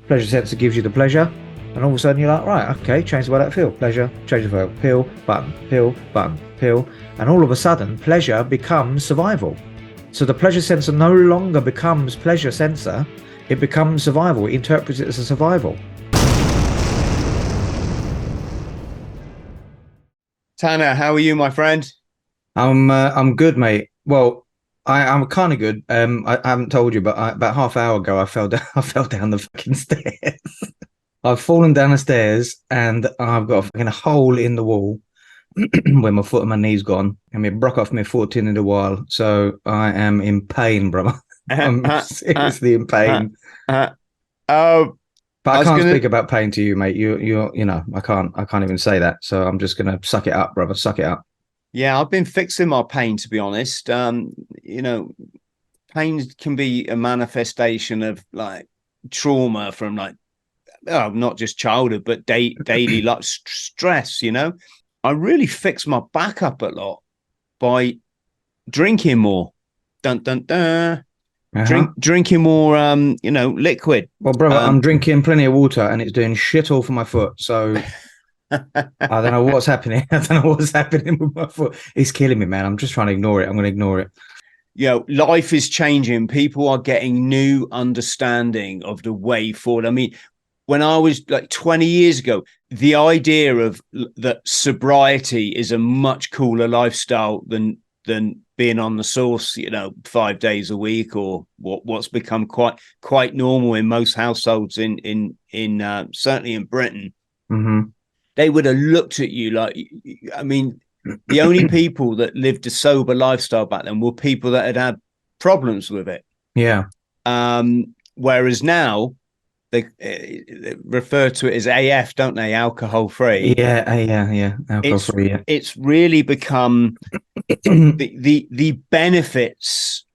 Pleasure sensor gives you the pleasure, and all of a sudden you're like, right, okay, change the way that feel. Pleasure, change the feel. Pill, button, pill, and all of a sudden pleasure becomes survival. So the pleasure sensor no longer becomes pleasure sensor; it becomes survival. It interprets it as a survival. Tanner, how are you, my friend? I'm good, mate. Well, I'm kind of good. I haven't told you, but about half hour ago, I fell down. I fell down the fucking stairs. I've fallen down the stairs, and I've got a fucking hole in the wall where my foot and my knee's gone, and me broke off my foot in the wall. So I am in pain, brother. Uh, I'm uh, uh, seriously in uh, pain. uh, oh, But I I was can't gonna. speak about pain to you, mate. I can't even say that. So I'm just gonna suck it up, brother. Suck it up. Yeah, I've been fixing my pain, to be honest. You know, pain can be a manifestation of like trauma from like, oh, not just childhood, but daily like stress. I really fixed my back up a lot by drinking more. Dun dun dun. Uh-huh. Drinking more, liquid. Well, brother, I'm Um, drinking plenty of water and it's doing shit all for my foot. So I don't know what's happening. I don't know what's happening with my foot. It's killing me, man. I'm just trying to ignore it. I'm going to ignore it. life is changing. People are getting new understanding of the way forward. I mean, when I was like 20 years ago, the idea of that sobriety is a much cooler lifestyle than being on the sauce, 5 days a week, or what's become quite normal in most households in certainly in Britain. Mm-hmm. They would have looked at you like, I mean, the only people that lived a sober lifestyle back then were people that had problems with it. Yeah. Whereas now they refer to it as AF, don't they? Alcohol free. Yeah. Alcohol It's free. Yeah. it's really become the benefits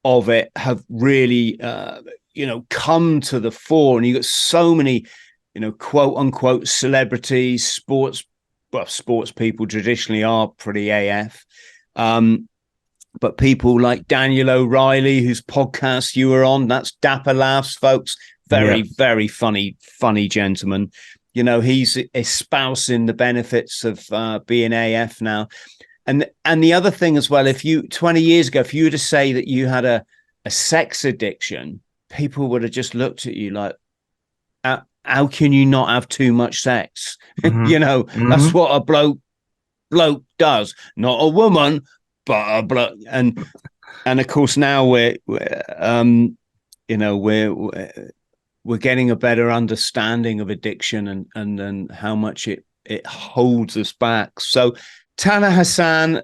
of it have really come to the fore, and you got so many quote unquote celebrities, sports people traditionally are pretty AF. But people like Daniel O'Reilly, whose podcast you were on, that's Dapper Laughs, folks. Yeah. Very, very funny gentleman. He's espousing the benefits of being AF now. And the other thing as well, if you 20 years ago, if you were to say that you had a sex addiction, people would have just looked at you like, how can you not have too much sex? Mm-hmm. That's Mm-hmm. what a bloke does, not a woman, but a bloke. And of course now we're getting a better understanding of addiction and how much it holds us back. So Taner Hassan,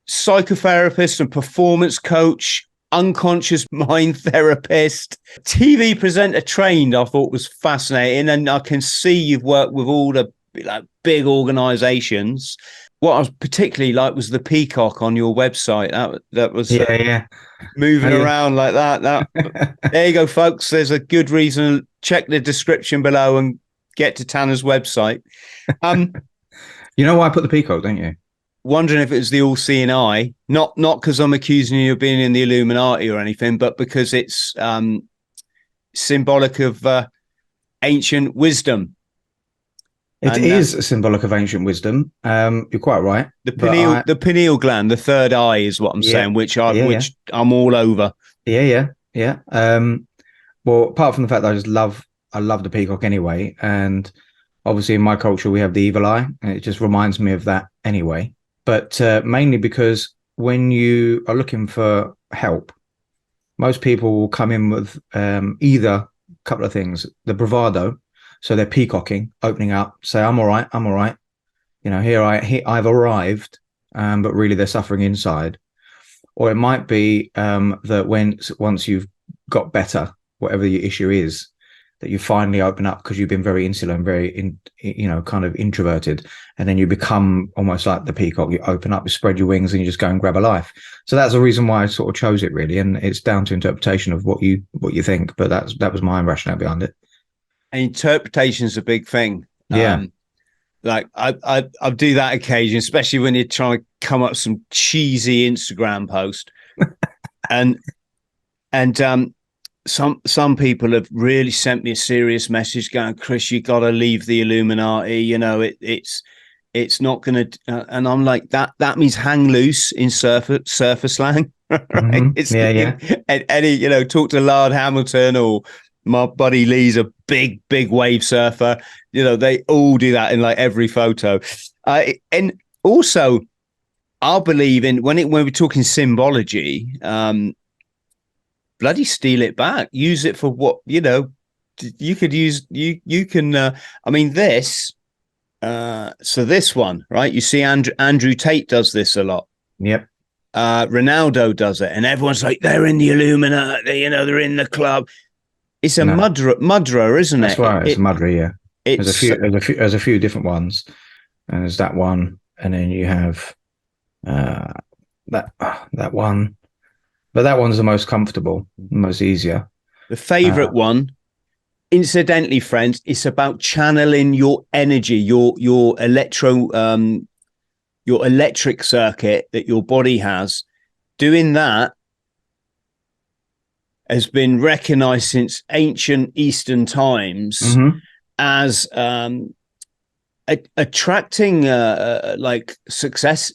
psychotherapist and performance coach, unconscious mind therapist, TV presenter trained, I thought was fascinating. And I can see you've worked with all the like big organizations. What I was particularly like was the peacock on your website. That was Yeah. Yeah. moving I, around like that. There you go, folks. There's a good reason. Check the description below and get to Tanner's website. Um, you know why I put the peacock, don't you? Wondering if it was the all-seeing eye, not because I'm accusing you of being in the Illuminati or anything, but because it's symbolic of ancient wisdom. It And is symbolic of ancient wisdom. You're quite right. But the pineal gland, the third eye, is what I'm yeah, saying, which yeah. I'm all over. Yeah. Well, apart from the fact that I love the peacock anyway, and obviously in my culture we have the evil eye, and it just reminds me of that anyway. But mainly because when you are looking for help, most people will come in with either a couple of things: the bravado, so they're peacocking, opening up, say, "I'm all right, I'm all right." I've arrived, but really they're suffering inside. Or it might be that once you've got better, whatever the issue is, that you finally open up because you've been very insular and kind of introverted, and then you become almost like the peacock. You open up, you spread your wings, and you just go and grab a life. So that's the reason why I sort of chose it, really, and it's down to interpretation of what you think. But that was my rationale behind it. And interpretation is a big thing. Yeah, Like I do that occasion, especially when you're trying to come up with some cheesy Instagram post, and some people have really sent me a serious message going, Chris, you got to leave the Illuminati. You know, it's not going to, and I'm like, that means hang loose in surfer slang, right? Mm-hmm. Yeah. Any, you know, talk to Lord Hamilton, or my buddy Lee's a big wave surfer. You know, they all do that in like every photo. And also, I believe in when we're talking symbology, bloody steal it back, use it for what, you know, you could use, you can, I mean, this, so this one, right? You see Andrew Tate does this a lot. Yep. Ronaldo does it, and everyone's like, they're in the Illuminati, you know, they're in the club. It's a mudra, isn't it? That's right. It's a mudra, yeah. There's a few different ones. And there's that one, and then you have that one. But that one's the most comfortable, most easier. The favorite one, incidentally, friends, it's about channeling your energy, your electric circuit that your body has. Doing that has been recognized since ancient Eastern times as attracting like success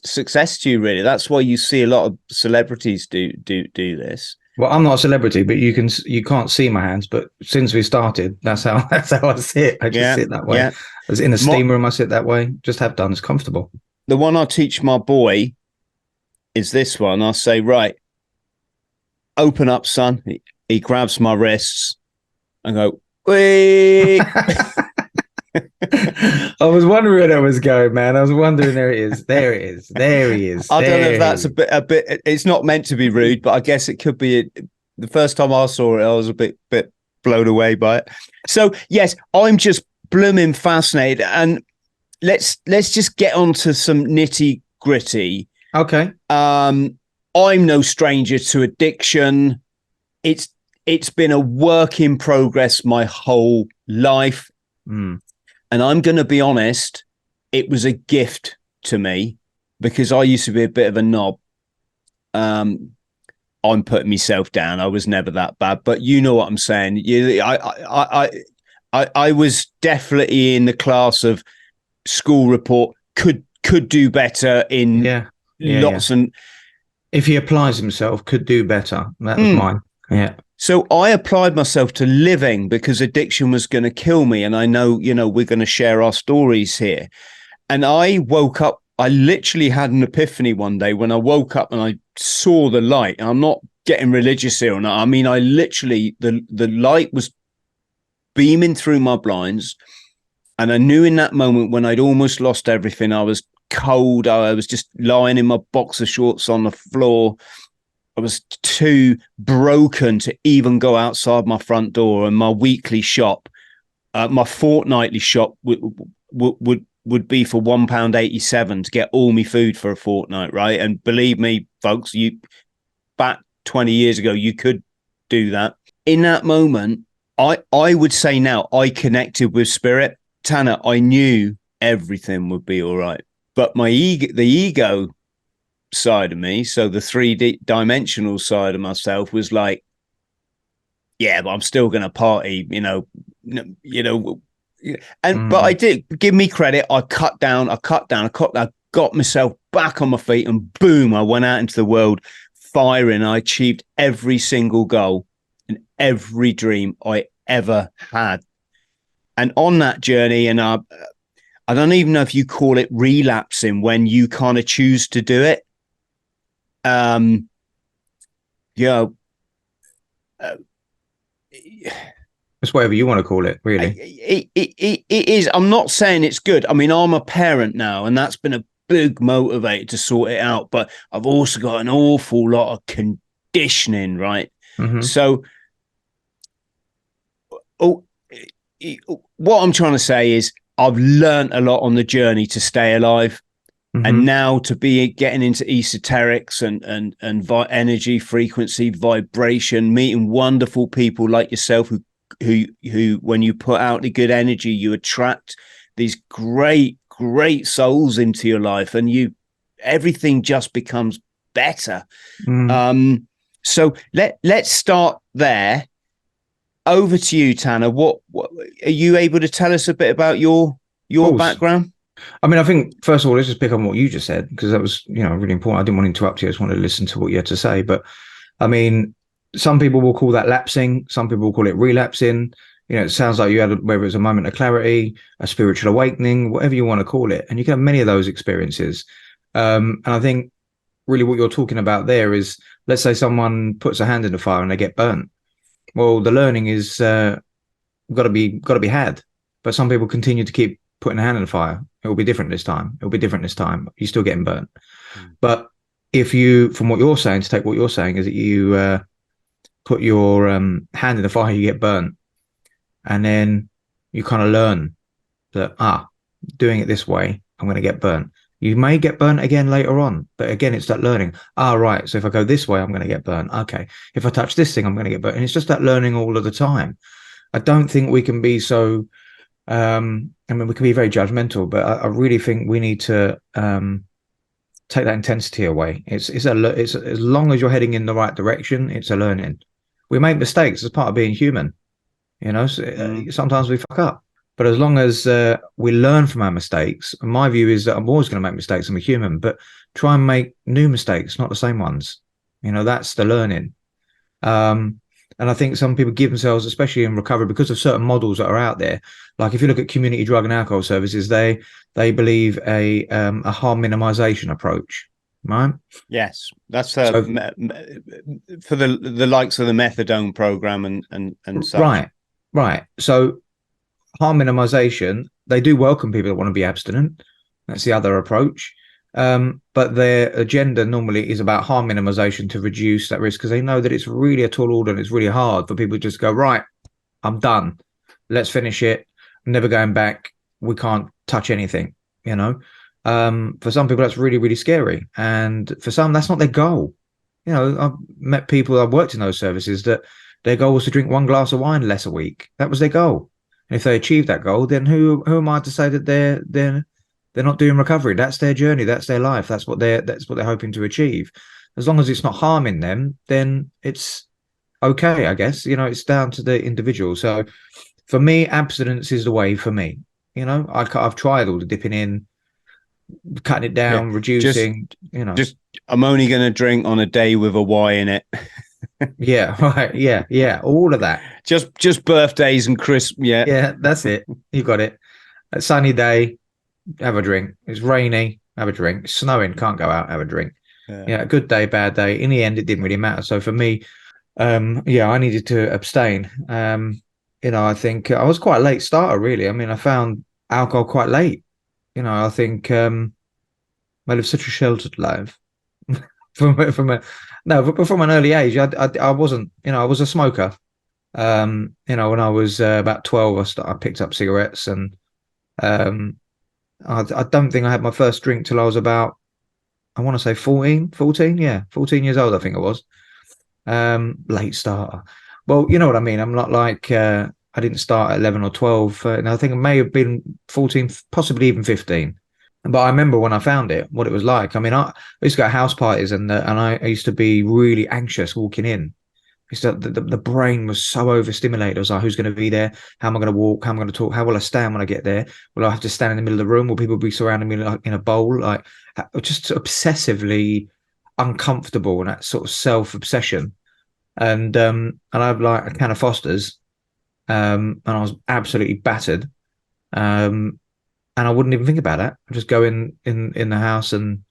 to you, really. That's why you see a lot of celebrities do this. Well, I'm not a celebrity, but you can't see my hands. But since we started, that's how I sit. I just sit that way. Yeah. As in a steam room, I sit that way. Just have done. It's comfortable. The one I teach my boy is this one. I'll say, right, open up, son. He grabs my wrists and go, wait. I was wondering where that was going, man. I was wondering. There it is. There it is. There he is. I don't know if that's a bit. It's not meant to be rude, but I guess it could be. The first time I saw it, I was a bit blown away by it. So yes, I'm just blooming fascinated, and let's just get on to some nitty gritty. Okay. I'm no stranger to addiction. It's been a work in progress my whole life. And I'm going to be honest, it was a gift to me because I used to be a bit of a knob. I'm putting myself down. I was never that bad, but you know what I'm saying. I was definitely in the class of school report, could do better in lots. And if he applies himself, could do better. That was mine. Yeah. So I applied myself to living because addiction was going to kill me. And I know, you know, we're going to share our stories here. And I woke up, I literally had an epiphany one day when I woke up and I saw the light. I'm not getting religious here or not. I mean, I literally, the light was beaming through my blinds. And I knew in that moment when I'd almost lost everything, I was cold. I was just lying in my boxer shorts on the floor. I was too broken to even go outside my front door, and my weekly shop, my fortnightly shop would be for £1.87 to get all my food for a fortnight, right? And believe me, folks, you back 20 years ago, you could do that. In that moment, I would say now I connected with spirit. Taner, I knew everything would be all right, but the ego side of me, so the 3D-dimensional side of myself was like, yeah, but I'm still gonna party, you know. And but I did, give me credit, I cut down, got myself back on my feet, and boom, I went out into the world firing. I achieved every single goal and every dream I ever had. And on that journey, and I don't even know if you call it relapsing when you kind of choose to do it. It's whatever you want to call it, really. It is. I'm not saying it's good. I mean, I'm a parent now, and that's been a big motivator to sort it out. But I've also got an awful lot of conditioning, right? So, what I'm trying to say is I've learned a lot on the journey to stay alive. And now to be getting into esoterics and energy, frequency, vibration, meeting wonderful people like yourself who when you put out the good energy, you attract these great souls into your life, and everything just becomes better. So let's start there. over to you, Taner. What are you able to tell us a bit about Of your course. background? I mean, I think first of all, let's just pick on what you just said, because that was, really important. I didn't want to interrupt you. I just wanted to listen to what you had to say. But I mean, some people will call that lapsing. Some people will call it relapsing. It sounds like you had, whether it's a moment of clarity, a spiritual awakening, whatever you want to call it. And you can have many of those experiences. And I think really what you're talking about there is, let's say someone puts a hand in the fire and they get burnt. Well, the learning is got to be had. But some people continue to keep putting a hand in the fire. It will be different this time. It will be different this time. You're still getting burnt. But if you, from what you're saying, to take what you're saying, is that you put your hand in the fire, you get burnt, and then you kind of learn that doing it this way, I'm going to get burnt. You may get burnt again later on, but again, it's that learning. Right. So if I go this way, I'm going to get burnt. Okay. If I touch this thing, I'm going to get burnt. And it's just that learning all of the time. I don't think we can be so. I mean, we can be very judgmental, but I really think we need to take that intensity away. It's as long as you're heading in the right direction, it's a learning. We make mistakes as part of being human. Sometimes we fuck up, but as long as we learn from our mistakes, my view is that I'm always going to make mistakes. I'm a human, but try and make new mistakes, not the same ones. That's the learning. And I think some people give themselves, especially in recovery, because of certain models that are out there. Like if you look at community drug and alcohol services, they believe a harm minimization approach, right? Yes, that's for the likes of the methadone program and such. Right. So harm minimization, they do welcome people that want to be abstinent. That's the other approach. But their agenda normally is about harm minimization to reduce that risk, because they know that it's really a tall order and it's really hard for people to just go, right, I'm done. Let's finish it. I'm never going back. We can't touch anything, For some people, that's really, really scary. And for some, that's not their goal. I've met people, I've worked in those services, that their goal was to drink 1 glass of wine less a week. That was their goal. And if they achieve that goal, then who am I to say that they're not doing recovery? That's their journey. That's their life. That's what they're hoping to achieve. As long as it's not harming them, then it's okay, I guess. It's down to the individual. So for me, abstinence is the way for me. I've tried all the dipping in, cutting it down, reducing, Just, I'm only going to drink on a day with a Y in it. Yeah, right. Yeah. All of that. Just birthdays and Christmas. Yeah. Yeah, that's it. You got it. A sunny day, have a drink. It's rainy, have a drink. It's snowing, can't go out, have a drink. Yeah, a good day, bad day. In the end, it didn't really matter. So for me, I needed to abstain. I think I was quite a late starter, really. I mean, I found alcohol quite late. I think I lived such a sheltered life from an early age. I wasn't, I was a smoker. When I was about 12, I picked up cigarettes, and I don't think I had my first drink till I was about, I want to say 14, yeah, 14 years old, I think I was. Late starter. Well, you know what I mean? I'm not like, I didn't start at 11 or 12, and I think it may have been 14, possibly even 15. But I remember when I found it, what it was like. I mean, I used to go to house parties, and I used to be really anxious walking in. The brain was so overstimulated. I was like, who's going to be there? How am I going to walk? How am I going to talk? How will I stand when I get there? Will I have to stand in the middle of the room? Will people be surrounding me like in a bowl? Like, just obsessively uncomfortable, and that sort of self-obsession. And I have like a can of Foster's, and I was absolutely battered. And I wouldn't even think about it. I'd just go in the house, and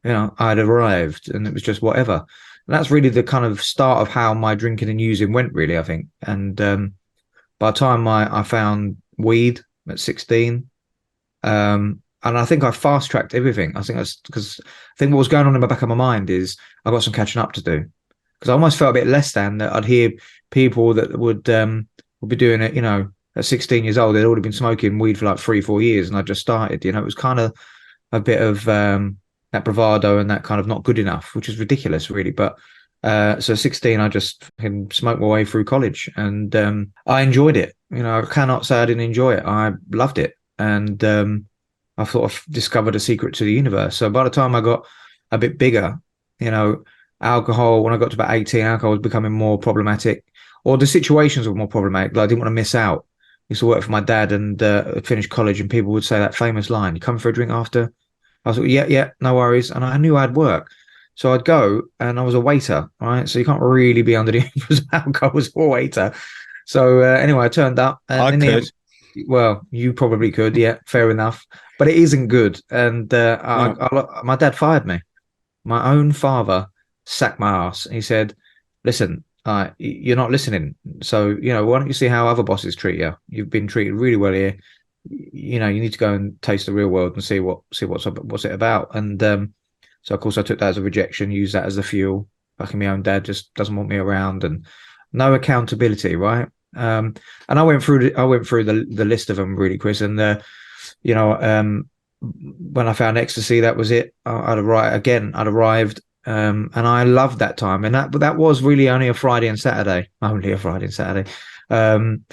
I'd arrived, and it was just whatever. And that's really the kind of start of how my drinking and using went, really, I think. And by the time I found weed at 16, and I think I fast tracked everything. I think that's because I think what was going on in the back of my mind is I got some catching up to do, because I almost felt a bit less than that. I'd hear people that would be doing it, at 16 years old, they'd already been smoking weed for like 3-4 years, and I just started. It was kind of a bit of that bravado and that kind of not good enough, which is ridiculous, really. But so 16, I just smoked my way through college, and I enjoyed it. I cannot say I didn't enjoy it. I loved it, and I thought I've discovered a secret to the universe. So by the time I got a bit bigger, alcohol, when I got to about 18, alcohol was becoming more problematic. or the situations were more problematic. Like, I didn't want to miss out. I used to work for my dad and finished college, and people would say that famous line, "You come for a drink after?" I was like, "Yeah, yeah, no worries." And I knew I'd work. So I'd go, and I was a waiter, right? So you can't really be under the influence of alcohol as a waiter. So anyway, I turned up, and I in the could. end, well, you probably could, yeah, fair enough. But it isn't good. And No. my dad fired me. My own father sacked my ass. He said, "Listen, you're not listening. So, why don't you see how other bosses treat you? You've been treated really well here. You need to go and taste the real world and see what's it about." And so, of course, I took that as a rejection, used that as the fuel. Fucking my own dad just doesn't want me around, and no accountability, right? And I went through the list of them really, Chris. And you know, when I found ecstasy, that was it. I'd arrived, and I loved that time. And that was really only a Friday and Saturday, only a Friday and Saturday. Um,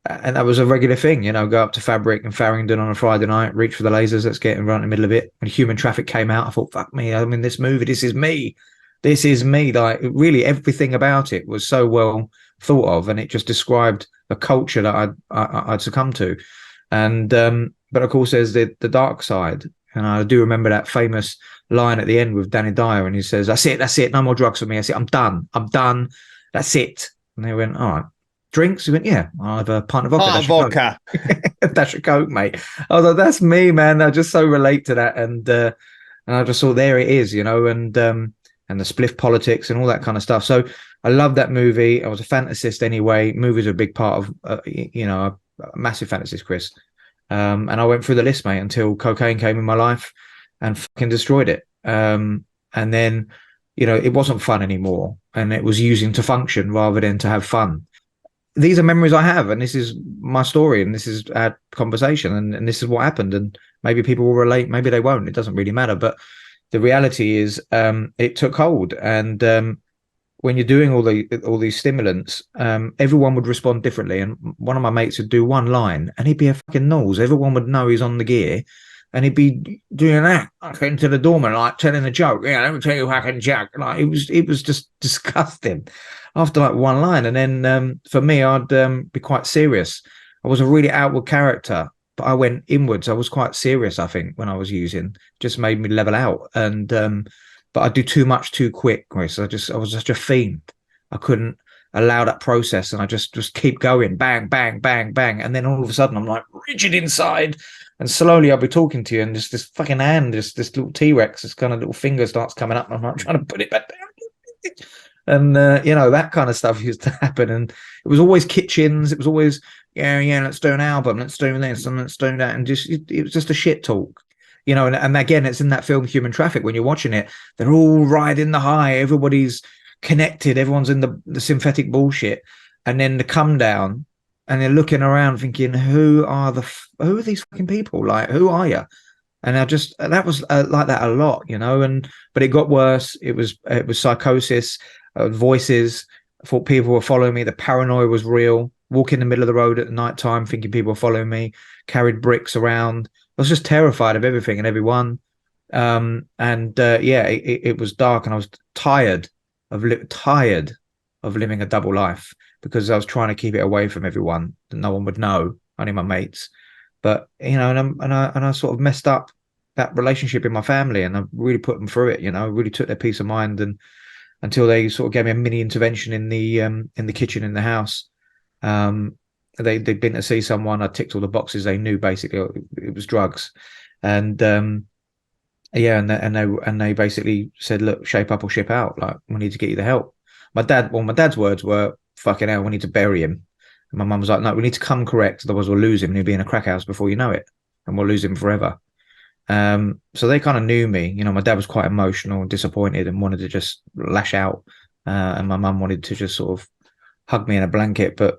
and that was a regular thing, go up to Fabric and Farringdon on a Friday night, reach for the lasers, let's get right in the middle of it. When Human Traffic came out, I thought, fuck me, I'm in this movie. This is me. This is me. Like, really, everything about it was so well thought of, and it just described a culture that I'd succumbed to. And but of course, there's the dark side, and I do remember that famous line at the end with Danny Dyer, and he says, that's it, no more drugs for me. I said, I'm done, that's it." And they went, "All right, drinks?" He went, "Yeah, I'll have a pint of vodka." Heart vodka. Dash of coke, mate. I was like, "That's me, man." I just so relate to that, and I just saw there it is, and the spliff politics and all that kind of stuff. So I love that movie. I was a fantasist anyway. Movies are a big part of, a massive fantasist, Chris. And I went through the list, mate, until cocaine came in my life and fucking destroyed it. And then, it wasn't fun anymore, and it was using to function rather than to have fun. These are memories I have, and this is my story, and this is our conversation, and this is what happened. And maybe people will relate, maybe they won't. It doesn't really matter. But the reality is, it took hold, and when you're doing all these stimulants, everyone would respond differently. And one of my mates would do one line, and he'd be a fucking nose. Everyone would know he's on the gear, and he'd be doing that into the doorman, like telling a joke. "Yeah, let me tell you a fucking joke." Like, it was just disgusting after like one line. And then for me, I'd be quite serious. I was a really outward character, but I went inwards. I was quite serious, I think, when I was using. Just made me level out. And but I do too much too quick, Chris. I was such a fiend. I couldn't allow that process, and I just keep going, bang, bang, bang, bang, and then all of a sudden I'm like rigid inside, and slowly I'll be talking to you, and just this fucking hand, this little T-Rex, this kind of little finger starts coming up, and I'm like trying to put it back down. And that kind of stuff used to happen, and it was always kitchens. It was always, yeah, let's do an album, let's do this, and let's do that, and it was just a shit talk. And again, it's in that film Human Traffic. When you're watching it, they're all riding the high. Everybody's connected. Everyone's in the synthetic bullshit. And then the come down, and they're looking around thinking, who are these fucking people? Like, who are you? And that was like that a lot, but it got worse. It was psychosis, voices. I thought people were following me. The paranoia was real. Walking in the middle of the road at night time, thinking people were following me, carried bricks around. I was just terrified of everything and everyone. It was dark, and I was tired of living a double life, because I was trying to keep it away from everyone, that no one would know, only my mates. But and I sort of messed up that relationship in my family, and I really put them through it. Really took their peace of mind, and until they sort of gave me a mini intervention in the kitchen in the house. They'd been to see someone. I ticked all the boxes. They knew basically it was drugs, and and they basically said, "Look, shape up or ship out. Like, we need to get you the help." My dad's words were, "Fucking hell, we need to bury him." And my mum was like, "No, we need to come correct, otherwise we'll lose him, and he'll be in a crack house before you know it, and we'll lose him forever." So they kind of knew me. My dad was quite emotional and disappointed and wanted to just lash out, and my mum wanted to just sort of hug me in a blanket, but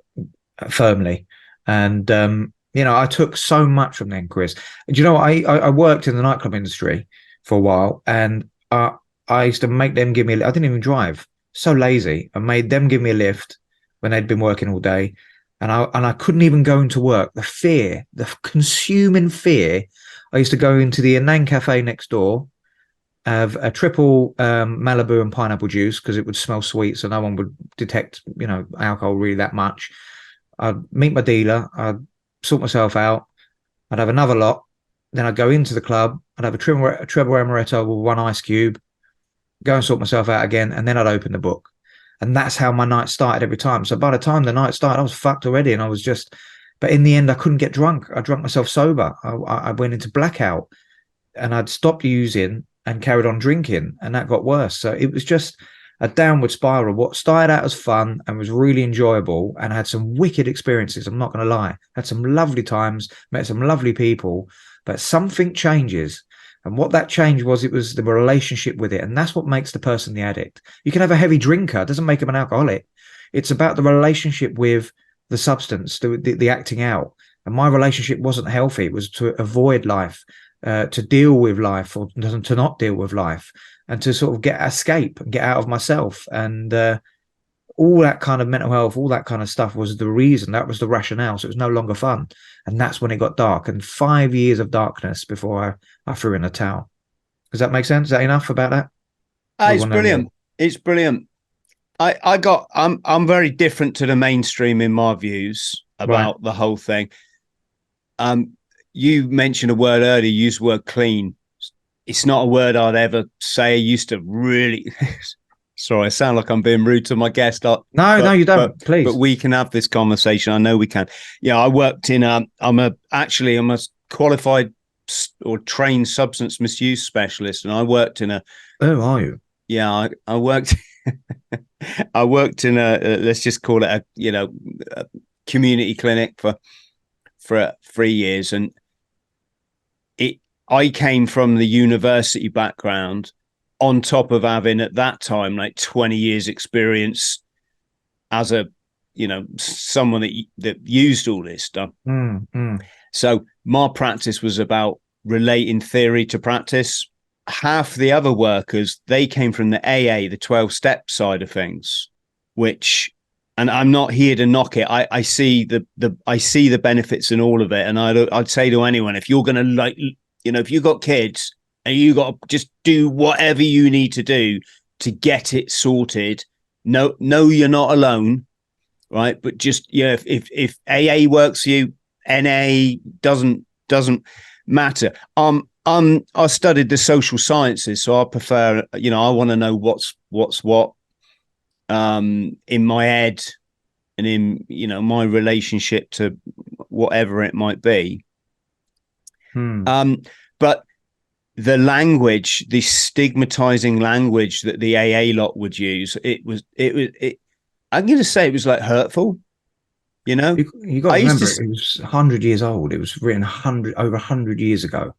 firmly. And I took so much from then, Chris. Do you know what? I worked in the nightclub industry for a while, and I used to make them give me I didn't even drive, so lazy. I made them give me a lift when they'd been working all day, and I couldn't even go into work. The consuming fear. I used to go into the Anand cafe next door, have a triple Malibu and pineapple juice because it would smell sweet, so no one would detect, alcohol really that much. I'd meet my dealer. I'd sort myself out. I'd have another lot. Then I'd go into the club. I'd have a treble amaretto with one ice cube. Go and sort myself out again, and then I'd open the book. And that's how my night started every time. So by the time the night started, I was fucked already, and I was just. But in the end, I couldn't get drunk. I drank myself sober. I went into blackout, and I'd stopped using and carried on drinking, and that got worse. So it was just a downward spiral. What started out as fun and was really enjoyable, and had some wicked experiences. I'm not going to lie, had some lovely times, met some lovely people, but something changes. And what that change was, it was the relationship with it. And that's what makes the person the addict. You can have a heavy drinker, it doesn't make him an alcoholic. It's about the relationship with the substance, the acting out. And my relationship wasn't healthy. It was to avoid life, to deal with life, or to not deal with life, and to sort of escape and get out of myself. And all that kind of mental health, all that kind of stuff was the reason, that was the rationale. So it was no longer fun. And that's when it got dark. And 5 years of darkness before I threw in a towel. Does that make sense? Is that enough about that? It's brilliant. It's brilliant. I'm very different to the mainstream in my views about the whole thing. You mentioned a word earlier, you used the word clean. It's not a word I'd ever say. I used to really sorry, I sound like I'm being rude to my guest. No, you don't. Please. But we can have this conversation. I know we can. Yeah, I worked in I'm a qualified or trained substance misuse specialist, and I worked in a. Oh, are you? Yeah, I worked. I worked in a let's just call it a community clinic for 3 years, and I came from the university background, on top of having at that time like 20 years experience as a someone that used all this stuff. So my practice was about relating theory to practice. Half the other workers, they came from the AA, the 12-step side of things, which, and I'm not here to knock it. I see the benefits in all of it. And I'd say to anyone, if you're going to if you got kids and you got to just do whatever you need to do to get it sorted, no, you're not alone. Right. But just, if AA works for you, NA doesn't matter. I studied the social sciences, so I prefer, I want to know what's what in my head and in, my relationship to whatever it might be. But the language, the stigmatizing language that the AA lot would use, I'm going to say it was like hurtful. You got to remember, it was 100 years old. It was written over 100 years ago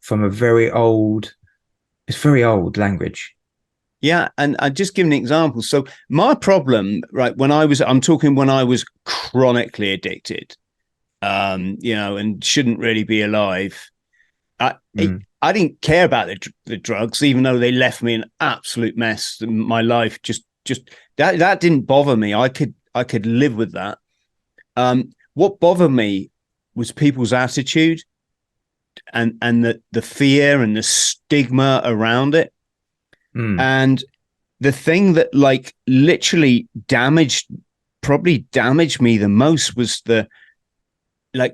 from a very old language. Yeah. And I just give an example. So my problem, right, when I was chronically addicted, and shouldn't really be alive. I didn't care about the drugs, even though they left me an absolute mess. My life just that didn't bother me. I could live with that. What bothered me was people's attitude and the fear and the stigma around it. And the thing that literally probably damaged me the most was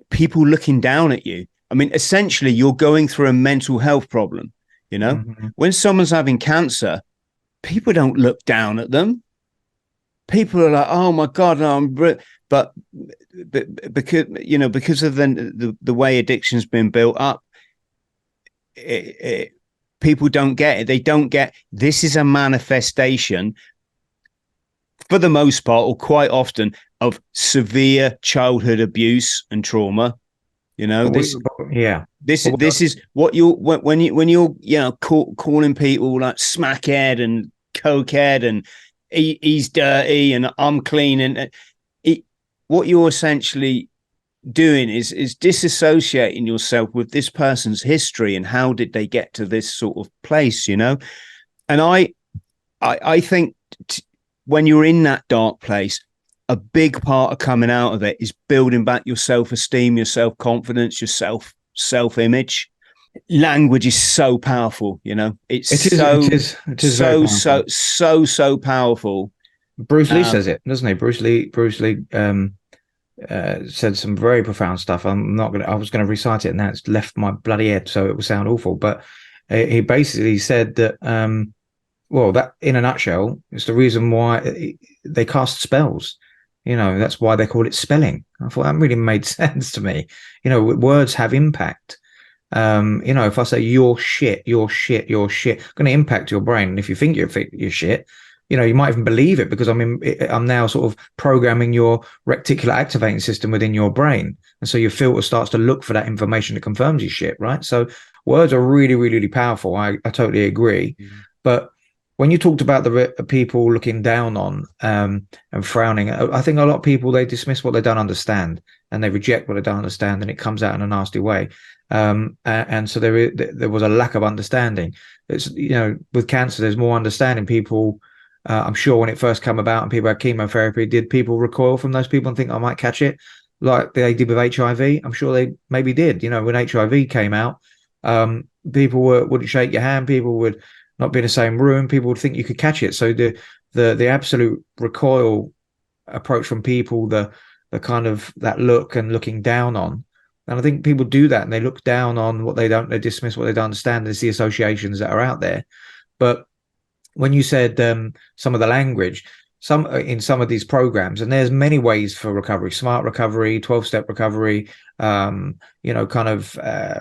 people looking down at you. I mean, essentially, you're going through a mental health problem. When someone's having cancer, people don't look down at them. People are like, "Oh my God, no, but because of the way addiction's been built up, people don't get it. They don't get this is a manifestation, for the most part, or quite often, of severe childhood abuse and trauma. This is what when you're calling people like smackhead and cokehead and he's dirty and I'm clean, and what you're essentially doing is disassociating yourself with this person's history and how did they get to this sort of place, And I think when you're in that dark place, a big part of coming out of it is building back your self-esteem, your self-confidence, your self-image. Language is so powerful, you know. It's It is. It so is. It is very powerful. so powerful. Bruce Lee Um, says it, doesn't he? Bruce Lee said some very profound stuff. I'm not gonna. I was going to recite it, and now it's left my bloody head, so it will sound awful. But he basically said that. Well, that in a nutshell is the reason why they cast spells. You know, that's why they call it spelling. I thought that really made sense to me. You know, words have impact. You know, if I say you're shit, you're shit, you're shit, going to impact your brain. And if you think you're shit, you know, you might even believe it because I'm now sort of programming your reticular activating system within your brain. And so your filter starts to look for that information that confirms you shit, right? So words are really, really, really powerful. I totally agree. But when you talked about the people looking down on and frowning, I think a lot of people, they dismiss what they don't understand and they reject what they don't understand, and it comes out in a nasty way. And so there was a lack of understanding. It's, you know, with cancer, there's more understanding. People, I'm sure when it first came about and people had chemotherapy, did people recoil from those people and think I might catch it like they did with HIV? I'm sure they maybe did. You know, when HIV came out, people wouldn't shake your hand. People would not be in the same room. People would think you could catch it. So the absolute recoil approach from people, the kind of that look and looking down on. And I think people do that and they look down on what they dismiss what they don't understand. There's the associations that are out there. But when you said some of the language, some in some of these programs, and there's many ways for recovery: smart recovery, 12-step recovery, you know, kind of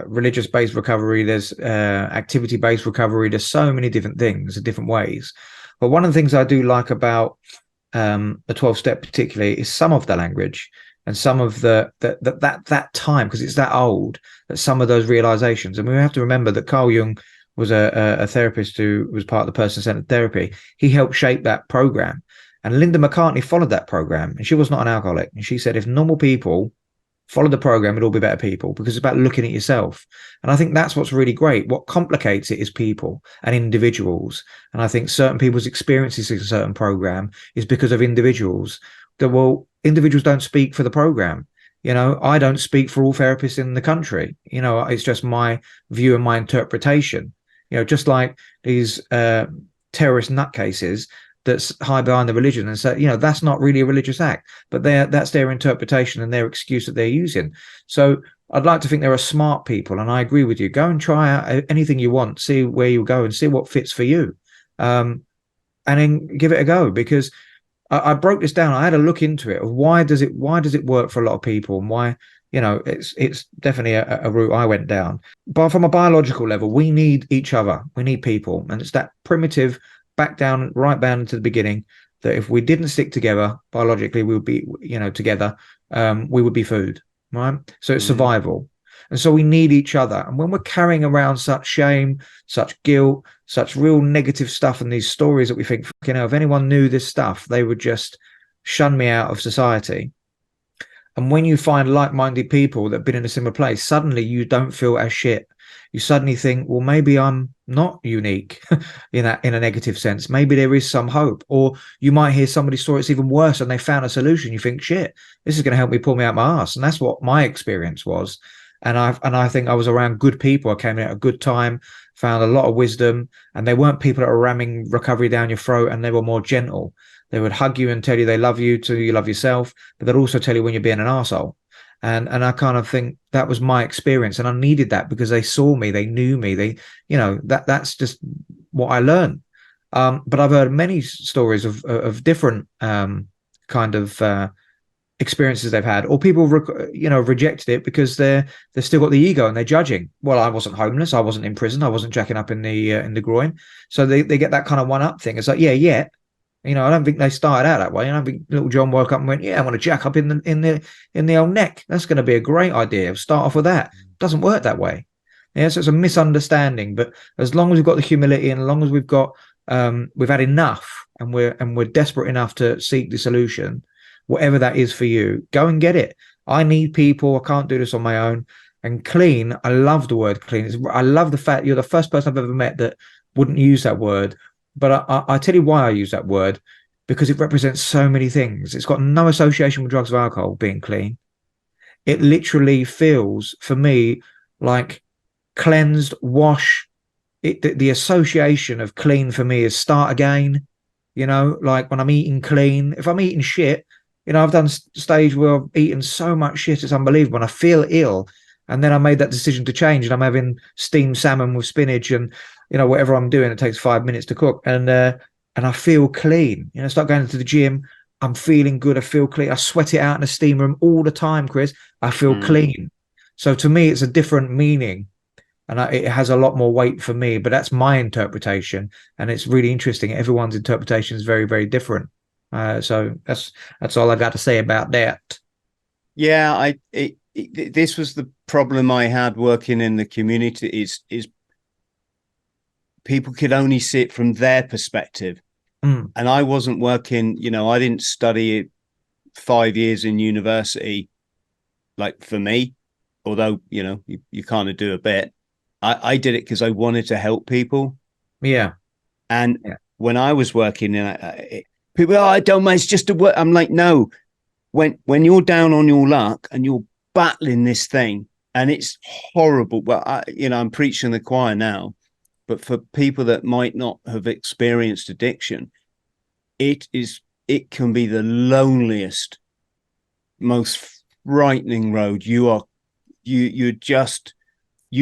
religious-based recovery. There's activity-based recovery. There's so many different things, different ways. But one of the things I do like about the 12-step particularly is some of the language and some of that time, because it's that old, that some of those realizations. And we have to remember that Carl Jung was a therapist who was part of the person-centered therapy. He helped shape that program, and Linda McCartney followed that program, and she was not an alcoholic. And she said, if normal people follow the program, it'll all be better people, because it's about looking at yourself. And I think that's what's really great. What complicates it is people and individuals. And I think certain people's experiences in a certain program is because of individuals. That, well, individuals don't speak for the program. You know, I don't speak for all therapists in the country. You know, it's just my view and my interpretation. You know, just like these terrorist nutcases that's hide behind the religion and say, you know, that's not really a religious act, but that's their interpretation and their excuse that they're using. So I'd like to think there are smart people, and I agree with you. Go and try out anything you want, see where you go and see what fits for you, and then give it a go. Because I broke this down. I had a look into it. Why does it work for a lot of people, and why, you know, it's definitely a route I went down. But from a biological level, we need each other. We need people, and it's that primitive right down into the beginning, that if we didn't stick together biologically, we would be, you know, together, we would be food, right? So it's survival. And so we need each other. And when we're carrying around such shame, such guilt, such real negative stuff, and these stories that we think, you know, if anyone knew this stuff, they would just shun me out of society. And when you find like-minded people that have been in a similar place, suddenly you don't feel as shit. You suddenly think, well, maybe I'm not unique in a negative sense. Maybe there is some hope. Or you might hear somebody's story it's even worse and they found a solution. You think, shit, this is going to help me pull me out my ass. And that's what my experience was. And I think I was around good people. I came in at a good time, found a lot of wisdom, and they weren't people that were ramming recovery down your throat, and they were more gentle. They would hug you and tell you they love you till you love yourself, but they'd also tell you when you're being an arsehole. And I kind of think that was my experience, and I needed that because they saw me, they knew me, they, you know, that's just what I learned. But I've heard many stories of different kind of experiences they've had, or people you know, rejected it because they've still got the ego and they're judging. Well, I wasn't homeless, I wasn't in prison, I wasn't jacking up in the groin. So they get that kind of one up thing. It's like, yeah. You know, I don't think they started out that way. I don't think little John woke up and went, "Yeah, I want to jack up in the old neck. That's going to be a great idea. Start off with that." It doesn't work that way. Yeah, so it's a misunderstanding. But as long as we've got the humility, and as long as we've had enough, and we're desperate enough to seek the solution, whatever that is for you, go and get it. I need people. I can't do this on my own. And clean, I love the word clean. I love the fact you're the first person I've ever met that wouldn't use that word. But I tell you why I use that word, because it represents so many things. It's got no association with drugs or alcohol, being clean. It literally feels, for me, like cleansed, wash. The association of clean for me is start again. Like when I'm eating clean, if I'm eating shit, I've done stage where I've eaten so much shit, it's unbelievable. And I feel ill. And then I made that decision to change, and I'm having steamed salmon with spinach and, whatever I'm doing, it takes 5 minutes to cook. And I feel clean. Start going to the gym. I'm feeling good. I feel clean. I sweat it out in a steam room all the time, Chris. I feel clean. So to me, it's a different meaning, and it has a lot more weight for me. But that's my interpretation, and it's really interesting. Everyone's interpretation is very, very different. So that's all I got to say about that. Yeah, this was the problem I had working in the community. Is people could only see it from their perspective. And I wasn't working, I didn't study 5 years in university, like for me, although, you kind of do a bit. I did it because I wanted to help people. Yeah. And when I was working, people, I don't mind, it's just a work. I'm like, no, when you're down on your luck and you're battling this thing and it's horrible. Well, I'm preaching the choir now. But for people that might not have experienced addiction, it can be the loneliest, most frightening road. You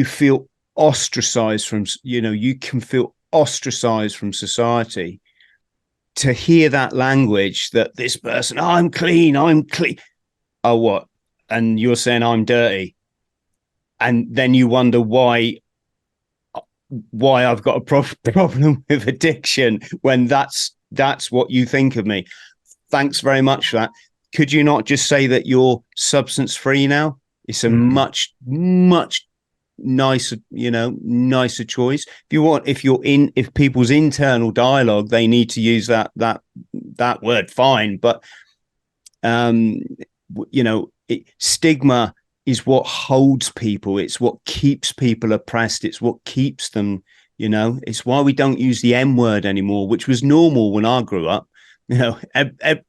feel ostracized from, you can feel ostracized from society. To hear that language that this person, oh, I'm clean. Oh, what? And you're saying I'm dirty. And then you wonder why I've got a problem with addiction when that's what you think of me. Thanks very much for that. Could you not just say that you're substance free now? It's a much nicer, nicer choice. If people's internal dialogue, they need to use that word, fine. But stigma is what holds people. It's what keeps people oppressed. It's what keeps them, it's why we don't use the M word anymore, which was normal when I grew up.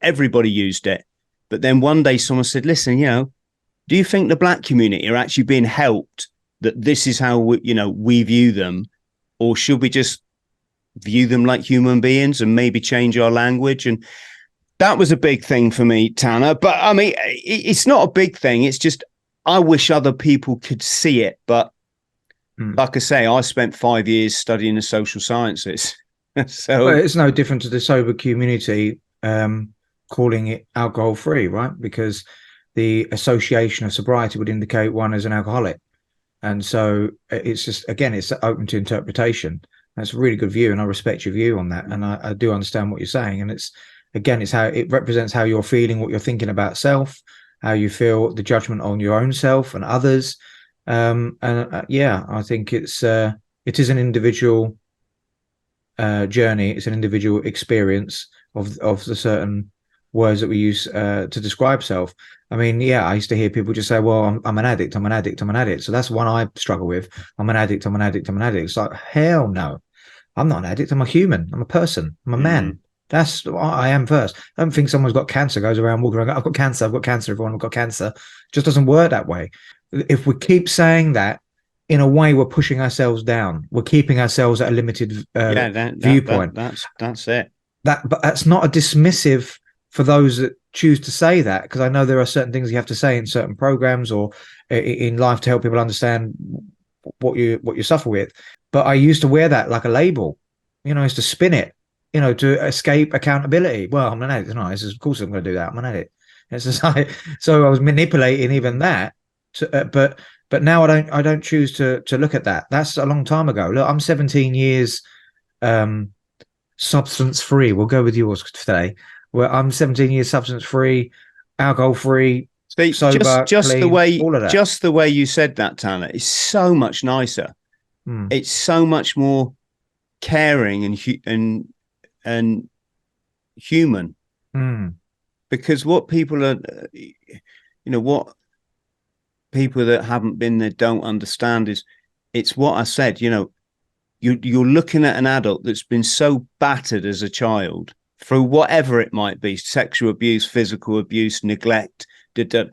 Everybody used it. But then one day someone said, listen, do you think the black community are actually being helped, that this is how we view them? Or should we just view them like human beings and maybe change our language? And that was a big thing for me, Taner. But I mean, it's not a big thing. It's just, I wish other people could see it. But like I say, I spent 5 years studying the social sciences. So well, it's no different to the sober community calling it alcohol free, right? Because the association of sobriety would indicate one as an alcoholic. And so it's just, again, it's open to interpretation. That's a really good view, and I respect your view on that. And I do understand what you're saying. And it's how it represents how you're feeling, what you're thinking about self, how you feel, the judgment on your own self and others. I think it is an individual journey. It's an individual experience of the certain words that we use to describe self. I mean, I used to hear people just say, well, I'm an addict. I'm an addict. I'm an addict. So that's one I struggle with. I'm an addict. I'm an addict. I'm an addict. It's like, hell no, I'm not an addict. I'm a human. I'm a person. I'm a man. That's what I am first. I don't think someone's got cancer goes around walking around, I've got cancer, everyone, I've got cancer. It just doesn't work that way. If we keep saying that, in a way, we're pushing ourselves down. We're keeping ourselves at a limited viewpoint. That's it. But that's not a dismissive for those that choose to say that, because I know there are certain things you have to say in certain programs or in life to help people understand what you suffer with. But I used to wear that like a label. I used to spin it, to escape accountability. Well, I'm an addict. No, of course I'm going to do that. I'm an addict. It's just like, so I was manipulating even that. But now I don't choose to look at that. That's a long time ago. Look, I'm 17 years substance free. We'll go with yours today. Where I'm 17 years substance free, alcohol free, sober, just clean, the way all of that. Just the way you said that, Taner, is so much nicer. It's so much more caring and human. Because what people are, what people that haven't been there don't understand is, it's what I said. You're looking at an adult that's been so battered as a child through whatever it might be, sexual abuse, physical abuse, neglect, that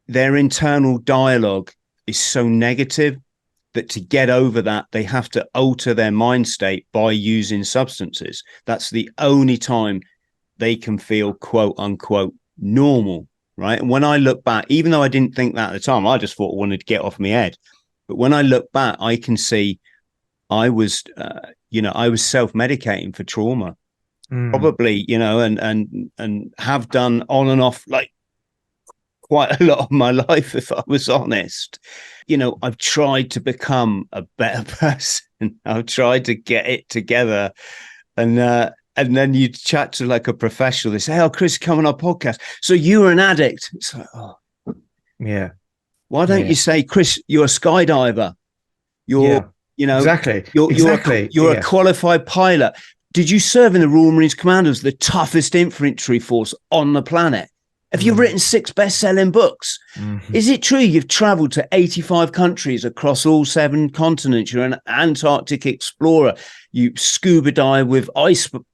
their internal dialogue is so negative. that to get over that, they have to alter their mind state by using substances. That's the only time they can feel quote unquote normal, right? And when I look back, even though I didn't think that at the time, I just thought I wanted to get off my head. But when I look back, I can see I was, I was self-medicating for trauma, probably, and have done on and off like quite a lot of my life, if I was honest. I've tried to become a better person. I've tried to get it together. And then you chat to like a professional. They say, "Oh, Chris, come on our podcast. So you were an addict." It's like, oh, yeah. Why don't you say, "Chris, you're a skydiver. You're, exactly. You're a qualified pilot. Did you serve in the Royal Marines Commandos, the toughest infantry force on the planet? Have you written 6 best-selling books? Is it true you've traveled to 85 countries across all 7 continents? You're an Antarctic explorer. You scuba dive with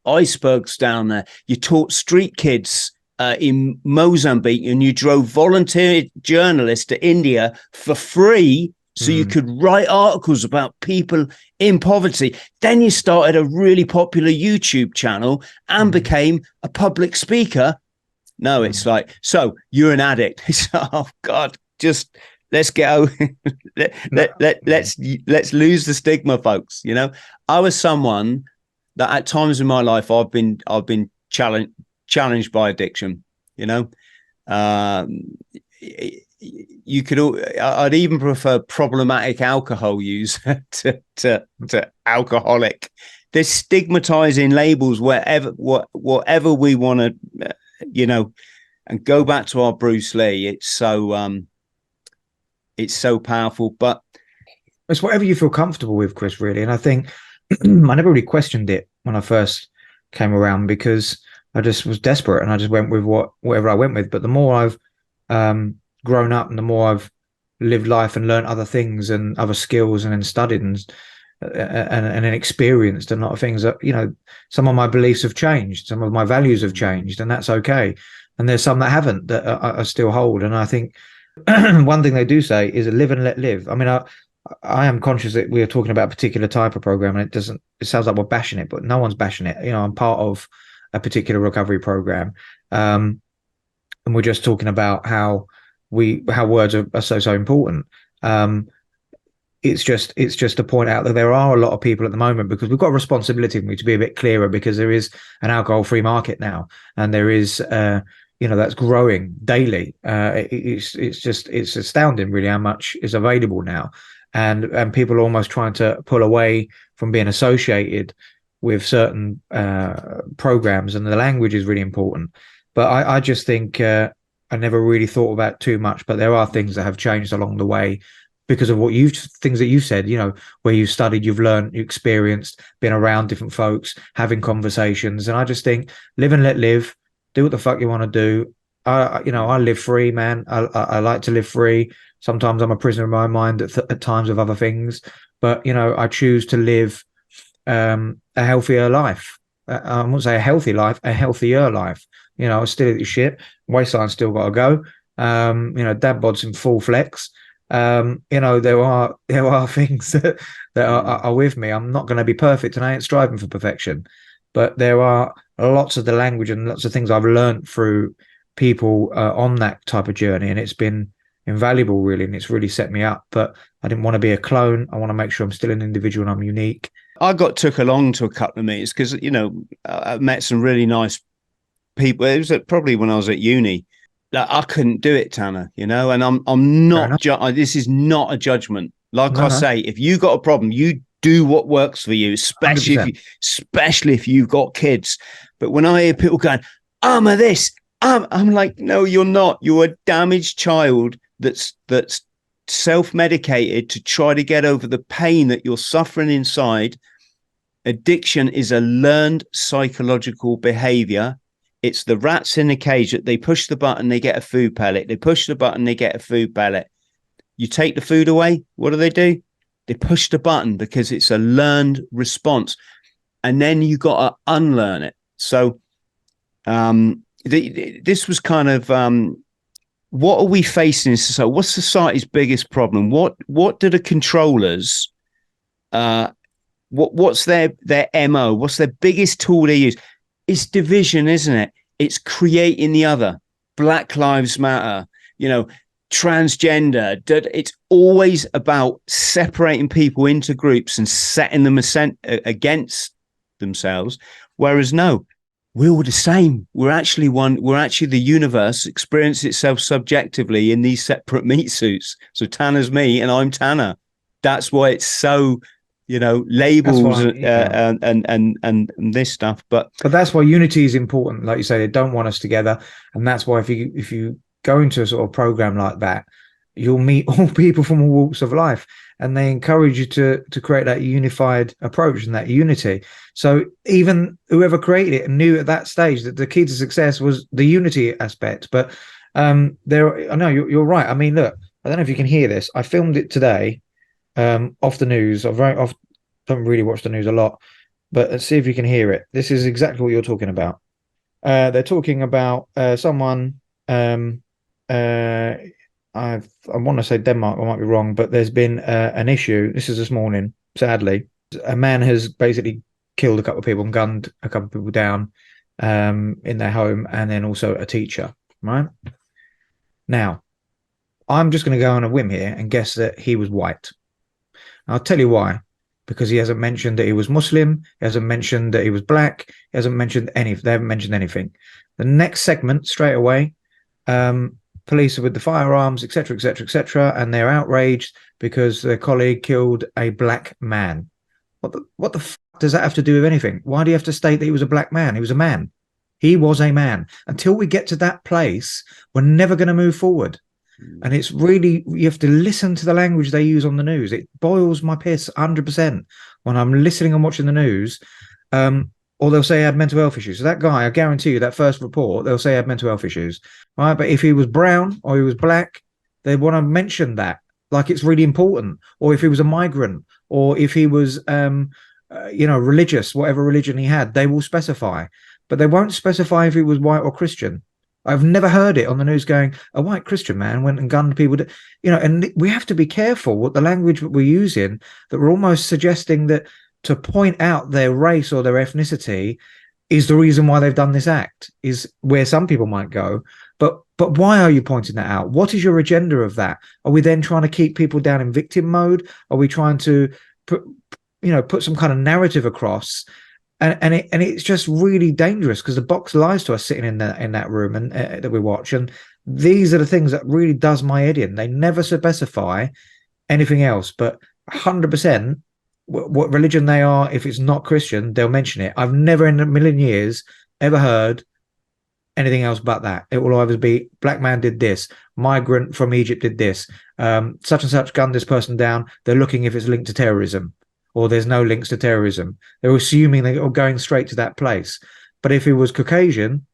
icebergs down there. You taught street kids in Mozambique, and you drove volunteer journalists to India for free so you could write articles about people in poverty. Then you started a really popular YouTube channel and became a public speaker." No, it's like, so you're an addict. It's, oh God, just let's go. let's lose the stigma, folks. I was someone that at times in my life I've been challenged by addiction. I'd even prefer problematic alcohol use to alcoholic. There's stigmatizing labels whatever we want to. And go back to our Bruce Lee. It's so powerful, but it's whatever you feel comfortable with, Chris, really. And I think I never really questioned it when I first came around, because I just was desperate and I just went with whatever I went with. But the more I've grown up and the more I've lived life and learned other things and other skills and then studied and experienced a lot of things, that some of my beliefs have changed, some of my values have changed, and that's okay. And there's some that haven't, that I still hold. And I think one thing they do say is live and let live. I mean, I am conscious that we are talking about a particular type of program, and it sounds like we're bashing it, but no one's bashing it. I'm part of a particular recovery program, and we're just talking about how words are so important. It's just to point out that there are a lot of people at the moment, because we've got a responsibility to be a bit clearer, because there is an alcohol-free market now, and there is that's growing daily. It's astounding really how much is available now, and people are almost trying to pull away from being associated with certain programs, and the language is really important. But I just think I never really thought about too much, but there are things that have changed along the way, because of things that you said, where you've studied, you've learned, you experienced, been around different folks, having conversations. And I just think live and let live, do what the fuck you want to do. I live free, man. I like to live free. Sometimes I'm a prisoner of my mind at times of other things, but I choose to live a healthier life. I won't say a healthy life, a healthier life. I still eat shit. Waistline's still got to go. Dad bod's in full flex. There are things that are with me. I'm not going to be perfect, and I ain't striving for perfection, but there are lots of the language and lots of things I've learned through people on that type of journey, and it's been invaluable really, and it's really set me up. But I didn't want to be a clone. I want to make sure I'm still an individual and I'm unique. I got took along to a couple of meetings because I met some really nice people. It was probably when I was at uni. I couldn't do it, Taner, and I'm not, this is not a judgment. Like I say, if you got a problem, you do what works for you, especially if you've got kids. But when I hear people going, I'm like, no, you're not. You're a damaged child that's self-medicated to try to get over the pain that you're suffering inside. Addiction is a learned psychological behavior. It's the rats in the cage that they push the button, they get a food pellet. They push the button, they get a food pellet. You take the food away, what do? They push the button because it's a learned response. And then you got to unlearn it. So this was kind of what are we facing in society? What's society's biggest problem? What do the controllers, what's their MO? What's their biggest tool they use? It's division, isn't it? It's creating the other. Black Lives Matter, transgender. It's always about separating people into groups and setting them against themselves. Whereas no, we're all the same. We're actually one. We're actually the universe experiences itself subjectively in these separate meat suits. So Tanner's me and I'm Tanner. That's why it's so, labels and this stuff. But that's why unity is important. Like you say, they don't want us together, and that's why if you go into a sort of program like that, you'll meet all people from all walks of life, and they encourage you to create that unified approach and that unity. So even whoever created it knew at that stage that the key to success was the unity aspect. But I know you're right. I mean, look, I don't know if you can hear this. I filmed it today off the news. I don't really watch the news a lot, but let's see if you can hear it. This is exactly what you're talking about. They're talking about someone. I want to say Denmark. I might be wrong, but there's been an issue. This is this morning. Sadly, a man has basically killed a couple of people and gunned a couple of people down in their home, and then also a teacher. Right now, I'm just going to go on a whim here and guess that he was white. I'll tell you why. Because he hasn't mentioned that he was Muslim, he hasn't mentioned that he was black, he hasn't mentioned they haven't mentioned anything. The next segment, straight away, police are with the firearms, etc., etc., etc., and they're outraged because their colleague killed a black man. What the fuck does that have to do with anything? Why do you have to state that he was a black man? He was a man. He was a man. Until we get to that place, we're never going to move forward. And it's really, you have to listen to the language they use on the news. It boils my piss 100% when I'm listening and watching the news. Or they'll say he had mental health issues. So that guy, I guarantee you, that first report, they'll say he had mental health issues, right? But if he was brown or he was black, they want to mention that like it's really important. Or if he was a migrant, or if he was, religious, whatever religion he had, they will specify. But they won't specify if he was white or Christian. I've never heard it on the news going, a white Christian man went and gunned people. And we have to be careful what the language that we're using, that we're almost suggesting that to point out their race or their ethnicity is the reason why they've done this act, is where some people might go. But why are you pointing that out? What is your agenda of that? Are we then trying to keep people down in victim mode? Are we trying to put some kind of narrative across? And it's just really dangerous because the box lies to us sitting in that room and that we watch. And these are the things that really does my head in. They never specify anything else, but 100% what religion they are. If it's not Christian, they'll mention it. I've never in a million years ever heard anything else but that. It will either be black man did this, migrant from Egypt did this, such and such gunned this person down. They're looking if it's linked to terrorism. Or there's no links to terrorism. They're assuming they're going straight to that place. But if it was Caucasian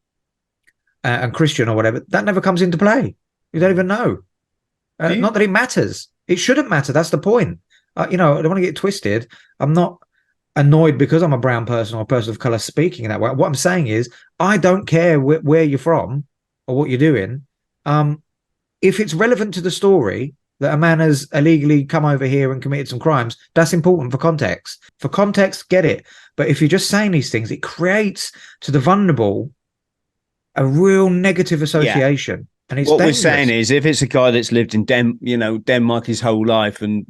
and Christian or whatever, that never comes into play. You don't even know. Not that it matters. It shouldn't matter. That's the point. I don't want to get twisted. I'm not annoyed because I'm a brown person or a person of color speaking in that way. What I'm saying is I don't care where you're from or what you're doing. If it's relevant to the story that a man has illegally come over here and committed some crimes, that's important for context. For context, get it. But if you're just saying these things, it creates to the vulnerable a real negative association. Yeah. And it's what dangerous. We're saying is, if it's a guy that's lived in Denmark his whole life, and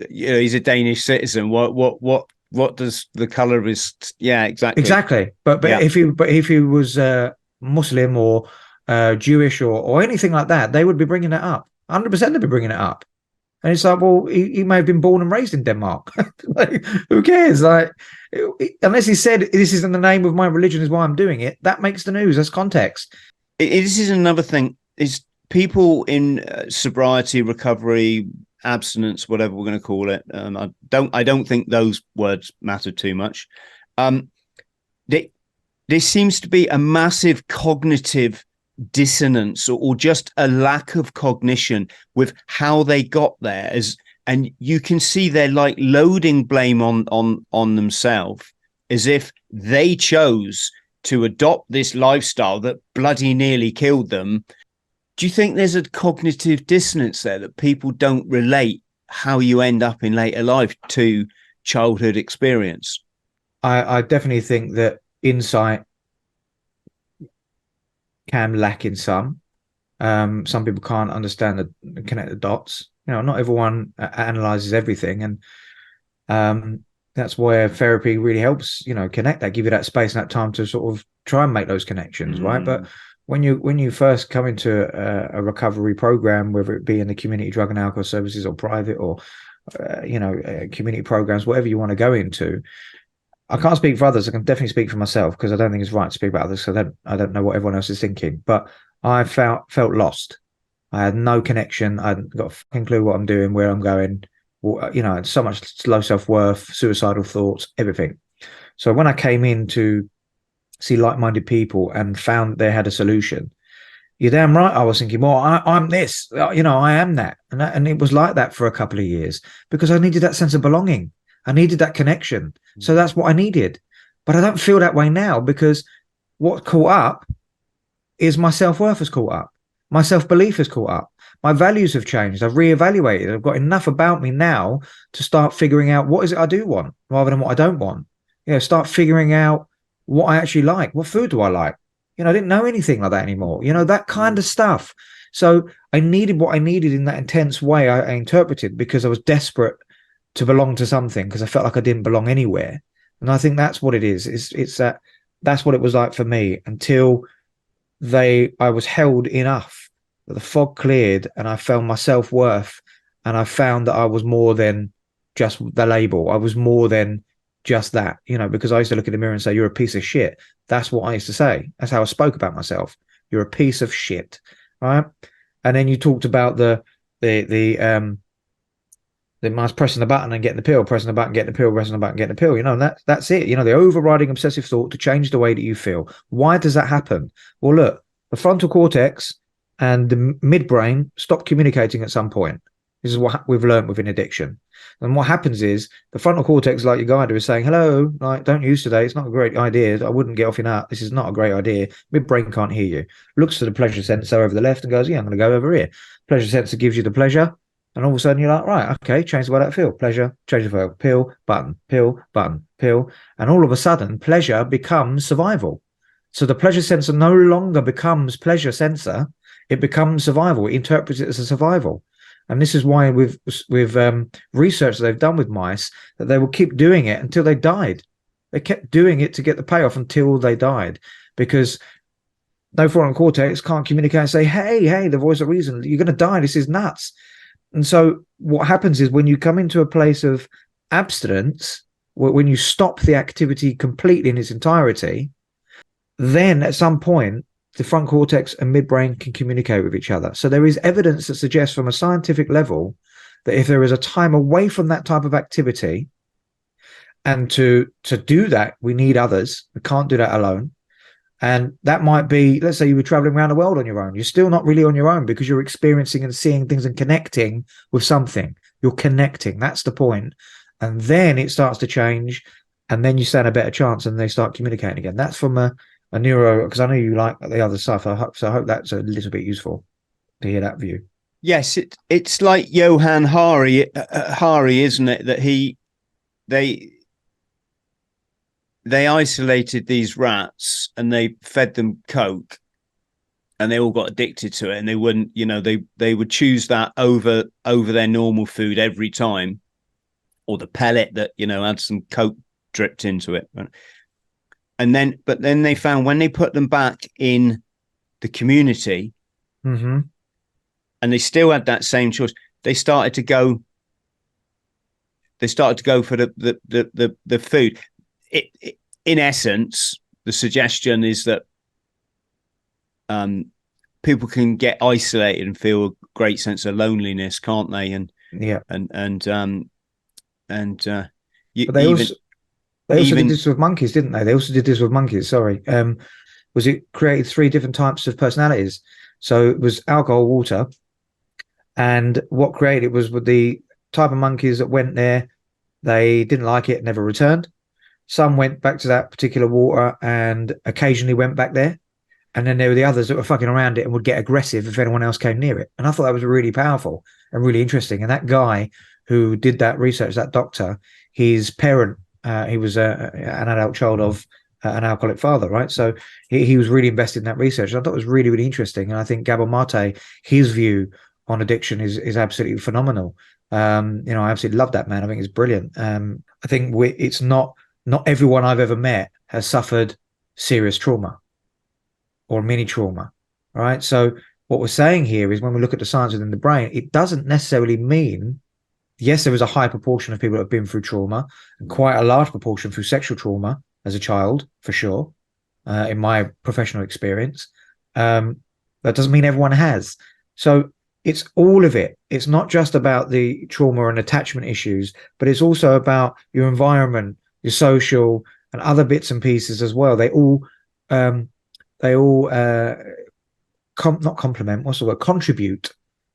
he's a Danish citizen, what does the color of his? Yeah, exactly. But yeah. if he was Muslim or Jewish or anything like that, they would be bringing it up. 100% they'd be bringing it up. And it's like, well, he may have been born and raised in Denmark. Like, who cares? Like, unless he said this isn't the name of my religion is why I'm doing it, that makes the news. That's context. This is another thing, is people in sobriety, recovery, abstinence, whatever we're going to call it. I don't think those words matter too much. There seems to be a massive cognitive dissonance or just a lack of cognition with how they got there, and you can see they're like loading blame on themselves, as if they chose to adopt this lifestyle that bloody nearly killed them. Do you think there's a cognitive dissonance there, that people don't relate how you end up in later life to childhood experience? I definitely think that insight can lack in some. Some people can't understand the connect the dots. Not everyone analyzes everything, and that's where therapy really helps. Connect that, give you that space and that time to sort of try and make those connections, right? But when you first come into a recovery program, whether it be in the community drug and alcohol services or private or community programs, whatever you want to go into, I can't speak for others. I can definitely speak for myself, because I don't think it's right to speak about others. So I don't know what everyone else is thinking, but I felt lost. I had no connection. I hadn't got a fucking clue what I'm doing, where I'm going. So much low self-worth, suicidal thoughts, everything. So when I came in to see like-minded people and found they had a solution, you're damn right. I was thinking, well, I'm this, I am that. And it was like that for a couple of years, because I needed that sense of belonging. I needed that connection. So that's what I needed. But I don't feel that way now, because what caught up is my self-worth has caught up. My self-belief has caught up. My values have changed. I've reevaluated. I've got enough about me now to start figuring out what is it I do want rather than what I don't want. Start figuring out what I actually like. What food do I like? I didn't know anything like that anymore. That kind of stuff. So I needed what I needed in that intense way. I interpreted, because I was desperate to belong to something, because I felt like I didn't belong anywhere. And I think that's what it is. It's that's what it was like for me, until I was held enough that the fog cleared and I found my self-worth, and I found that I was more than just the label. I was more than just that, because I used to look in the mirror and say, you're a piece of shit. That's what I used to say. That's how I spoke about myself. You're a piece of shit. Right. And then you talked about the I pressing the button and getting the pill, pressing the button, getting the pill, pressing the button, getting the pill. And that's it. The overriding obsessive thought to change the way that you feel. Why does that happen? Well, look, the frontal cortex and the midbrain stop communicating at some point. This is what we've learned within addiction. And what happens is the frontal cortex, like your guide, is saying, hello, like, don't use today. It's not a great idea. I wouldn't get off your nut. This is not a great idea. Midbrain can't hear you. Looks to the pleasure sensor over the left and goes, yeah, I'm going to go over here. Pleasure sensor gives you the pleasure. And all of a sudden you're like, right, okay, change the way that I feel. Pleasure, change the feel. Pill, button, pill, button, pill. And all of a sudden, pleasure becomes survival. So the pleasure sensor no longer becomes pleasure sensor. It becomes survival. It interprets it as a survival. And this is why with research that they've done with mice, that they will keep doing it until they died. They kept doing it to get the payoff until they died, because no frontal cortex can't communicate and say, hey, the voice of reason, you're going to die. This is nuts. And so what happens is, when you come into a place of abstinence, when you stop the activity completely in its entirety, then at some point, the front cortex and midbrain can communicate with each other. So there is evidence that suggests from a scientific level that if there is a time away from that type of activity, and to do that, we need others. We can't do that alone. And that might be, let's say you were traveling around the world on your own. You're still not really on your own, because you're experiencing and seeing things and connecting with something. You're connecting. That's the point. And then it starts to change, and then you stand a better chance, and they start communicating again. That's from a neuro, because I know you like the other stuff. I hope that's a little bit useful to hear that view. Yes, it's like Johann Hari, isn't it? That they isolated these rats and they fed them coke, and they all got addicted to it, and they wouldn't, they would choose that over their normal food every time, or the pellet that had some coke dripped into it. But then they found, when they put them back in the community, mm-hmm. and they still had that same choice, they started to go for the food. In essence, the suggestion is that people can get isolated and feel a great sense of loneliness, can't they? And yeah, but they also did this with monkeys, didn't they? They also did this with monkeys. Sorry, was it created 3 different types of personalities? So it was alcohol, water, and what created it was with the type of monkeys that went there, they didn't like it, never returned. Some went back to that particular water and occasionally went back there. And then there were the others that were fucking around it and would get aggressive if anyone else came near it. And I thought that was really powerful and really interesting. And that guy who did that research, that doctor, his parent, he was an adult child of an alcoholic father, right? So he was really invested in that research. And I thought it was really, really interesting. And I think Gabor Mate, his view on addiction is absolutely phenomenal. I absolutely love that man. I think it's brilliant. I think it's not everyone I've ever met has suffered serious trauma or mini trauma, right? So what we're saying here is when we look at the science within the brain, it doesn't necessarily mean, yes, there is a high proportion of people that have been through trauma and quite a large proportion through sexual trauma as a child, for sure, in my professional experience. That doesn't mean everyone has. So it's all of it. It's not just about the trauma and attachment issues, but it's also about your environment, your social, and other bits and pieces as well. They all not complement, what's the word, contribute.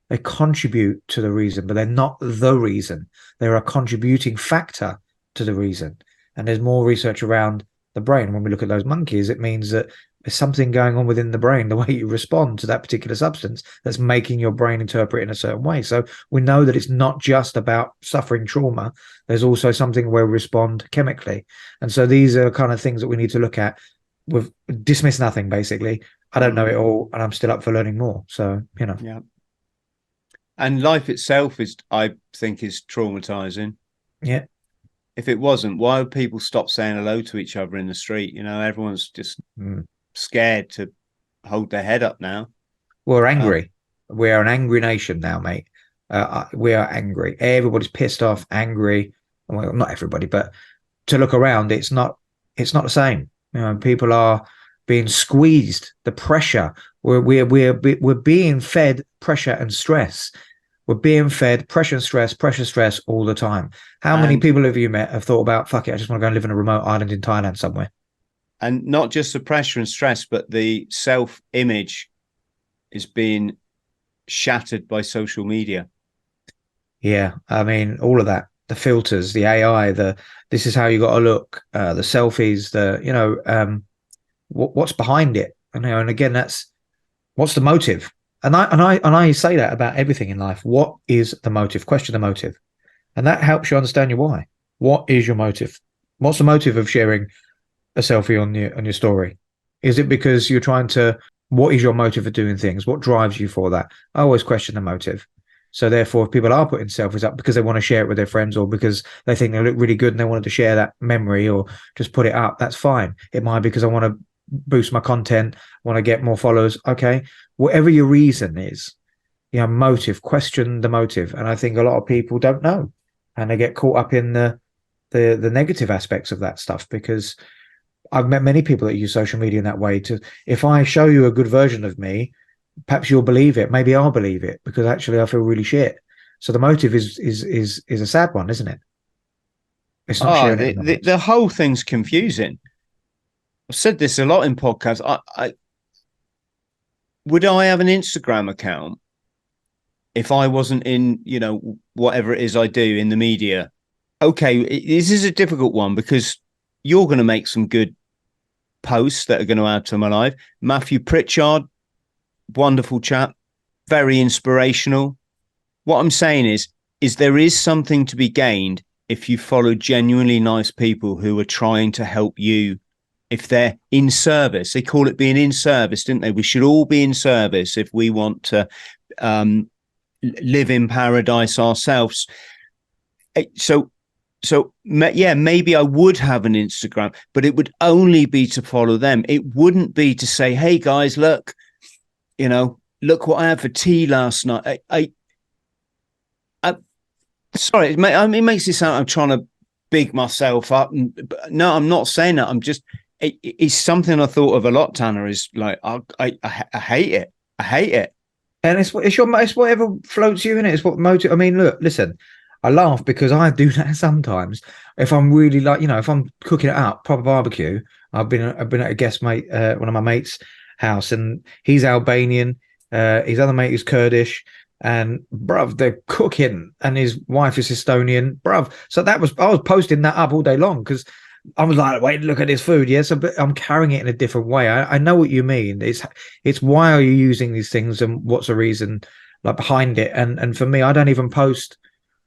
They contribute to the reason, but they're not the reason. They're a contributing factor to the reason. And there's more research around the brain. When we look at those monkeys, it means that there's something going on within the brain, the way you respond to that particular substance, that's making your brain interpret in a certain way. So we know that it's not just about suffering trauma. There's also something where we respond chemically. And so these are kind of things that we need to look at. We've dismissed nothing, basically. I don't know it all, and I'm still up for learning more. So, Yeah. And life itself I think, is traumatizing. Yeah. If it wasn't, why would people stop saying hello to each other in the street? Everyone's just scared to hold their head up now. We're angry. We are an angry nation now, mate. We are angry. Everybody's pissed off, angry. Well, not everybody, but to look around, it's not the same. People are being squeezed. The pressure. We're being fed pressure and stress. We're being fed pressure and stress all the time. How many people have you met have thought about, fuck it, I just want to go and live in a remote island in Thailand somewhere? And not just the pressure and stress, but the self-image is being shattered by social media. Yeah, I mean, all of that, the filters, the AI, this is how you got to look, the selfies, what's behind it, and again, what's the motive? And I say that about everything in life. What is the motive? Question the motive, and that helps you understand your why. What is your motive? What's the motive of sharing a selfie on your story? Is it because you're trying to? What is your motive for doing things? What drives you for that? I always question the motive. So therefore, if people are putting selfies up because they want to share it with their friends or because they think they look really good and they wanted to share that memory or just put it up, that's fine. It might be because I want to boost my content, want to get more followers. Okay, whatever your reason is, motive. Question the motive. And I think a lot of people don't know, and they get caught up in the negative aspects of that stuff, because I've met many people that use social media in that way. If I show you a good version of me, perhaps you'll believe it. Maybe I'll believe it because actually I feel really shit. So the motive is a sad one, isn't it? It's not sharing it. The whole thing's confusing. I've said this a lot in podcasts. Would I have an Instagram account if I wasn't in, whatever it is I do in the media? Okay, this is a difficult one because you're going to make some good posts that are going to add to my life. Matthew Pritchard, wonderful chap, very inspirational. What I'm saying is there is something to be gained if you follow genuinely nice people who are trying to help you. If they're in service, they call it being in service, didn't they? We should all be in service if we want to live in paradise ourselves. So yeah, maybe I would have an Instagram, but it would only be to follow them. It wouldn't be to say, hey guys, look what I had for tea last night. Sorry, it makes it sound I'm trying to big myself up. No, I'm not saying that. I'm just, it's something I thought of a lot, Taner, is like, I hate it. I hate it. And it's whatever floats you in it. It's what motive. I mean, look, listen, I laugh because I do that sometimes. If I'm really if I'm cooking it up, proper barbecue, I've been at a guest mate, one of my mates' house, and he's Albanian. His other mate is Kurdish, and bruv, they're cooking, and his wife is Estonian, bruv. So I was posting that up all day long because I was like, wait, look at this food. Yes, but I'm carrying it in a different way. I know what you mean. It's why are you using these things and what's the reason like behind it? And for me, I don't even post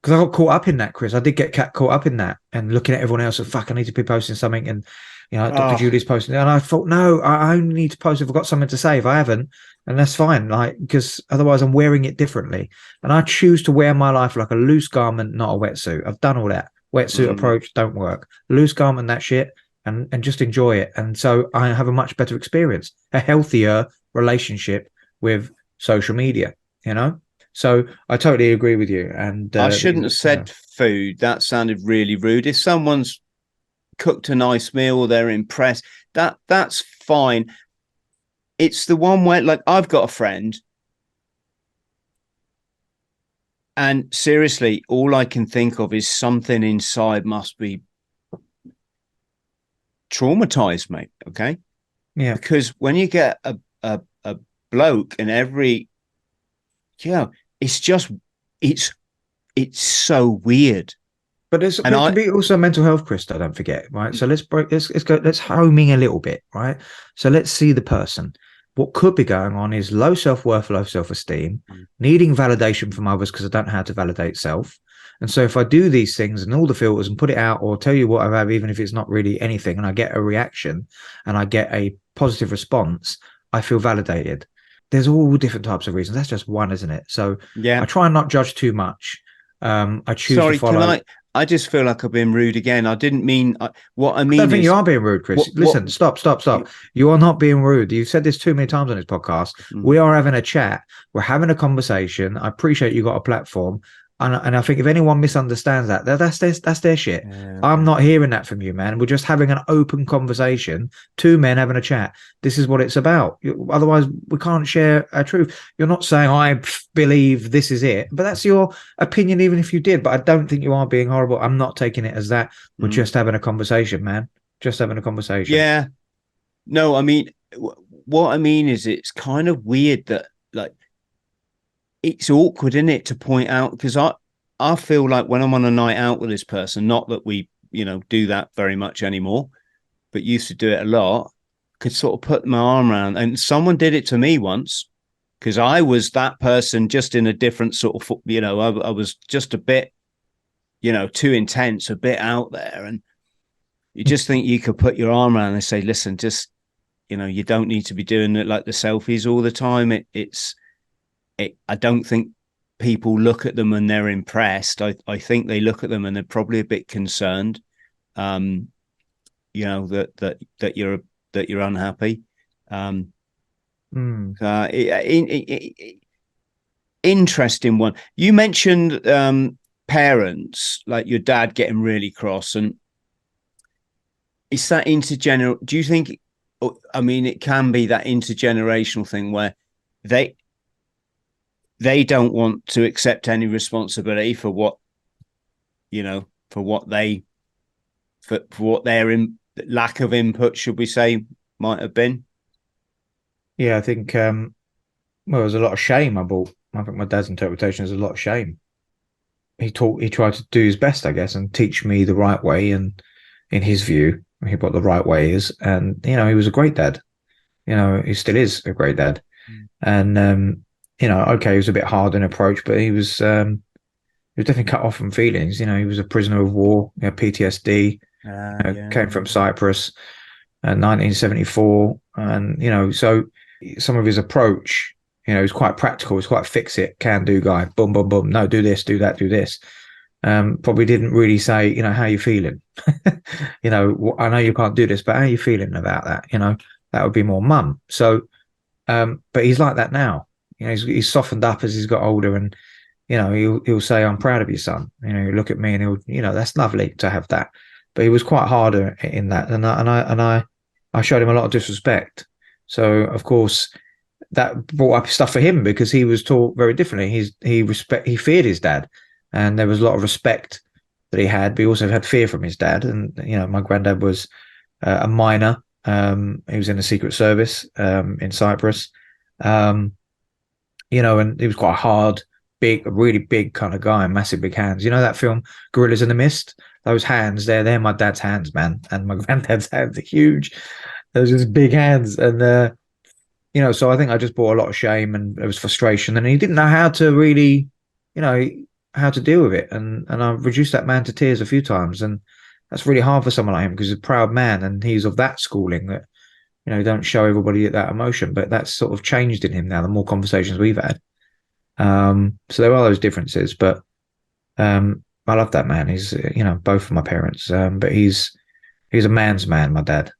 because I got caught up in that, Chris. I did get caught up in that and looking at everyone else and fuck, I need to be posting something. And Dr. Oh, Julie's posting, and I thought, no, I only need to post if I've got something to say. If I haven't, and that's fine, like because otherwise I'm wearing it differently. And I choose to wear my life like a loose garment, not a wetsuit. I've done all that. Wetsuit approach don't work. Loose garment, that shit, and just enjoy it. And so I have a much better experience, a healthier relationship with social media. You know, so I totally agree with you. And I shouldn't have said food. That sounded really rude. If someone's cooked a nice meal, they're impressed, that's fine. It's the one where, like, I've got a friend, and seriously, all I can think of is something inside must be traumatized, mate. Okay. yeah, Because when you get a bloke and every, it's just, it's, it's so weird. but there's And it could be also mental health, Chris. Don't forget, right? So let's home in a little bit, right? So let's see the person. What could be going on is low self-worth, low self-esteem, needing validation from others because I don't know how to validate self. And so if I do these things and all the filters and put it out or tell you what I have, even if it's not really anything, and I get a reaction and I get a positive response, I feel validated. There's all different types of reasons. That's just one, isn't it? So yeah, I try and not judge too much. I choose to sorry, can follow. I just feel like I've been rude again. I didn't mean, what I I don't mean think you is, are being rude, Chris. what Listen, stop. you, You are not being rude. You've said this too many times on this podcast. mm, We are having a chat. We're having a conversation. I appreciate you got a platform. And I think if anyone misunderstands that's their shit. yeah, I'm okay. not hearing that from you, man. We're just having an open conversation. Two men having a chat. This is what it's about. Otherwise, we can't share our truth. You're not saying I believe this is it, but that's your opinion, even if you did. But I don't think you are being horrible. I'm not taking it as that. We're Mm, just having a conversation, man. Just having a conversation. yeah, no, I mean, what I mean is it's kind of weird that, like, it's awkward, isn't it, to point out, because I feel like when I'm on a night out with this person, not that we, do that very much anymore, but used to do it a lot, could sort of put my arm around, and someone did it to me once because I was that person, just in a different sort of, I was just a bit, too intense, a bit out there, and you just think you could put your arm around and say, listen, just, you don't need to be doing it like the selfies all the time. I don't think people look at them and they're impressed. I think they look at them and they're probably a bit concerned, um, that you're unhappy. Mm. Interesting one. You mentioned parents, like your dad getting really cross, and is that intergeneral? Do you think? I mean, it can be that intergenerational thing where they they don't want to accept any responsibility for what, for what they, for what their lack of input, should we say, might have been. Yeah, I think well, there's a lot of shame. I think my dad's interpretation is a lot of shame. He tried to do his best, I guess, and teach me the right way. And in his view, what the right way is. And he was a great dad. He still is a great dad. And okay, he was a bit hard in approach, but he was definitely cut off from feelings. He was a prisoner of war, PTSD, came from Cyprus in 1974. And, so some of his approach, he's quite practical. He's quite fix it, can do guy. Boom, boom, boom. No, do this, do that, do this. Probably didn't really say, how you feeling? I know you can't do this, but how you feeling about that? That would be more mum. So, but he's like that now. He's softened up as he's got older, and he'll say, "I'm proud of you, son." Look at me, and that's lovely to have that. But he was quite harder in that, and I showed him a lot of disrespect. So of course that brought up stuff for him because he was taught very differently. He feared his dad, and there was a lot of respect that he had, but he also had fear from his dad. And my granddad was a miner. He was in the Secret Service in Cyprus. And he was quite hard, big, a really big kind of guy, massive big hands. You know that film Gorillas in the Mist? those hands, they're my dad's hands, man, and my granddad's hands are huge. Those just big hands, and so I think I just brought a lot of shame and there was frustration, and he didn't know how to really, you know, how to deal with it, and I reduced that man to tears a few times, and that's really hard for someone like him because he's a proud man and he's of that schooling that don't show everybody that emotion, but that's sort of changed in him now. The more conversations we've had, so there are those differences, but I love that man. He's both of my parents, but he's a man's man. My dad,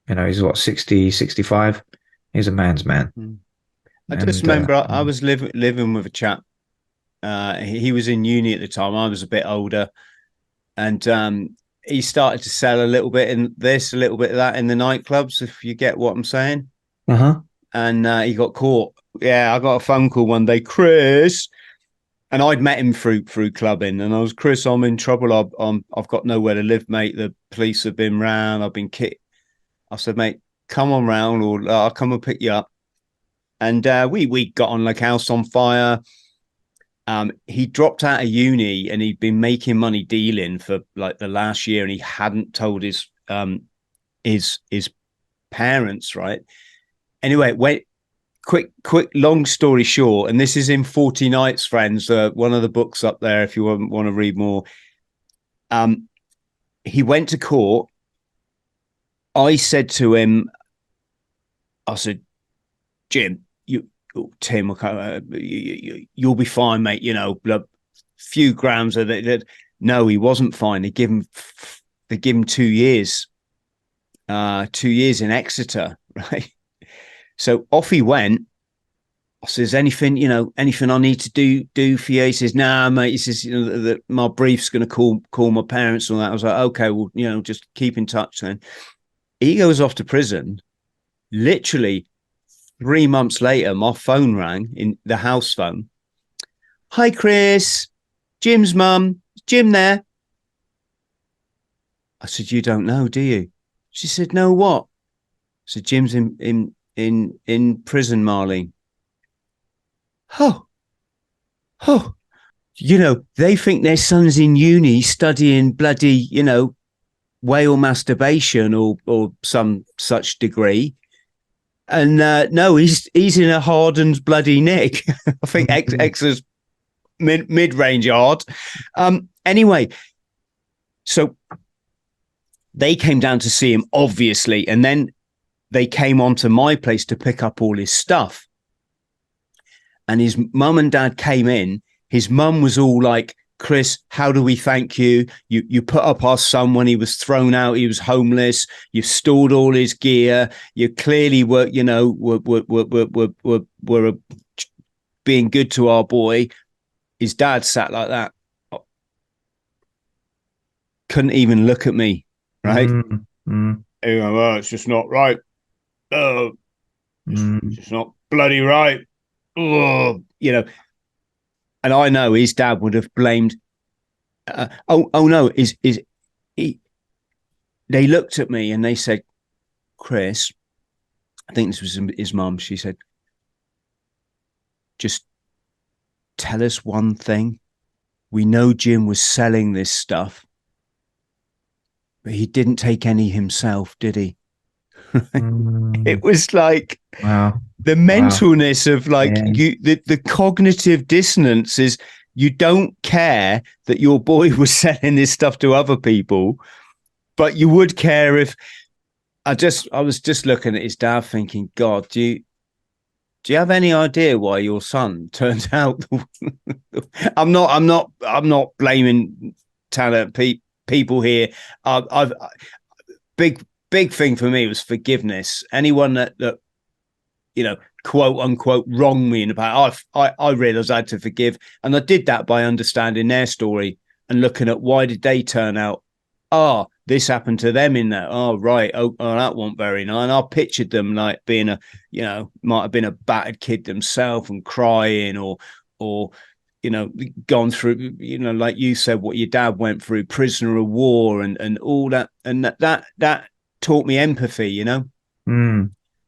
he's what 60, 65. He's a man's man. I just And remember I was living with a chap. He was in uni at the time. I was a bit older, and he started to sell a little bit in this, a little bit of that in the nightclubs, if you get what I'm saying. And he got caught. Yeah, I got a phone call one day, Chris, and I'd met him through clubbing, and I was, Chris, I'm in trouble. I've got nowhere to live, mate. The police have been round. I've been kicked. I said, mate, come on round, or I'll come and pick you up. And we got on like house on fire. He dropped out of uni and he'd been making money dealing for like the last year, and he hadn't told his parents, right? Anyway, wait, quick, long story short, and this is in 40 Nights, friends, one of the books up there if you want to read more. He went to court. I said to him, I said, Jim, Tim, you'll be fine, mate. A few grams of it. No, he wasn't fine. They give him 2 years, 2 years in Exeter, right? So off he went. I says, anything I need to do for you? He says, nah, mate. He says, that my brief's going to call my parents and all that. I was like, okay, well, just keep in touch then. He goes off to prison. Literally 3 months later, my phone rang, in the house phone. Hi, Chris. Jim's mum. Jim there? I said, you don't know, do you? She said, no, what? I said, Jim's in prison, Marlene. Oh. They think their son's in uni studying bloody, whale masturbation or some such degree. And no, he's in a hardened bloody nick. I think X's mid-range hard. Anyway, so they came down to see him, obviously, and then they came onto my place to pick up all his stuff. And his mum and dad came in. His mum was all like, Chris, how do we thank you? You put up our son when he was thrown out. He was homeless. You stored all his gear. You clearly were being good to our boy. His dad sat like that. Couldn't even look at me, right? Oh, it's just not right. Oh, it's just not bloody right. Oh, and I know his dad would have blamed. No, he? They looked at me and they said, Chris, I think this was his mum. She said, just tell us one thing. We know Jim was selling this stuff, but he didn't take any himself, did he? It was like, wow. The mentalness of like the cognitive dissonance is you don't care that your boy was selling this stuff to other people, but you would care if I was just looking at his dad thinking, God, do you have any idea why your son turns out? I'm not blaming Taner people here. Big thing for me was forgiveness. Anyone that quote unquote wronged me in the past, I realized I had to forgive, and I did that by understanding their story and looking at why did they turn out. This happened to them in that. Right. That wasn't very nice. And I pictured them like being might have been a battered kid themselves and crying or gone through, like you said, what your dad went through, prisoner of war and all that. And that taught me empathy,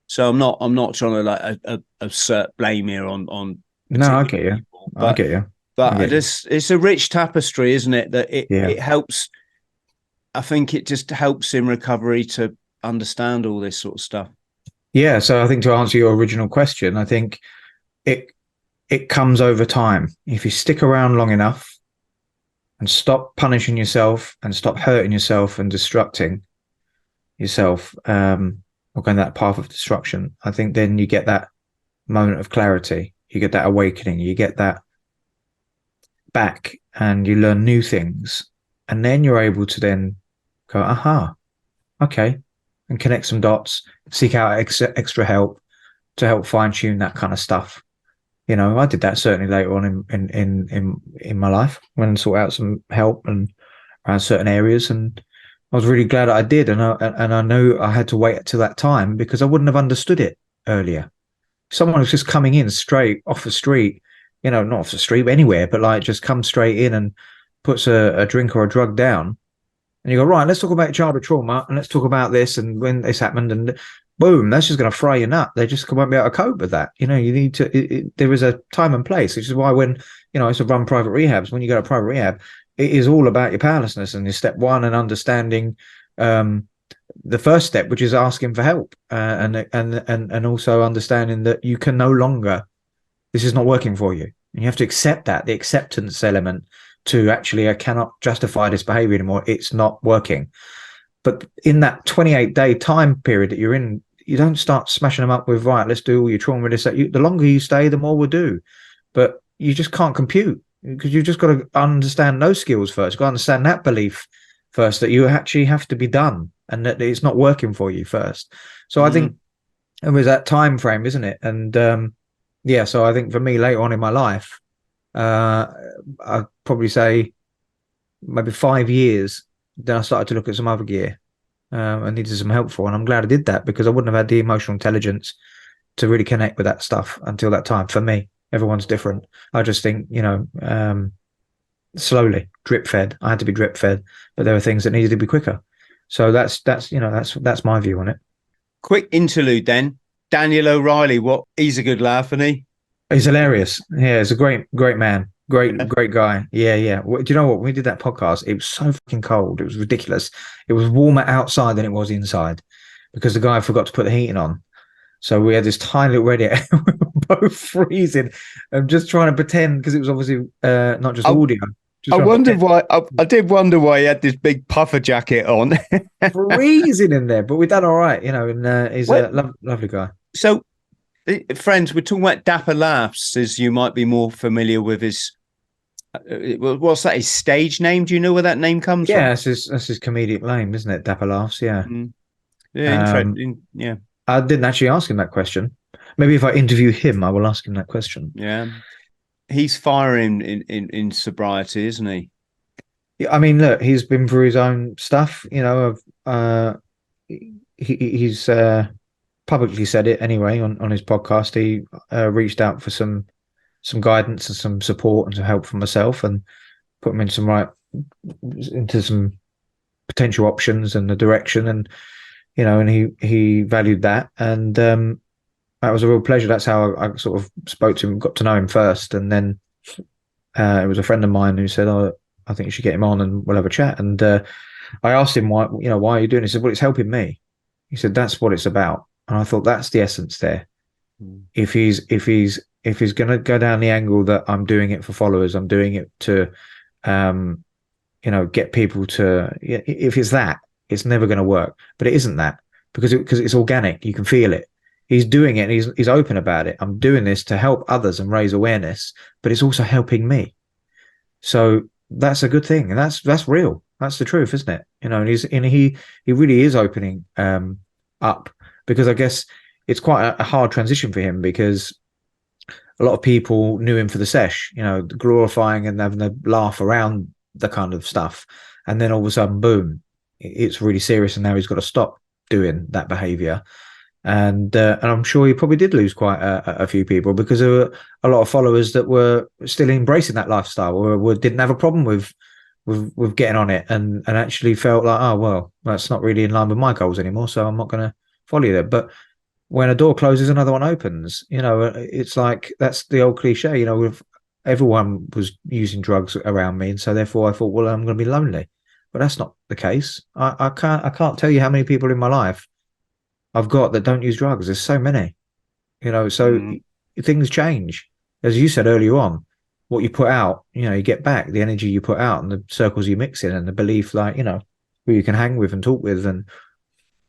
So I'm not trying to like assert blame here on. No, I get you. People, but it's a rich tapestry, isn't it? That it helps I think it just helps in recovery to understand all this sort of stuff. Yeah. So I think to answer your original question, I think it it comes over time. If you stick around long enough and stop punishing yourself and stop hurting yourself and destructing yourself, or going that path of destruction, I think then you get that moment of clarity. You get that awakening. You get that back, and you learn new things, and then you're able to then go, aha, okay, and connect some dots, seek out extra help to help fine tune that kind of stuff. You know, I did that certainly later on in my life, when I sought out some help and around certain areas, and I was really glad I did. And I know I had to wait till that time, because I wouldn't have understood it earlier. Someone who's just coming in straight off the street, you know, not off the street, but anywhere, but like just comes straight in and puts a drink or a drug down, and you go, right, let's talk about childhood trauma, and let's talk about this and when this happened, and boom, that's just going to fry your nut. They just won't be able to cope with that. You know, you need to. There is a time and place, which is why when I used to run private rehabs, when you go to private rehab, it is all about your powerlessness and your step one and understanding. The first step, which is asking for help, and also understanding that you can no longer. This is not working for you, and you have to accept that, the acceptance element, to actually, I cannot justify this behavior anymore. It's not working. But in that 28-day time period that you're in, you don't start smashing them up with, right, let's do all your trauma. The longer you stay, the more we'll do. But you just can't compute, because you've just got to understand those skills first. You've got to understand that belief first, that you actually have to be done and that it's not working for you first. So I think it was that time frame, isn't it? And yeah, so I think for me later on in my life, I'd probably say maybe 5 years, then I started to look at some other gear. I needed some help for, and I'm glad I did that, because I wouldn't have had the emotional intelligence to really connect with that stuff until that time. For me, everyone's different. I just think, slowly, drip fed. I had to be drip fed, but there were things that needed to be quicker. So that's my view on it. Quick interlude then. Daniel O'Reilly, he's a good laugh, isn't he? He's hilarious. Yeah, he's a great man. Great guy. Yeah. Do you know what? When we did that podcast, it was so fucking cold. It was ridiculous. It was warmer outside than it was inside, because the guy forgot to put the heating on. So we had this tiny little radiator. We were both freezing and just trying to pretend, because it was obviously not just audio. I wondered why. I did wonder why he had this big puffer jacket on. Freezing in there, but we done all right, and he's a lovely guy. So, friends, we're talking about Dapper Laughs, as you might be more familiar with his. What's that? His stage name? Do you know where that name comes from? Yeah, that's his comedic name, isn't it? Dapper Laughs. Yeah. Yeah, interesting. Yeah. I didn't actually ask him that question. Maybe if I interview him, I will ask him that question. Yeah. He's firing in sobriety, isn't he? Yeah, I mean, look, he's been through his own stuff. He's publicly said it anyway on his podcast. He reached out for some guidance and some support and some help from myself, and put him into some potential options and the direction, and and he valued that, and that was a real pleasure. That's how I sort of spoke to him, got to know him first, and then it was a friend of mine who said, "Oh, I think you should get him on, and we'll have a chat." And I asked him why are you doing it? He said, "Well, it's helping me." He said, "That's what it's about." And I thought that's the essence there. If he's going to go down the angle that I'm doing it for followers, I'm doing it to, get people to. If it's that, it's never going to work. But it isn't that, because it's organic. You can feel it. He's doing it, and he's open about it. I'm doing this to help others and raise awareness, but it's also helping me. So that's a good thing, and that's real. That's the truth, isn't it? And he really is opening up, because I guess it's quite a hard transition for him, because a lot of people knew him for the sesh, glorifying and having a laugh around the kind of stuff, and then all of a sudden, boom, it's really serious, and now he's got to stop doing that behavior. And I'm sure he probably did lose quite a few people, because there were a lot of followers that were still embracing that lifestyle, or didn't have a problem with getting on it, and actually felt like, oh well, that's not really in line with my goals anymore, so I'm not going to follow you there. But when a door closes, another one opens. It's like, that's the old cliche. With everyone was using drugs around me, and so therefore I thought, well, I'm going to be lonely. But that's not the case. I can't tell you how many people in my life I've got that don't use drugs. There's so many, so Mm. things change. As you said earlier on, what you put out, you get back the energy you put out and the circles you mix in and the belief, like, who you can hang with and talk with. And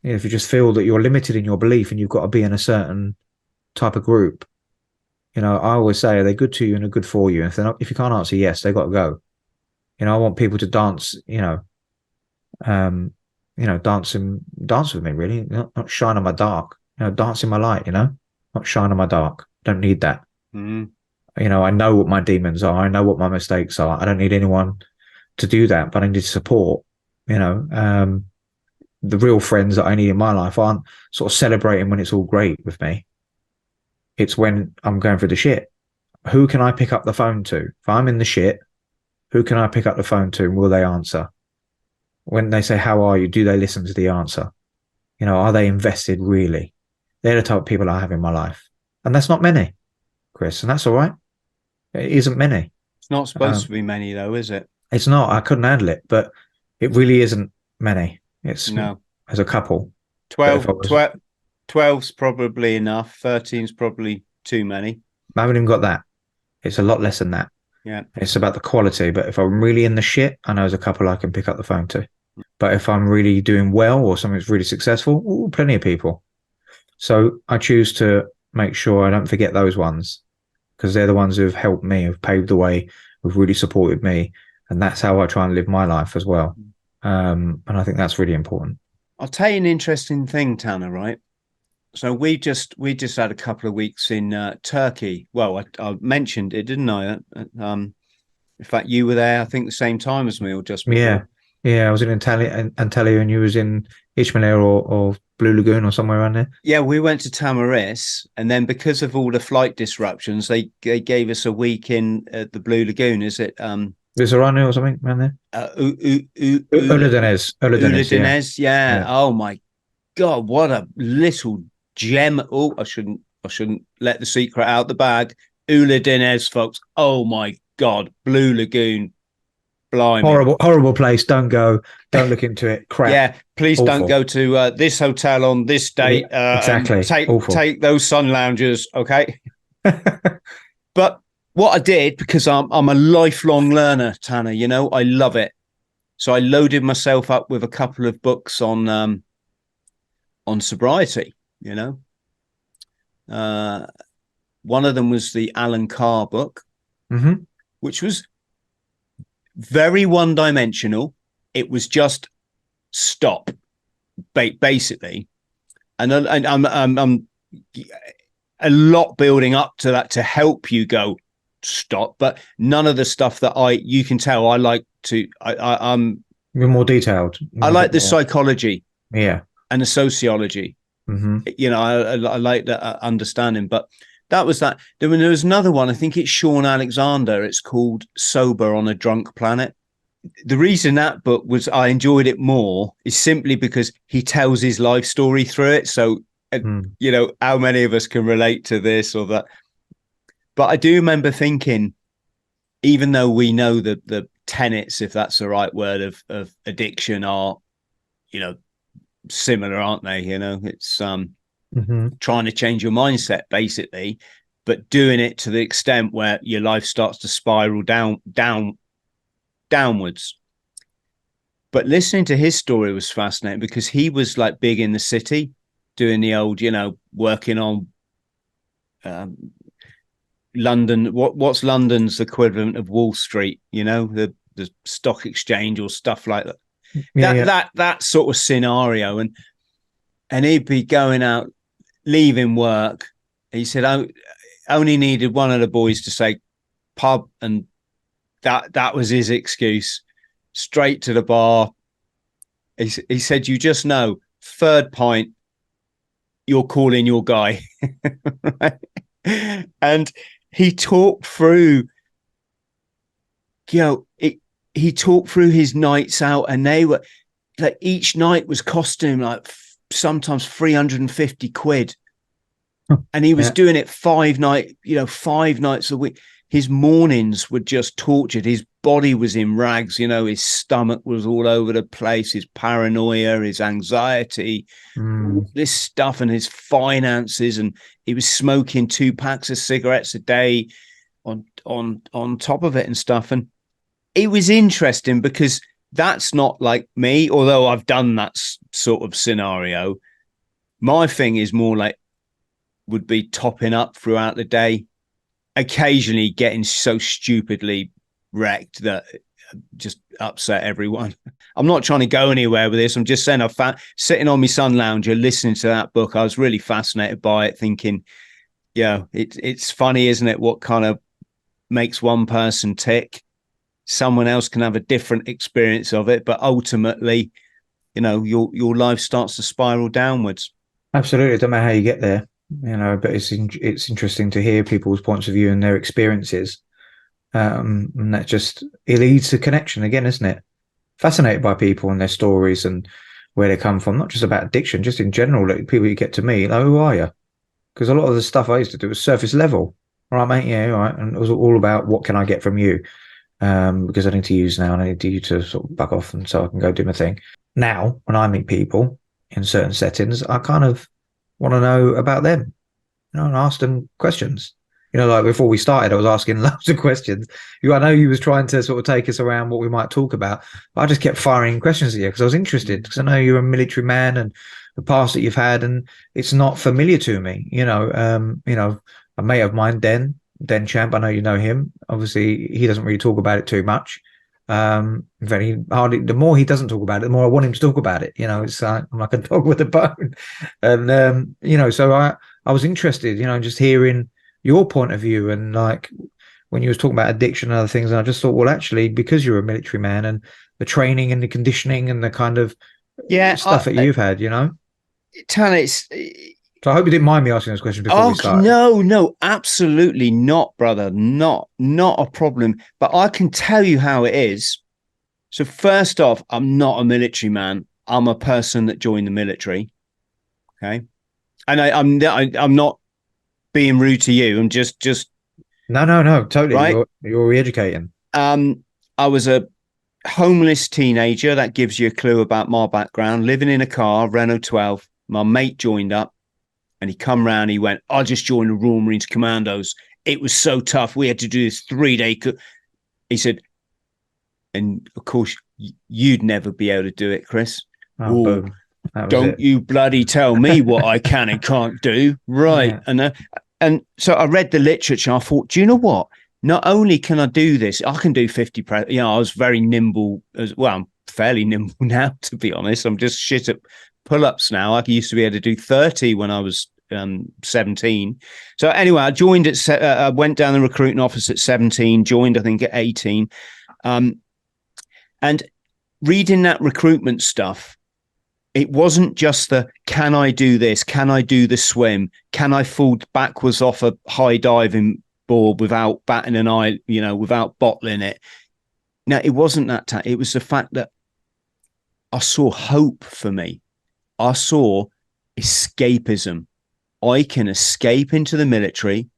if you just feel that you're limited in your belief and you've got to be in a certain type of group, I always say, are they good to you and are good for you? And if they're not, if you can't answer yes, they got to go. I want people to dance, dance with me, really, not shine on my dark, dance in my light, not shine on my dark. Don't need that. Mm. I know what my demons are. I know what my mistakes are. I don't need anyone to do that, but I need support. The real friends that I need in my life aren't sort of celebrating when it's all great with me. It's when I'm going through the shit. Who can I pick up the phone to? If I'm in the shit, who can I pick up the phone to and will they answer? When they say, how are you? Do they listen to the answer? Are they invested really? They're the type of people I have in my life. And that's not many, Chris. And that's all right. It isn't many. It's not supposed to be many, though, is it? It's not. I couldn't handle it, but it really isn't many. It's No. as a couple. 12, 12's probably enough. 13's probably too many. I haven't even got that. It's a lot less than that. Yeah. It's about the quality. But if I'm really in the shit, I know there's a couple I can pick up the phone to. But if I'm really doing well or something's really successful, plenty of people. So I choose to make sure I don't forget those ones, because they're the ones who've helped me, who've paved the way, who've really supported me. And that's how I try and live my life as well. And I think that's really important. I'll tell you an interesting thing, Taner, right? So we just had a couple of weeks in Turkey. Well, I mentioned it, didn't I? In fact, you were there, I think, the same time as me, or just before. Yeah. I was in Antalya, and you was in Ismail or Blue Lagoon or somewhere around there. Yeah, we went to Tamaris, and then because of all the flight disruptions, they gave us a week in the Blue Lagoon. Is it? There's a runner or something around there. Uladinez, yeah. Oh my God, what a little gem! Oh, I shouldn't let the secret out the bag. Uladinez, folks. Oh my God, Blue Lagoon. Blimey. Horrible place. Don't go. Don't look into it. Crap. Yeah, please Awful. don't go to this hotel on this date. Exactly. Take those sun loungers, okay? But what I did, because I'm a lifelong learner, Taner, I love it. So I loaded myself up with a couple of books on sobriety. One of them was the Alan Carr book, which was very one-dimensional. It was just stop, basically, and I'm a lot building up to that to help you go stop, but none of the stuff that you can tell I like to. I'm more detailed. I like the psychology, and the sociology. I like that understanding, but. That was that. Then there was another one. I think it's Sean Alexander. It's called Sober on a Drunk Planet. The reason that book I enjoyed it more is simply because he tells his life story through it. So, how many of us can relate to this or that? But I do remember thinking, even though we know the tenets, if that's the right word, of addiction are, similar, aren't they? It's trying to change your mindset, basically, but doing it to the extent where your life starts to spiral downwards. But listening to his story was fascinating, because he was like big in the city, doing the old, working on London. What's London's equivalent of Wall Street? The stock exchange or stuff like that. That sort of scenario, and he'd be going out, leaving work. He said, I only needed one of the boys to say pub, and that was his excuse. Straight to the bar. He said, you just know, third pint, you're calling your guy. Right? And he talked through, he talked through his nights out, and they were like, each night was costing him like sometimes 350 quid, and he was doing it 5 nights a week. His mornings were just tortured. His body was in rags. You know, his stomach was all over the place, his paranoia, his anxiety, all this stuff, and his finances. And he was smoking 2 packs of cigarettes a day on top of it and stuff. And it was interesting because that's not like me, although I've done that sort of scenario. My thing is more like would be topping up throughout the day, occasionally getting so stupidly wrecked that just upset everyone. I'm not trying to go anywhere with this. I'm just saying I found sitting on my sun lounger listening to that book. I was really fascinated by it, thinking, yeah, it's funny, isn't it? What kind of makes one person tick? Someone else can have a different experience of it, but ultimately, you know, your life starts to spiral downwards. Absolutely. It doesn't matter how you get there, you know, but it's interesting to hear people's points of view and their experiences. And that just, it leads to connection again, isn't it? Fascinated by people and their stories and where they come from, not just about addiction, just in general. Like people you get to meet, like, who are you? Because a lot of the stuff I used to do was surface level. All right, mate, yeah, all right. And it was all about what can I get from you? Because I need to use now and I need you to sort of back off and so I can go do my thing. Now, when I meet people in certain settings, I kind of want to know about them, you know, and ask them questions. You know, like before we started, I was asking loads of questions. I know you was trying to sort of take us around what we might talk about, but I just kept firing questions at you because I was interested, because I know you're a military man and the past that you've had, and it's not familiar to me. You know, a mate of mine, Den Champ, I know you know him. Obviously, he doesn't really talk about it too much. Very hardly. The more he doesn't talk about it, the more I want him to talk about it. You know, it's I'm like a dog with a bone, and you know, so I was interested, you know, just hearing your point of view, and like when you was talking about addiction and other things, and I just thought, well, actually, because you're a military man and the training and the conditioning and the kind of stuff that you've had, you know, Tanner, it's so I hope you didn't mind me asking those questions before we started. no, absolutely not, brother. Not a problem. But I can tell you how it is. So first off, I'm not a military man. I'm a person that joined the military. Okay. And I'm not being rude to you. I'm just No, totally. right. You're re-educating. I was a homeless teenager. That gives you a clue about my background. Living in a car, Renault 12. My mate joined up. And he come round, he went, I just joined the Royal Marines Commandos. It was so tough. We had to do this 3-day. He said, and of course, you'd never be able to do it, Chris. Oh, boom. Don't you bloody tell me what I can and can't do. Right. Yeah. And so I read the literature. I thought, do you know what? Not only can I do this, I can do 50 press. You know, I was very nimble as well. I'm fairly nimble now, to be honest. I'm just shit at pull-ups now. I used to be able to do 30 when I was 17. So anyway, I joined I went down the recruiting office at 17, joined I think at 18, and reading that recruitment stuff, it wasn't just the can I do this, can I do the swim, can I fall backwards off a high diving board without batting an eye, you know, without bottling it. Now it wasn't that. It was the fact that I saw hope for me. I saw escapism. I can escape into the military,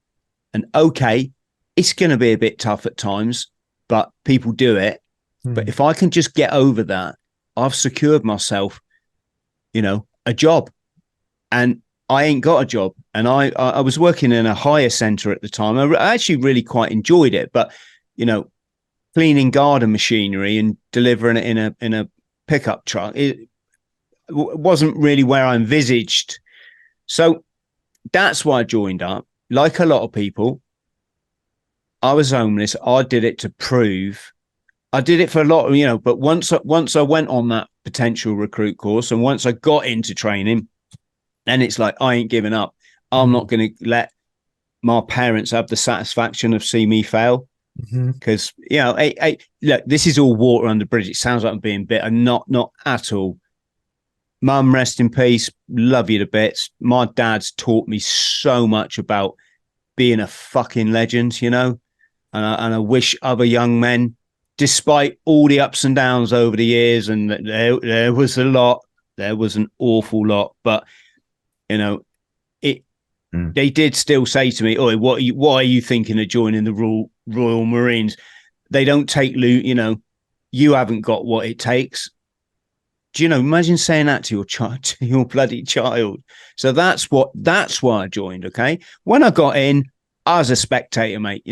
and okay, it's going to be a bit tough at times, but people do it. But if I can just get over that, I've secured myself, you know, a job. And I ain't got a job. And I was working in a hire center at the time. I actually really quite enjoyed it, but, you know, cleaning garden machinery and delivering it in a pickup truck, it wasn't really where I envisaged. So that's why I joined up. Like a lot of people, I was homeless. I did it to prove. I did it for a lot of, you know, but once I went on that potential recruit course and once I got into training, and it's like, I ain't giving up. I'm not going to let my parents have the satisfaction of seeing me fail. Because, you know, look, this is all water under the bridge. It sounds like I'm being bitter. Not at all. Mum, rest in peace. Love you to bits. My dad's taught me so much about being a fucking legend, you know, and I wish other young men, despite all the ups and downs over the years, and there was a lot, there was an awful lot, but, you know, they did still say to me, "Oh, what are you thinking of joining the Royal Marines?" they don't take loot, you haven't got what it takes. Do you know, imagine saying that to your child, to your bloody child. So that's why I joined. Okay. When I got in, I was a spectator, mate.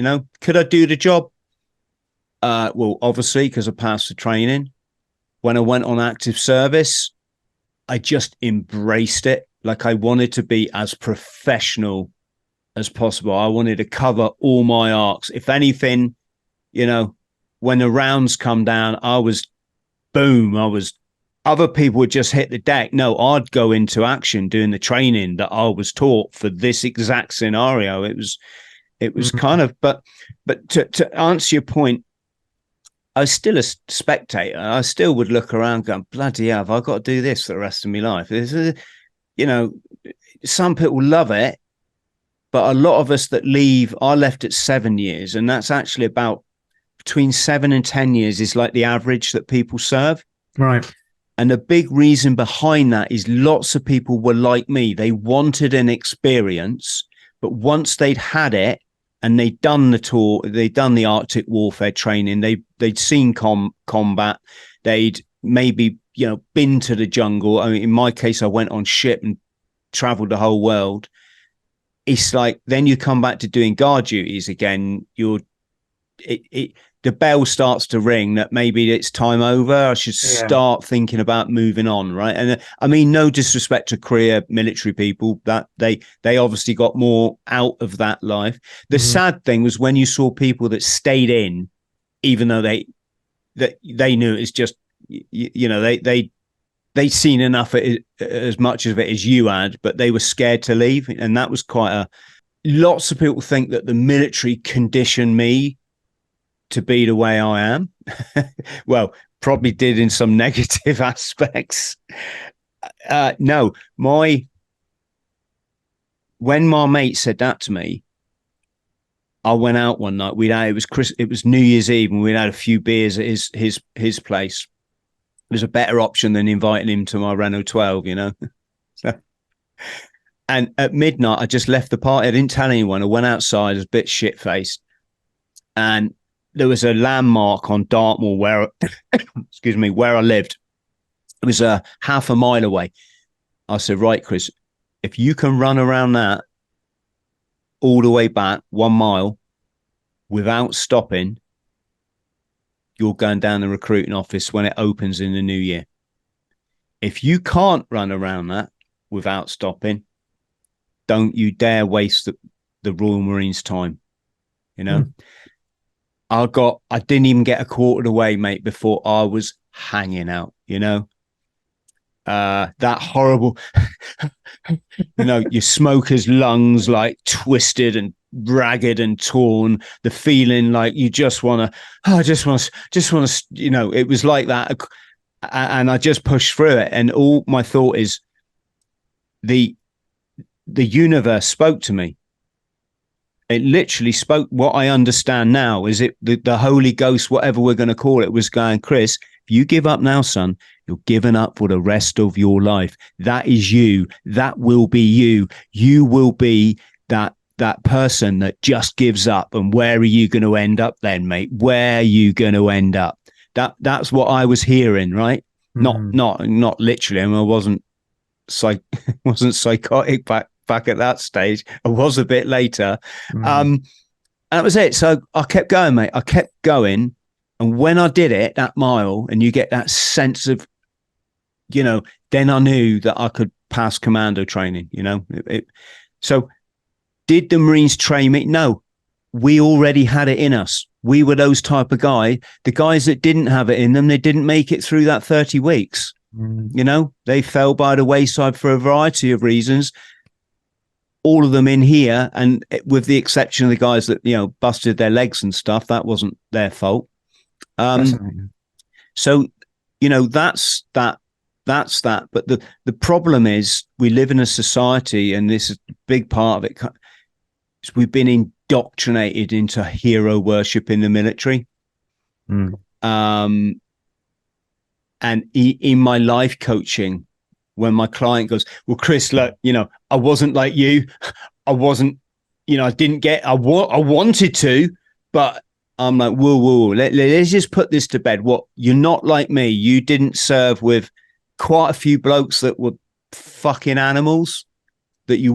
Could I do the job? Well, obviously, because I passed the training. When I went on active service, I just embraced it. Like, I wanted to be as professional as possible. I wanted to cover all my arcs. If anything, when the rounds come down, other people would just hit the deck. No, I'd go into action doing the training that I was taught for this exact scenario. It was kind of, but to answer your point, I was still a spectator. I still would look around going, bloody hell, have I got to do this for the rest of my life? Some people love it, but a lot of us that leave, I left at 7 years, and that's actually about between 7 and 10 years is like the average that people serve. Right. And the big reason behind that is lots of people were like me. They wanted an experience, but once they'd had it and they'd done the tour, they'd done the Arctic warfare training, they'd seen combat, they'd maybe, been to the jungle. I mean, in my case, I went on ship and traveled the whole world. It's like, then you come back to doing guard duties again. The bell starts to ring that maybe it's time over. I should start thinking about moving on, right? And I mean, no disrespect to career military people, that they obviously got more out of that life. The sad thing was when you saw people that stayed in, even though they knew it's just, they'd seen enough of it, as much of it as you had, but they were scared to leave. And that was lots of people think that the military conditioned me to be the way I am. Well, probably did in some negative aspects. No, when my mate said that to me, I went out one night. It was New Year's Eve, and we'd had a few beers at his place. It was a better option than inviting him to my Renault 12, So, and at midnight, I just left the party. I didn't tell anyone. I went outside, I was a bit shit-faced, and there was a landmark on Dartmoor where I lived. It was half a mile away. I said, right, Chris, if you can run around that all the way back 1 mile without stopping, you're going down the recruiting office when it opens in the new year. If you can't run around that without stopping, don't you dare waste the Royal Marines' time. I didn't even get a quarter of the way, mate, before I was hanging out, that horrible, your smoker's lungs like twisted and ragged and torn, the feeling like you just want to, it was like that. And I just pushed through it. And all my thought is the universe spoke to me. It literally spoke. What I understand now is the Holy Ghost, whatever we're going to call it, was going, Chris, if you give up now, son, you're giving up for the rest of your life. That is you. That will be you. You will be that person that just gives up. And where are you going to end up then, mate? Where are you going to end up? That's what I was hearing, right? Not literally. I mean, I wasn't psychotic back at that stage. I was a bit later. And that was it. So I kept going, mate. I kept going. And when I did it, that mile, and you get that sense of, then I knew that I could pass commando training, So did the Marines train me? No, we already had it in us. We were those type of guy. The guys that didn't have it in them, they didn't make it through that 30 weeks. They fell by the wayside for a variety of reasons. All of them in here, and with the exception of the guys that busted their legs and stuff, that wasn't their fault. So that's that. But the problem is we live in a society, and this is a big part of it, is we've been indoctrinated into hero worship in the military. And in my life coaching, when my client goes, well, Chris, look, I wasn't like you. I wasn't, I didn't get, I wanted to, but I'm like, whoa, whoa, whoa. Let's just put this to bed. What, you're not like me. You didn't serve with quite a few blokes that were fucking animals that you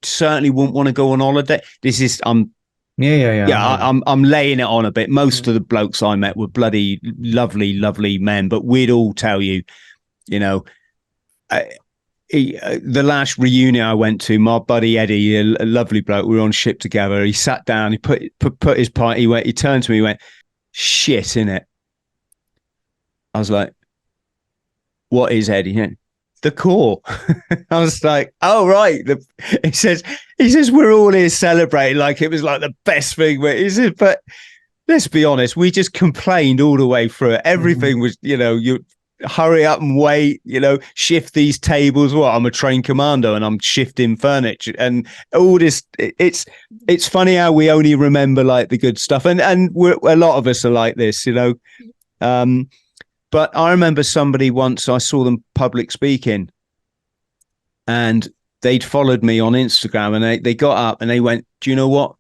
certainly wouldn't want to go on holiday. This is, I'm laying it on a bit. Most of the blokes I met were bloody lovely, lovely men, but we'd all tell you, you know, the last reunion I went to, my buddy Eddie, a lovely bloke, we were on ship together. He sat down, he put his pint, he turned to me, he went, shit, innit? I was like, what is, Eddie? He went, the core. I was like, oh, right. He says, we're all here celebrating like it was like the best thing. He says, but let's be honest, we just complained all the way through it. Everything was, you know, you hurry up and wait, you know, shift these tables. Well, I'm a train commando and I'm shifting furniture and all this. It's funny how we only remember like the good stuff, and a lot of us are like this, you know. But I remember somebody once, I saw them public speaking, and they'd followed me on Instagram, and they got up and they went, do you know what?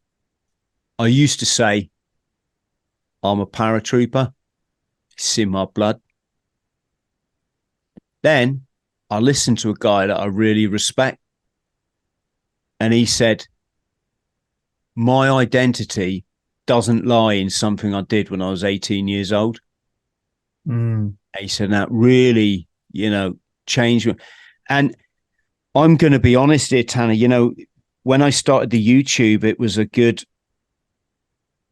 I used to say I'm a paratrooper. It's in my blood. Then I listened to a guy that I really respect, and he said, my identity doesn't lie in something I did when I was 18 years old. He said, that really, you know, changed me. And I'm going to be honest here, Taner, you know, when I started the YouTube, it was a good,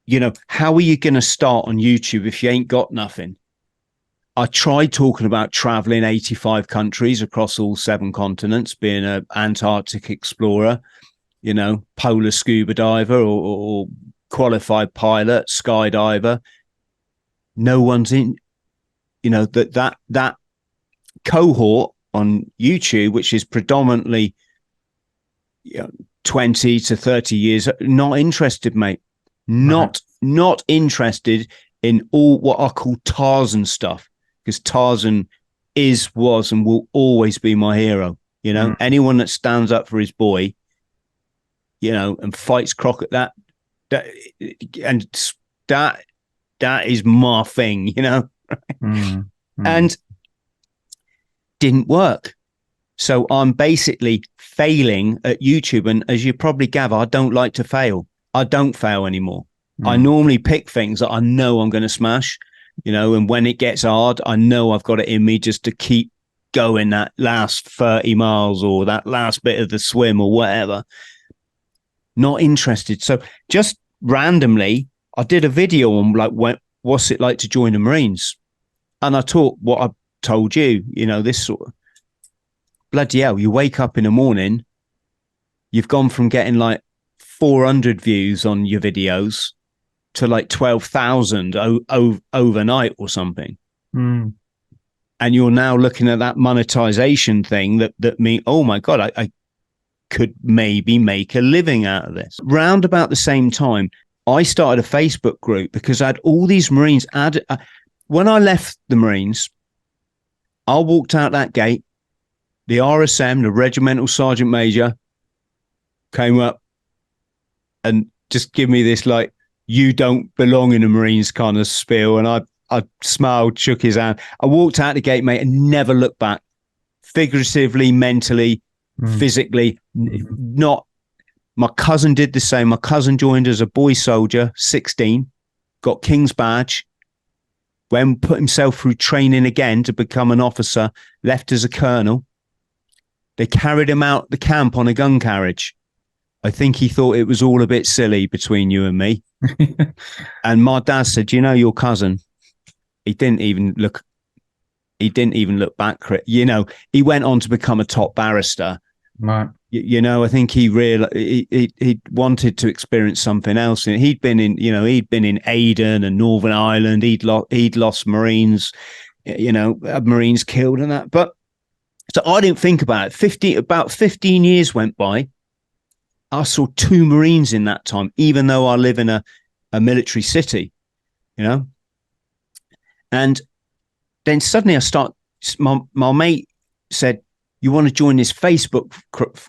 you know, how are you going to start on YouTube if you ain't got nothing? I tried talking about traveling 85 countries across all 7 continents, being an Antarctic explorer, you know, polar scuba diver or qualified pilot, skydiver. No one's in, you know, that cohort on YouTube, which is predominantly, you know, 20 to 30 years, not interested, mate. Not interested in all what I call Tarzan stuff, because Tarzan was, and will always be my hero. You know, anyone that stands up for his boy, you know, and fights Crockett, that is my thing, you know. And didn't work. So I'm basically failing at YouTube. And as you probably gather, I don't like to fail. I don't fail anymore. I normally pick things that I know I'm going to smash, you know, and when it gets hard, I know I've got it in me just to keep going that last 30 miles or that last bit of the swim or whatever. Not interested. So just randomly, I did a video on like, what's it like to join the Marines? And I taught what I told you, you know, this sort of, bloody hell, you wake up in the morning, you've gone from getting like 400 views on your videos to like 12,000 overnight or something. And you're now looking at that monetization thing that mean, oh my God, I could maybe make a living out of this. Round about the same time, I started a Facebook group because I had all these Marines when I left the Marines, I walked out that gate, the RSM, the Regimental Sergeant Major, came up and just give me this, like, you don't belong in the Marines kind of spiel. And I smiled, shook his hand. I walked out the gate, mate, and never looked back. Figuratively, mentally, physically, not. My cousin did the same. My cousin joined as a boy soldier, 16, got King's badge, when put himself through training again to become an officer, left as a colonel. They carried him out the camp on a gun carriage. I think he thought it was all a bit silly between you and me. And my dad said, you know, your cousin, he didn't even look back. You know, he went on to become a top barrister. Right. You know, I think he wanted to experience something else. He'd been in Aden and Northern Ireland. He'd lost Marines, you know, Marines killed and that. But so I didn't think about it. About 15 years went by. I saw 2 Marines in that time, even though I live in a military city, you know. And then suddenly my mate said, you want to join this Facebook,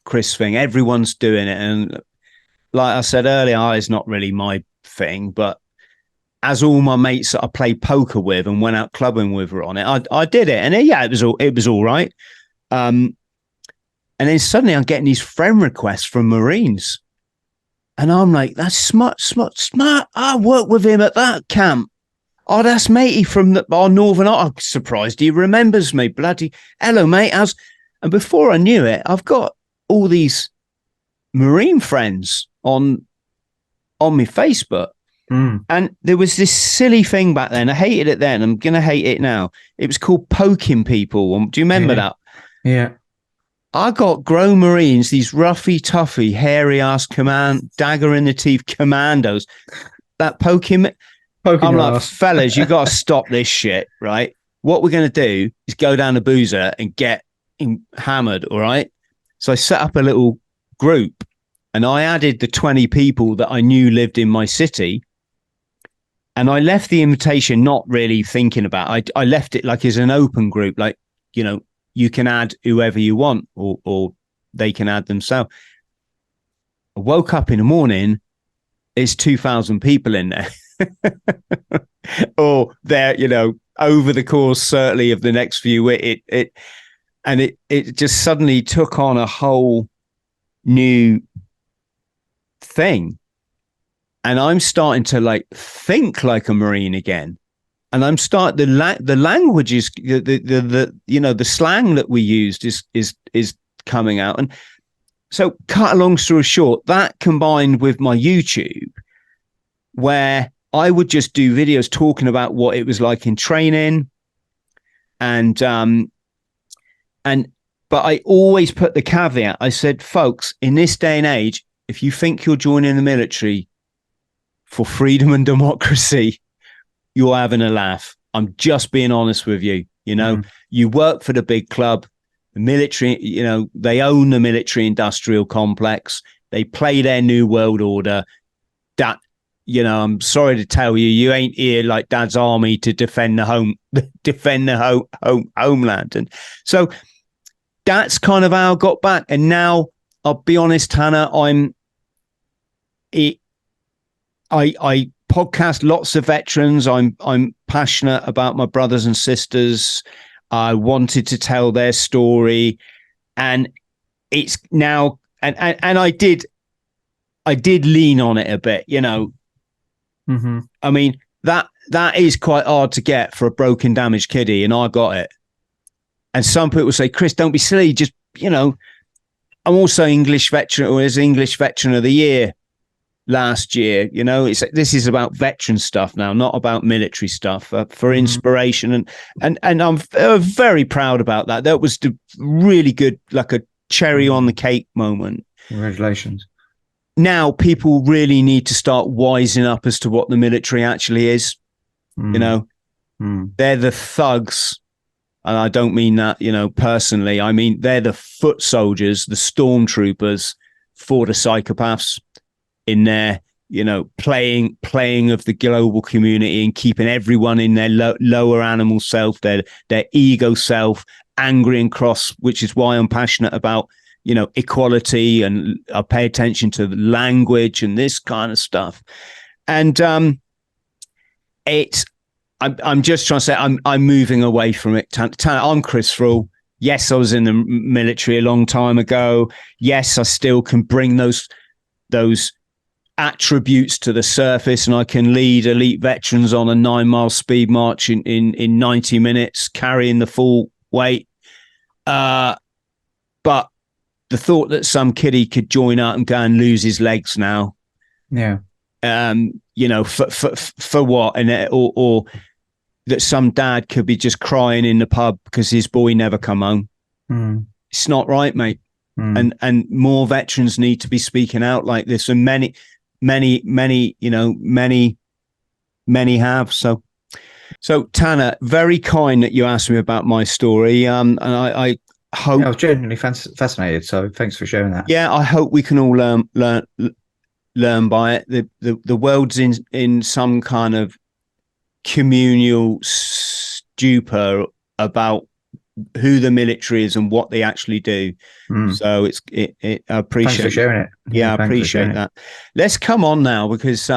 Chris, thing? Everyone's doing it. And like I said earlier, it's not really my thing, but as all my mates that I played poker with and went out clubbing with were on it, I did it, and it was all right. And then suddenly I'm getting these friend requests from Marines, and I'm like, that's smart. I worked with him at that camp. Oh, that's matey from our Northern. I'm surprised he remembers me. Bloody hello, mate. And before I knew it, I've got all these Marine friends on my Facebook. And there was this silly thing back then. I hated it then. I'm going to hate it now. It was called poking people. Do you remember that? Yeah. I got grown Marines, these roughy, toughy, hairy ass dagger in the teeth commandos that poking me. I'm like, ass. Fellas, you got to stop this shit, right? What we're going to do is go down to Boozer and get hammered, all right? So I set up a little group, and I added the 20 people that I knew lived in my city. And I left the invitation not really thinking about it. I left it like as an open group, like, you know, you can add whoever you want, or they can add themselves. I woke up in the morning, there's 2,000 people in there. Or there, you know, over the course certainly of the next few, it just suddenly took on a whole new thing. And I'm starting to like think like a Marine again. And I'm starting the language is the you know, the slang that we used is coming out. And so, cut a long story short, that combined with my YouTube, where I would just do videos talking about what it was like in training, but I always put the caveat. I said, folks, in this day and age, if you think you're joining the military for freedom and democracy, you're having a laugh. I'm just being honest with you. You know, you work for the big club, the military, you know, they own the military industrial complex. They play their new world order. That, you know, I'm sorry to tell you, you ain't here like Dad's army to defend the homeland. And so that's kind of how I got back. And now I'll be honest, Taner, I podcast lots of veterans. I'm passionate about my brothers and sisters. I wanted to tell their story, and it's now, and I did lean on it a bit, you know. I mean, that is quite hard to get for a broken, damaged kiddie, and I got it. And some people say, Chris, don't be silly. Just, you know, I'm also English veteran, or as English Veteran of the Year last year. You know, this is about veteran stuff now, not about military stuff, for inspiration. And I'm very proud about that. That was really good, like a cherry on the cake moment. Congratulations. Now people really need to start wising up as to what the military actually is. You know, they're the thugs. And I don't mean that, you know, personally. I mean, they're the foot soldiers, the stormtroopers for the psychopaths in there, you know, playing of the global community and keeping everyone in their lower animal self, their ego self, angry and cross, which is why I'm passionate about, you know, equality, and I pay attention to the language and this kind of stuff. And I'm just trying to say I'm moving away from it. I'm Chris Thrall. Yes, I was in the military a long time ago. Yes, I still can bring those attributes to the surface, and I can lead elite veterans on a 9-mile speed march in 90 minutes, carrying the full weight. But the thought that some kiddie could join up and go and lose his legs now, you know, for what? And or that some dad could be just crying in the pub because his boy never come home. It's not right, mate. And more veterans need to be speaking out like this, and many have. So Taner, very kind that you asked me about my story. And I hope I was genuinely fascinated. So thanks for sharing that. Yeah, I hope we can all learn by it. The world's in some kind of communal stupor about who the military is and what they actually do. So I appreciate. Thanks for sharing it. Yeah, I appreciate that. Let's come on now, because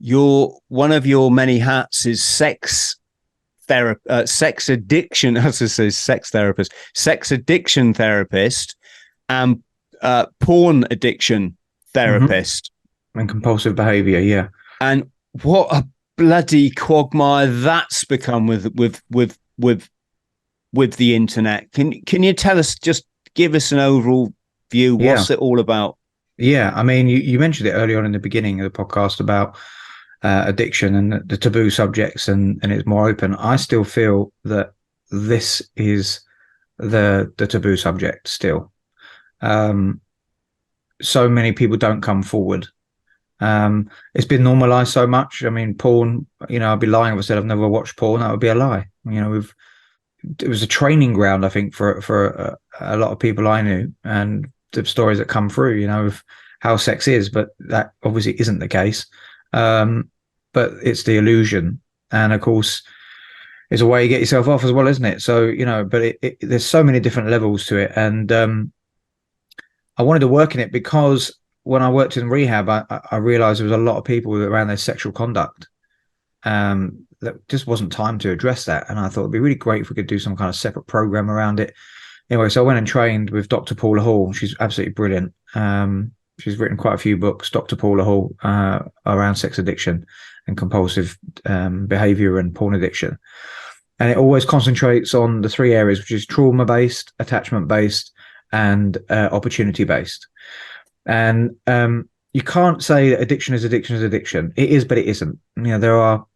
one of your many hats is sex addiction, as I say, sex therapist, sex addiction therapist, and porn addiction therapist, and compulsive behavior. Yeah. And what a bloody quagmire that's become with the internet. Can you tell us, just give us an overall view? What's it all about? Yeah, I mean, you mentioned it earlier on in the beginning of the podcast about addiction and the taboo subjects, and it's more open. I still feel that this is the taboo subject still. So many people don't come forward. It's been normalized so much. I mean, porn, I'd be lying if I said I've never watched porn. That would be a lie. It was a training ground, I think, for a lot of people I knew, and the stories that come through, of how sex is, but that obviously isn't the case. But it's the illusion. And of course, it's a way you get yourself off as well, isn't it? So, but there's so many different levels to it. And I wanted to work in it because when I worked in rehab, I realized there was a lot of people around their sexual conduct. That just wasn't time to address that. And I thought it'd be really great if we could do some kind of separate program around it. Anyway, so I went and trained with Dr. Paula Hall. She's absolutely brilliant. She's written quite a few books, Dr. Paula Hall, around sex addiction and compulsive behavior and porn addiction. And it always concentrates on the three areas, which is trauma-based, attachment-based, and opportunity-based. And you can't say that addiction is addiction is addiction. It is, but it isn't. There are,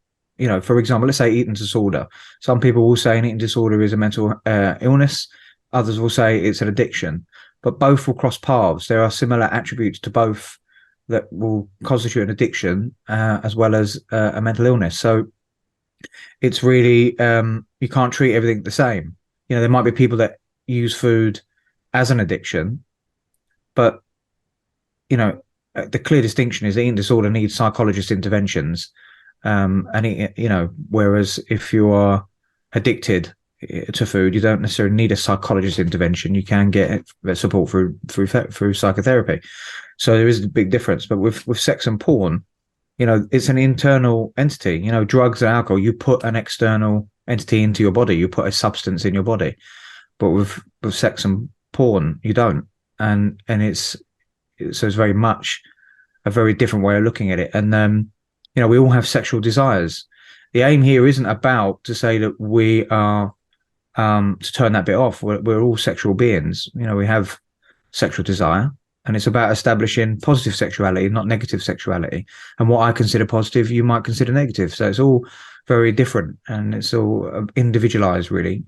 for example, let's say eating disorder. Some people will say an eating disorder is a mental illness. Others will say it's an addiction, but both will cross paths. There are similar attributes to both that will constitute an addiction as well as a mental illness. So it's really, you can't treat everything the same. There might be people that use food as an addiction, but, the clear distinction is eating disorder needs psychologist interventions. Whereas if you are addicted to food, you don't necessarily need a psychologist intervention. You can get support through psychotherapy. So there is a big difference. But with sex and porn, it's an internal entity. Drugs and alcohol, you put an external entity into your body. You put a substance in your body. But with sex and porn, you don't. And it's very much a very different way of looking at it. And we all have sexual desires. The aim here isn't about to say that we are to turn that bit off. We're all sexual beings. We have sexual desire, and it's about establishing positive sexuality, not negative sexuality. And what I consider positive, you might consider negative. So it's all very different, and it's all individualized, really.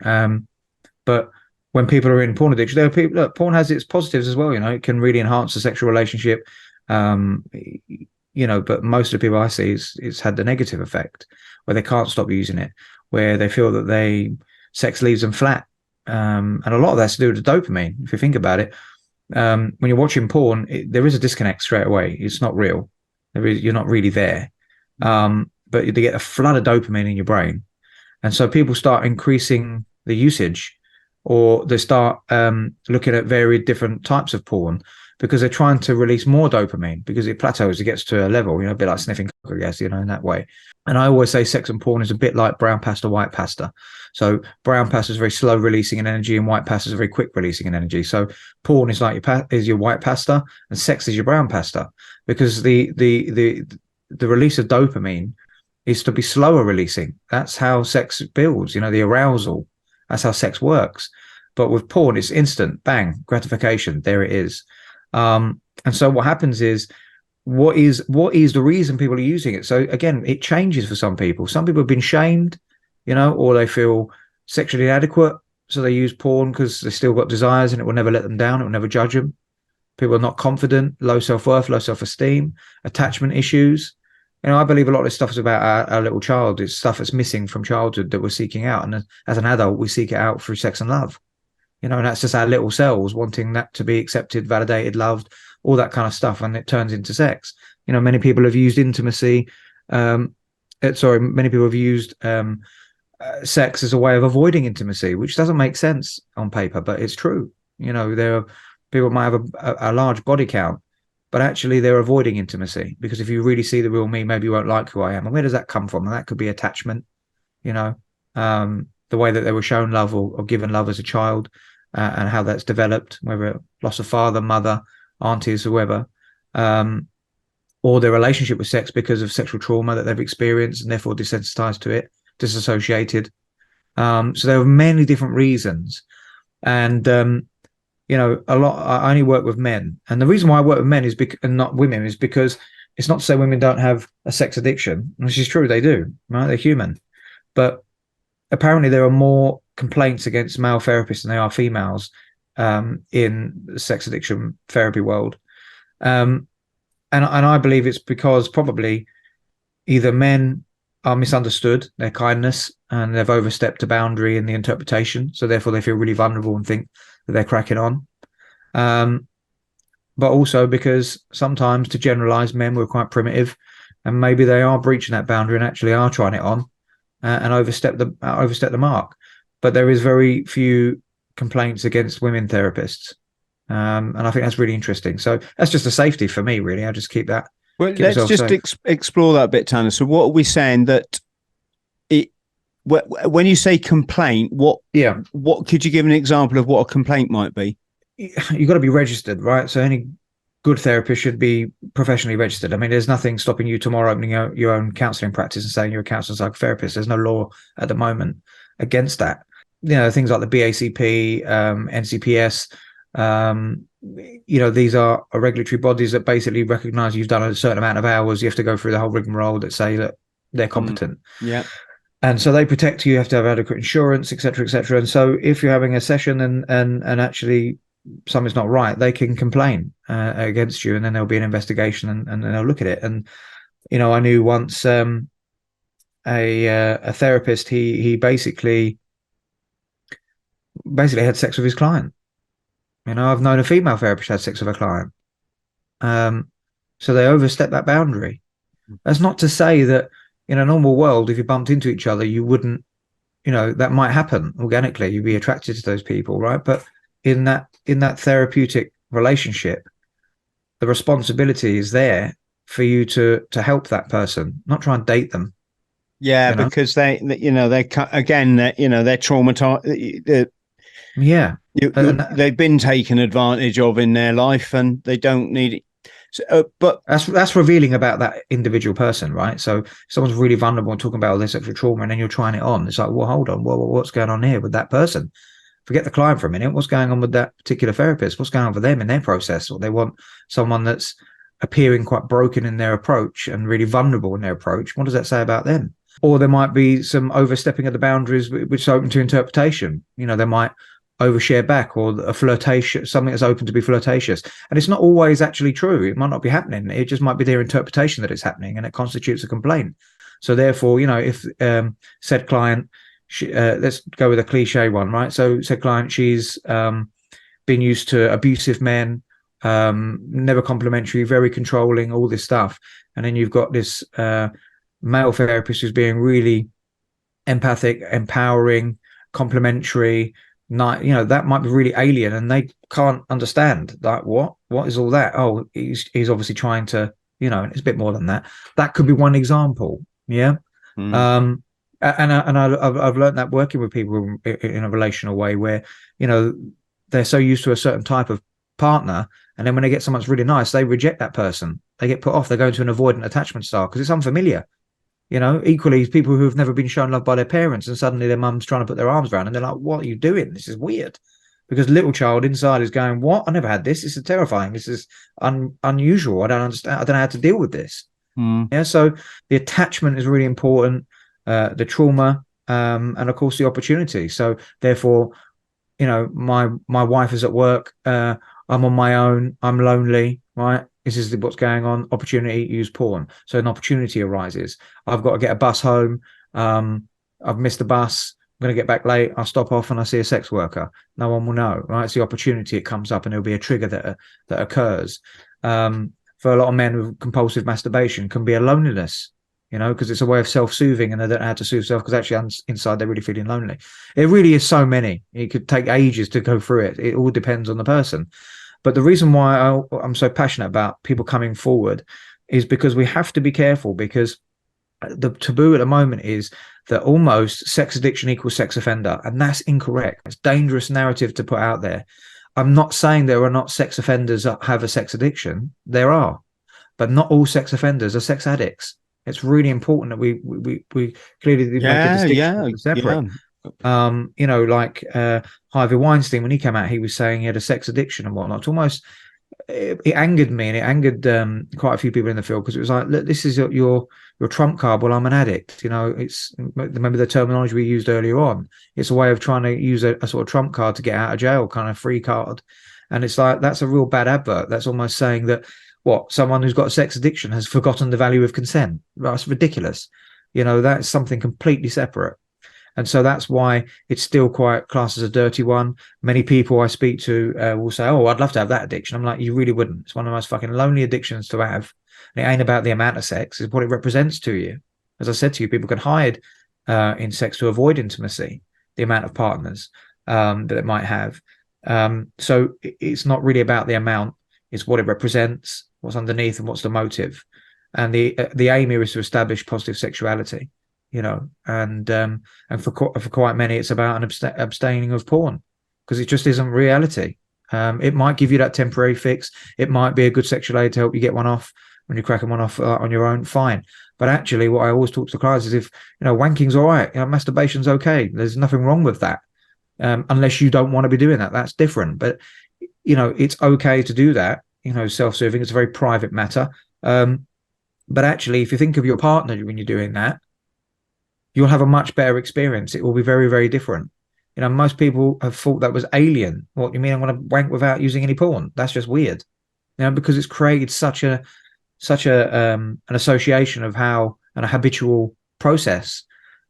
But when people are in porn addiction, there are people. Look, porn has its positives as well. It can really enhance the sexual relationship. But most of the people I see, it's had the negative effect where they can't stop using it, where they feel that sex leaves them flat. And a lot of that's to do with the dopamine. If you think about it, when you're watching porn, there is a disconnect straight away. It's not real. You're not really there. But you get a flood of dopamine in your brain. And so people start increasing the usage, or they start looking at varied different types of porn, because they're trying to release more dopamine, because it plateaus, it gets to a level, a bit like sniffing coke, I guess, in that way. And I always say sex and porn is a bit like brown pasta, white pasta. So brown pasta is very slow releasing in energy, and white pasta is very quick releasing in energy. So porn is like your white pasta, and sex is your brown pasta, because the release of dopamine is to be slower releasing. That's how sex builds, the arousal. That's how sex works. But with porn, it's instant, bang, gratification. There it is. And so what happens is, what is the reason people are using it? So again, it changes for some people. Some people have been shamed, or they feel sexually inadequate, so they use porn because they still got desires, and it will never let them down. It will never judge them. People are not confident, low self-worth, low self-esteem, attachment issues. I believe a lot of this stuff is about our little child. It's stuff that's missing from childhood that we're seeking out. And as an adult, we seek it out through sex and love. And that's just our little selves wanting that to be accepted, validated, loved, all that kind of stuff. And it turns into sex. Many people have used intimacy. Many people have used sex as a way of avoiding intimacy, which doesn't make sense on paper, but it's true. People might have a large body count, but actually they're avoiding intimacy, because if you really see the real me, maybe you won't like who I am. And where does that come from? And that could be attachment, you know, the way that they were shown love, or given love as a child, and how that's developed, whether loss of father, mother, aunties, whoever, or their relationship with sex because of sexual trauma that they've experienced and therefore desensitized to it, disassociated. So there are many different reasons. And, a lot, I only work with men. And the reason why I work with men is and not women is because it's not to say women don't have a sex addiction, which is true, they do, right? They're human. But apparently there are more complaints against male therapists than there are females, in the sex addiction therapy world. And I believe it's because probably either men are misunderstood their kindness and they've overstepped a boundary in the interpretation, so therefore they feel really vulnerable and think that they're cracking on. But also because sometimes, to generalize, men were quite primitive, and maybe they are breaching that boundary and actually are trying it on, and overstep the mark. But there is very few complaints against women therapists, and I think that's really interesting. So that's just a safety for me, really. I just keep that. Well, let's just explore that a bit, Taner. So what are we saying that when you say complaint, what could you give an example of what a complaint might be? You've got to be registered, right? So any good therapist should be professionally registered. I mean, there's nothing stopping you tomorrow opening your own counselling practice and saying you're a counsellor psychotherapist. There's no law at the moment against that. Things like the BACP, NCPS, these are regulatory bodies that basically recognise you've done a certain amount of hours. You have to go through the whole rigmarole that say that they're competent. Yeah. And so they protect you. You have to have adequate insurance, et cetera, et cetera. And so if you're having a session and actually something's not right, they can complain against you, and then there'll be an investigation, and they'll look at it. And I knew once a therapist, he basically had sex with his client. I've known a female therapist had sex with a client. So they overstepped that boundary. That's not to say that in a normal world, if you bumped into each other, you wouldn't, that might happen organically. You'd be attracted to those people, right? But in that therapeutic relationship, the responsibility is there for you to help that person, not try and date them. Yeah, because they're traumatized. Yeah, they've been taken advantage of in their life, and they don't need it. So, but that's revealing about that individual person, right? So if someone's really vulnerable and talking about all their sexual trauma, and then you're trying it on. It's like, well, hold on, what's going on here with that person? Forget the client for a minute. What's going on with that particular therapist? What's going on for them in their process? Or they want someone that's appearing quite broken in their approach and really vulnerable in their approach. What does that say about them? Or there might be some overstepping of the boundaries, which is open to interpretation. They might overshare back, or a flirtation, something that's open to be flirtatious. And it's not always actually true. It might not be happening. It just might be their interpretation that it's happening, and it constitutes a complaint. So therefore, if said client, let's go with a cliche one, right? So said client, she's been used to abusive men, never complimentary, very controlling, all this stuff. And then you've got this male therapist who's being really empathic, empowering, complimentary. That might be really alien, and they can't understand, like, what is all that? Oh, he's obviously trying to, it's a bit more than that. That could be one example. Yeah. And I've learned that working with people in a relational way, where they're so used to a certain type of partner, and then when they get someone that's really nice, they reject that person. They get put off. They go into an avoidant attachment style because it's unfamiliar. Equally, people who have never been shown love by their parents, and suddenly their mum's trying to put their arms around, and they're like, what are you doing? This is weird. Because the little child inside is going, what? I never had this. This is terrifying. This is unusual. I don't understand. I don't know how to deal with this. Yeah. So the attachment is really important, the trauma, and of course the opportunity. So therefore, my wife is at work. I'm on my own. I'm lonely, right? This is what's going on. Opportunity, use porn. So an opportunity arises. I've got to get a bus home. I've missed the bus. I'm going to get back late. I'll stop off and I see a sex worker. No one will know, right? It's the opportunity. It comes up, and there'll be a trigger that occurs. For a lot of men with compulsive masturbation, can be a loneliness, because it's a way of self-soothing, and they don't know how to soothe self because actually inside they're really feeling lonely. It really is so many. It could take ages to go through it. It all depends on the person. But the reason why I'm so passionate about people coming forward is because we have to be careful, because the taboo at the moment is that almost sex addiction equals sex offender, and that's incorrect. It's a dangerous narrative to put out there. I'm not saying there are not sex offenders that have a sex addiction. There are, but not all sex offenders are sex addicts. It's really important that we clearly make a distinction separate. Like Harvey Weinstein, when he came out, he was saying he had a sex addiction and whatnot. It's almost, it angered me, and it angered quite a few people in the field, because it was like, look, this is your trump card. Well, I'm an addict. It's, remember the terminology we used earlier on. It's a way of trying to use a sort of trump card to get out of jail, kind of free card. And it's like, that's a real bad advert. That's almost saying that someone who's got a sex addiction has forgotten the value of consent. That's ridiculous. That's something completely separate. And so that's why it's still quite classed as a dirty one. Many people I speak to will say, oh, I'd love to have that addiction. I'm like, you really wouldn't. It's one of the most fucking lonely addictions to have. And it ain't about the amount of sex, it's what it represents to you. As I said to you, people can hide in sex to avoid intimacy, the amount of partners that it might have. So it's not really about the amount. It's what it represents, what's underneath, and what's the motive. And the aim here is to establish positive sexuality, and for quite many, it's about an abstaining of porn, because it just isn't reality. It might give you that temporary fix. It might be a good sexual aid to help you get one off when you're cracking one off on your own, fine. But actually, what I always talk to clients is, if wanking's all right, masturbation's okay. There's nothing wrong with that, unless you don't want to be doing that. That's different. But it's okay to do that. Self-serving. It's a very private matter. But actually, if you think of your partner when you're doing that, you'll have a much better experience. It will be very, very different. Most people have thought that was alien. What you mean, I'm going to wank without using any porn? That's just weird. Because it's created such an association of how, and a habitual process.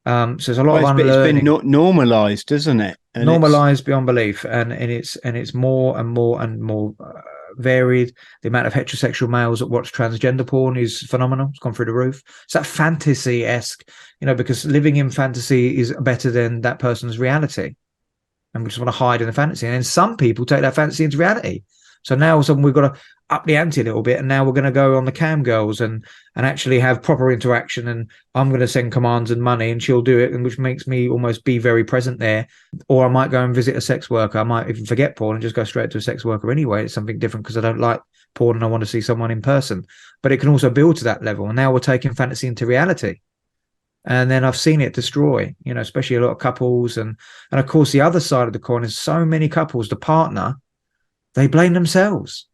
So there's a lot of unlearning. It's been normalized, isn't it? And normalized beyond belief, and it's more and more and more varied. The amount of heterosexual males that watch transgender porn is phenomenal. It's gone through the roof. It's that fantasy-esque, because living in fantasy is better than that person's reality, and we just want to hide in the fantasy. And then some people take that fantasy into reality. So now all of a sudden we've got to up the ante a little bit, and now we're going to go on the cam girls and actually have proper interaction, and I'm going to send commands and money and she'll do it, and which makes me almost be very present there. Or I might go and visit a sex worker. I might even forget porn and just go straight to a sex worker anyway. It's something different, because I don't like porn and I want to see someone in person. But it can also build to that level, and now we're taking fantasy into reality. And then I've seen it destroy, especially a lot of couples. And of course, the other side of the coin is so many couples, the partner, they blame themselves.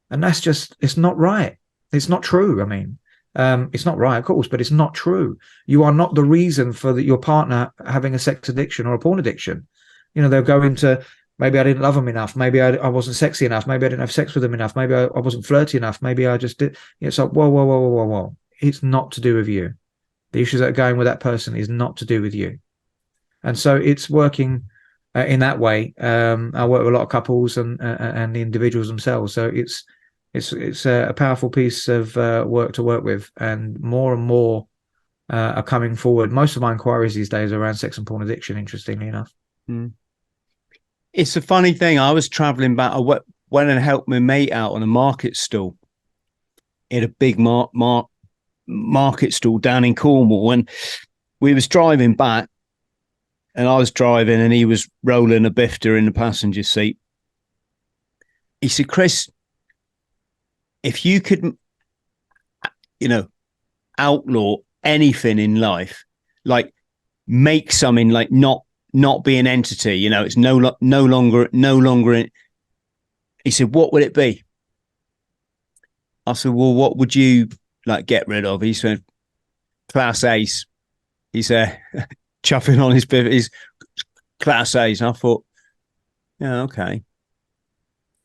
And that's just, it's not right. It's not true. I mean, it's not right, of course, but it's not true. You are not the reason for your partner having a sex addiction or a porn addiction. They'll go into, maybe I didn't love them enough. Maybe I wasn't sexy enough. Maybe I didn't have sex with them enough. Maybe I wasn't flirty enough. Maybe I just did. It's like, whoa. It's not to do with you. The issues that are going with that person is not to do with you. And so it's working in that way. I work with a lot of couples and the individuals themselves. So it's a powerful piece of work to work with, and more are coming forward. Most of my inquiries these days are around sex and porn addiction, interestingly enough. It's a funny thing. I was traveling back. I went and helped my mate out on a market stall, in a big market stall down in Cornwall, and we was driving back, and I was driving and he was rolling a bifter in the passenger seat. He said, Chris, if you could, outlaw anything in life, like make something like not be an entity, it's no longer. He said, what would it be? I said, well, what would you get rid of? He said, class A's. He said, chuffing on his pivot, his class A's. And I thought, yeah, okay.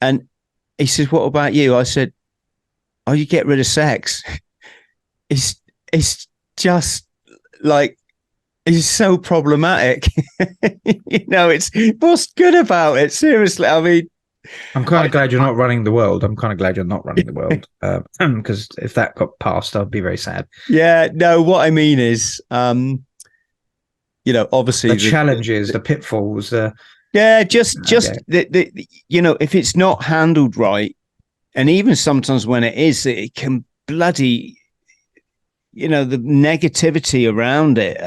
And he said, what about you? I said, oh, you get rid of sex. It's just it's so problematic. It's what's good about it? Seriously, I mean, I'm kind of glad you're not running the world. I'm kind of glad you're not running the world, because if that got passed, I'd be very sad. Yeah, no, what I mean is, obviously the challenges, the pitfalls, the Yeah, just Okay. if it's not handled right, and even sometimes when it is, it can bloody, the negativity around it.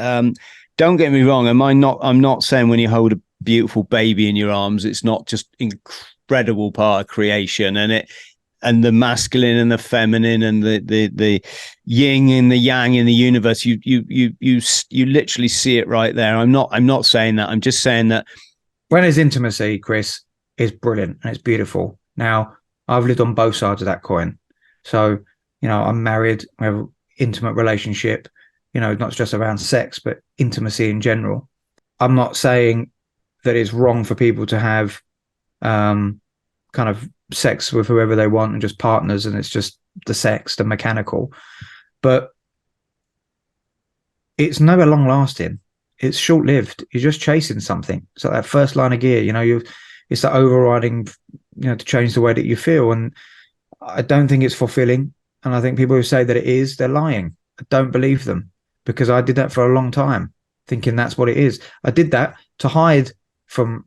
Don't get me wrong. I'm not saying when you hold a beautiful baby in your arms, it's not just incredible part of creation, and the masculine and the feminine and the yin and the yang in the universe. You literally see it right there. I'm not saying that. I'm just saying that When there's intimacy, Chris, is brilliant and it's beautiful. Now, I've lived on both sides of that coin. So, I'm married, we have an intimate relationship, not just around sex, but intimacy in general. I'm not saying that it's wrong for people to have kind of sex with whoever they want and just partners, and it's just the sex, the mechanical. But it's never long lasting. It's short lived. You're just chasing something. So that first line of gear, it's that overriding, to change the way that you feel. And I don't think it's fulfilling. And I think people who say that it is, they're lying. I don't believe them, because I did that for a long time, thinking that's what it is. I did that to hide from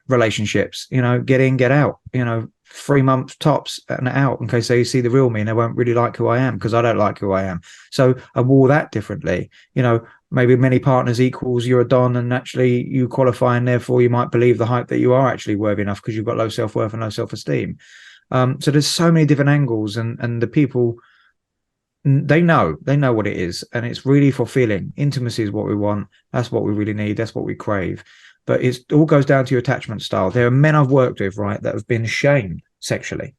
relationships, get in, get out, 3 months tops and out, in case they see the real me and they won't really like who I am, because I don't like who I am. So I wore that differently. Maybe many partners equals you're a don, and actually you qualify, and therefore you might believe the hype that you are actually worthy enough because you've got low self-worth and low self-esteem. So there's so many different angles, and the people, they know what it is, and it's really fulfilling. Intimacy is what we want. That's what we really need. That's what we crave. But it all goes down to your attachment style. There are men I've worked with, right, that have been shamed sexually,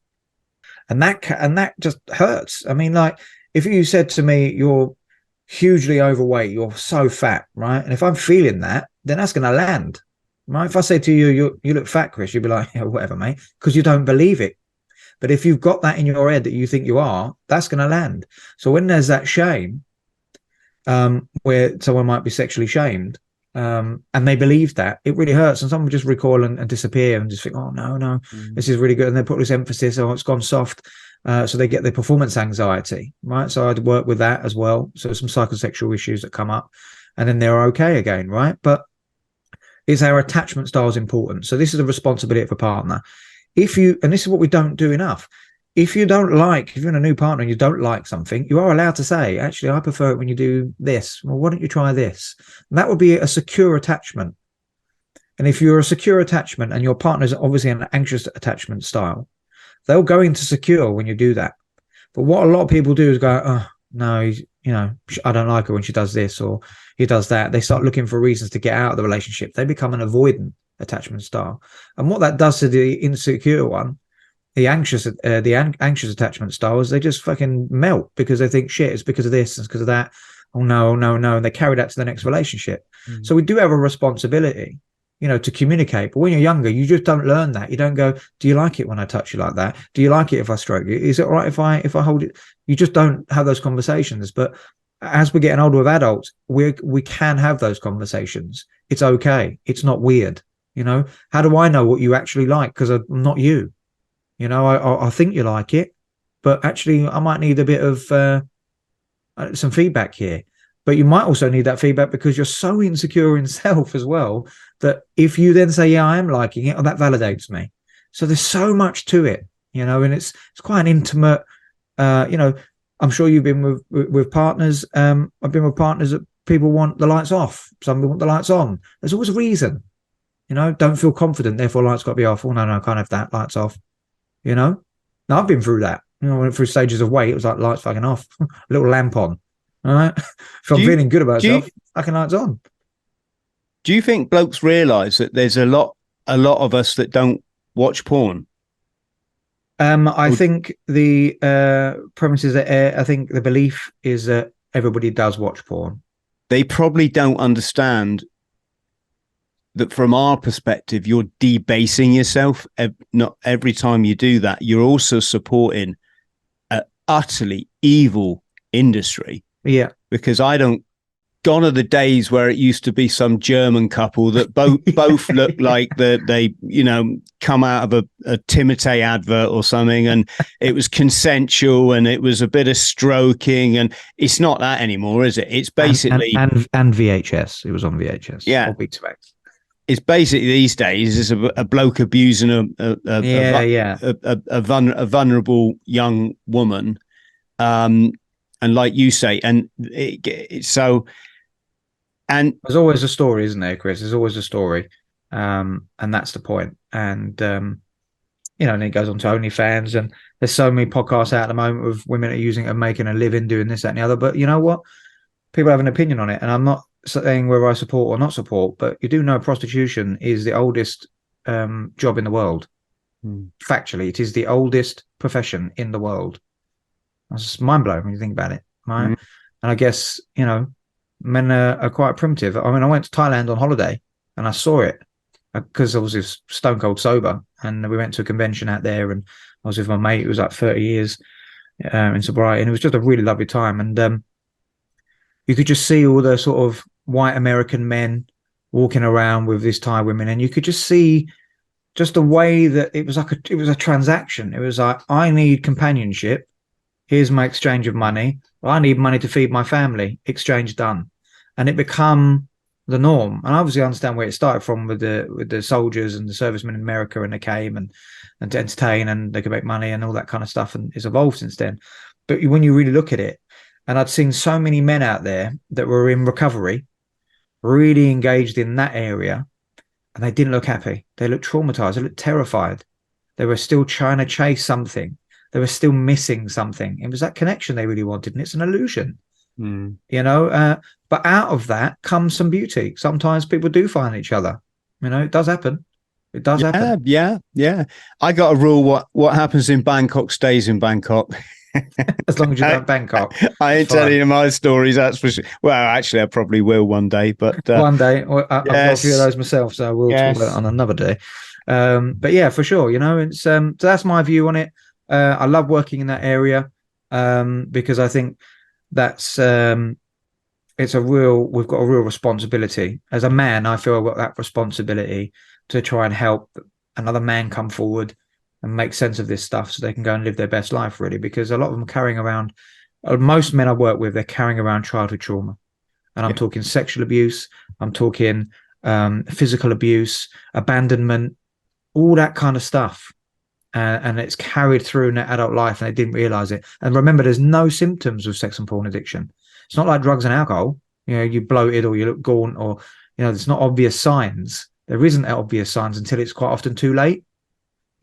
and that just hurts. I mean, like, if you said to me, you're hugely overweight, you're so fat, right, and if I'm feeling that, then that's going to land, right? If I say to you, you look fat, Chris, you'd be like, yeah, whatever, mate, because you don't believe it. But if you've got that in your head that you think you are, that's going to land. So when there's that shame, where someone might be sexually shamed, and they believe that, it really hurts. And someone will just recoil and disappear and just think, oh, no, this is really good. And they put this emphasis, oh, it's gone soft. So they get their performance anxiety, right? So I'd work with that as well. So some psychosexual issues that come up, and then they're okay again, right? But it's our attachment style is important. So this is a responsibility of a partner. And this is what we don't do enough. If you're in a new partner and you don't like something, you are allowed to say, actually, I prefer it when you do this. Well, why don't you try this? And that would be a secure attachment. And if you're a secure attachment and your partner is obviously an anxious attachment style, they'll go into secure when you do that. But what a lot of people do is go, oh, no, I don't like her when she does this or he does that. They start looking for reasons to get out of the relationship. They become an avoidant attachment style. And what that does to the insecure one, the anxious attachment styles, they just fucking melt because they think, shit, it's because of this, it's because of that. Oh no, and they carry that to the next relationship. So we do have a responsibility, to communicate. But when you're younger, you just don't learn that. You don't go, do you like it when I touch you like that? Do you like it if I stroke you? Is it all right if I hold it? You just don't have those conversations. But as we're getting older with adults, we can have those conversations. It's okay. It's not weird. How do I know what you actually like? Because I'm not you. I think you like it, but actually I might need a bit of some feedback here. But you might also need that feedback because you're so insecure in self as well, that if you then say, yeah, I am liking it, that validates me. So there's so much to it, and it's quite an intimate, I'm sure you've been with partners. I've been with partners that people want the lights off. Some people want the lights on. There's always a reason, don't feel confident, therefore lights got to be off. Oh, no, I can't have that, lights off. Now I've been through that. I went through stages of weight. It was like lights fucking off, a little lamp on. All right. If I'm feeling good about myself, fucking lights on. Do you think blokes realise that there's a lot of us that don't watch porn? I think the premise is that I think the belief is that everybody does watch porn. They probably don't understand that from our perspective, you're debasing yourself. Not every time you do that, you're also supporting an utterly evil industry. Yeah. Because gone are the days where it used to be some German couple that both look like they come out of a Timotei advert or something, and it was consensual and it was a bit of stroking, and it's not that anymore, is it? It's basically and VHS. It was on VHS. Yeah. Or Betamax. it's basically these days is a bloke abusing a vulnerable young woman, and like you say, and there's always a story, isn't there, Chris? There's always a story, and that's the point. And and it goes on to OnlyFans, and there's so many podcasts out at the moment with women that are using it and making a living doing this, that, and the other. But you know what? People have an opinion on it, and I'm not saying whether I support or not support, but you do know prostitution is the oldest job in the world. Factually, it is the oldest profession in the world. That's mind blowing when you think about it, right? And I guess men are quite primitive. I mean, I went to Thailand on holiday and I saw it because I was stone cold sober, and we went to a convention out there, and I was with my mate who was like 30 years in sobriety, and it was just a really lovely time. And you could just see all the sort of white American men walking around with these Thai women, and you could just see just the way that it was a transaction. It was like, I need companionship. Here's my exchange of money. Well, I need money to feed my family. Exchange done. And it become the norm. And I obviously understand where it started from with the soldiers and the servicemen in America, and they came and to entertain, and they could make money and all that kind of stuff, and it's evolved since then. But when you really look at it, and I'd seen so many men out there that were in recovery, really engaged in that area, and they didn't look happy. They looked traumatized. They looked terrified. They were still trying to chase something. They were still missing something. It was that connection they really wanted, and it's an illusion, but out of that comes some beauty. Sometimes people do find each other. It does happen. It does happen. Yeah. I got a rule: what happens in Bangkok stays in Bangkok. As long as you don't Bangkok. I ain't telling you my stories, that's for sure. Well, actually, I probably will one day, but one day. I've got a few of those myself, so we'll talk about it on another day. But yeah, for sure. It's so that's my view on it. I love working in that area because I think that's we've got a real responsibility as a man. I feel I've got that responsibility to try and help another man come forward and make sense of this stuff so they can go and live their best life, really, because a lot of them are carrying around, most men I work with, they're carrying around childhood trauma. And I'm talking sexual abuse, I'm talking physical abuse, abandonment, all that kind of stuff. And it's carried through in their adult life, and they didn't realize it. And remember, there's no symptoms of sex and porn addiction. It's not like drugs and alcohol. You bloated or you look gaunt, or there's not obvious signs. There isn't obvious signs until it's quite often too late.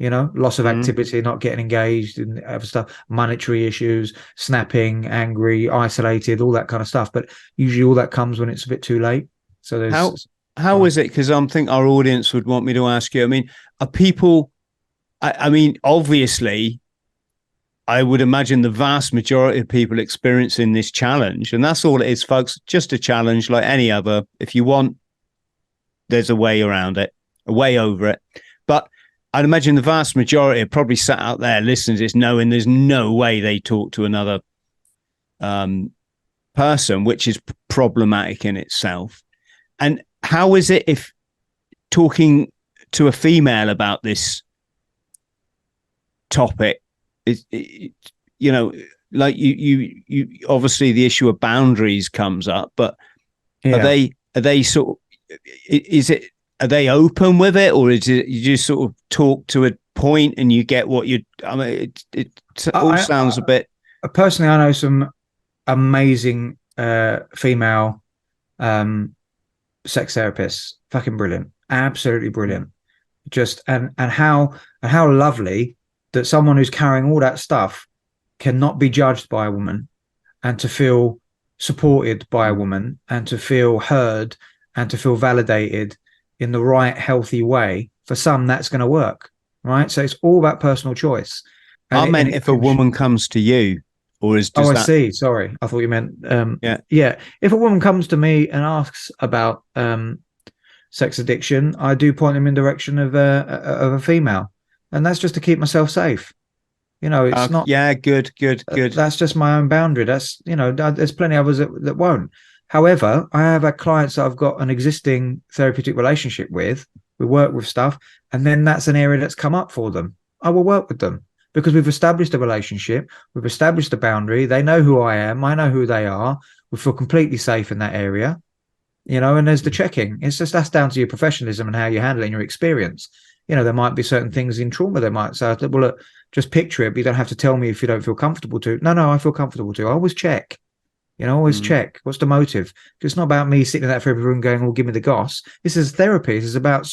Loss of activity, not getting engaged in other stuff, monetary issues, snapping, angry, isolated, all that kind of stuff. But usually all that comes when it's a bit too late. So there's how is it? Because I think our audience would want me to ask you. I mean, are people? I mean, obviously, I would imagine the vast majority of people experiencing this challenge, and that's all it is, folks. Just a challenge like any other. If you want, there's a way around it, a way over it. But I'd imagine the vast majority are probably sat out there listening to this, knowing there's no way they talk to another person, which is problematic in itself. And how is it if talking to a female about this topic is, like you obviously the issue of boundaries comes up, but are they sort of, are they open with it, or is it you just sort of talk to a point and you get what you? I mean, it all sounds a bit. Personally, I know some amazing female sex therapists. Fucking brilliant, absolutely brilliant. Just and how lovely that someone who's carrying all that stuff cannot be judged by a woman, and to feel supported by a woman, and to feel heard, and to feel validated in the right, healthy way. For some, that's going to work, right? So it's all about personal choice. I meant if a woman comes to you, or is I see. Sorry, I thought you meant yeah. If a woman comes to me and asks about sex addiction, I do point them in the direction of a female, and that's just to keep myself safe. It's not. Yeah, good. That's just my own boundary. That's there's plenty of others that won't. However, I have had clients that I've got an existing therapeutic relationship with. We work with stuff, and then that's an area that's come up for them. I will work with them because we've established a relationship. We've established a boundary. They know who I am. I know who they are. We feel completely safe in that area. and there's the checking. It's just, that's down to your professionalism and how you handle it and your experience. There might be certain things in trauma they might say, well, look, just picture it, but you don't have to tell me if you don't feel comfortable to. No, I feel comfortable to. I always check. Always check. What's the motive? Because it's not about me sitting in that therapy room going, "Oh, give me the goss." This is therapy. This is about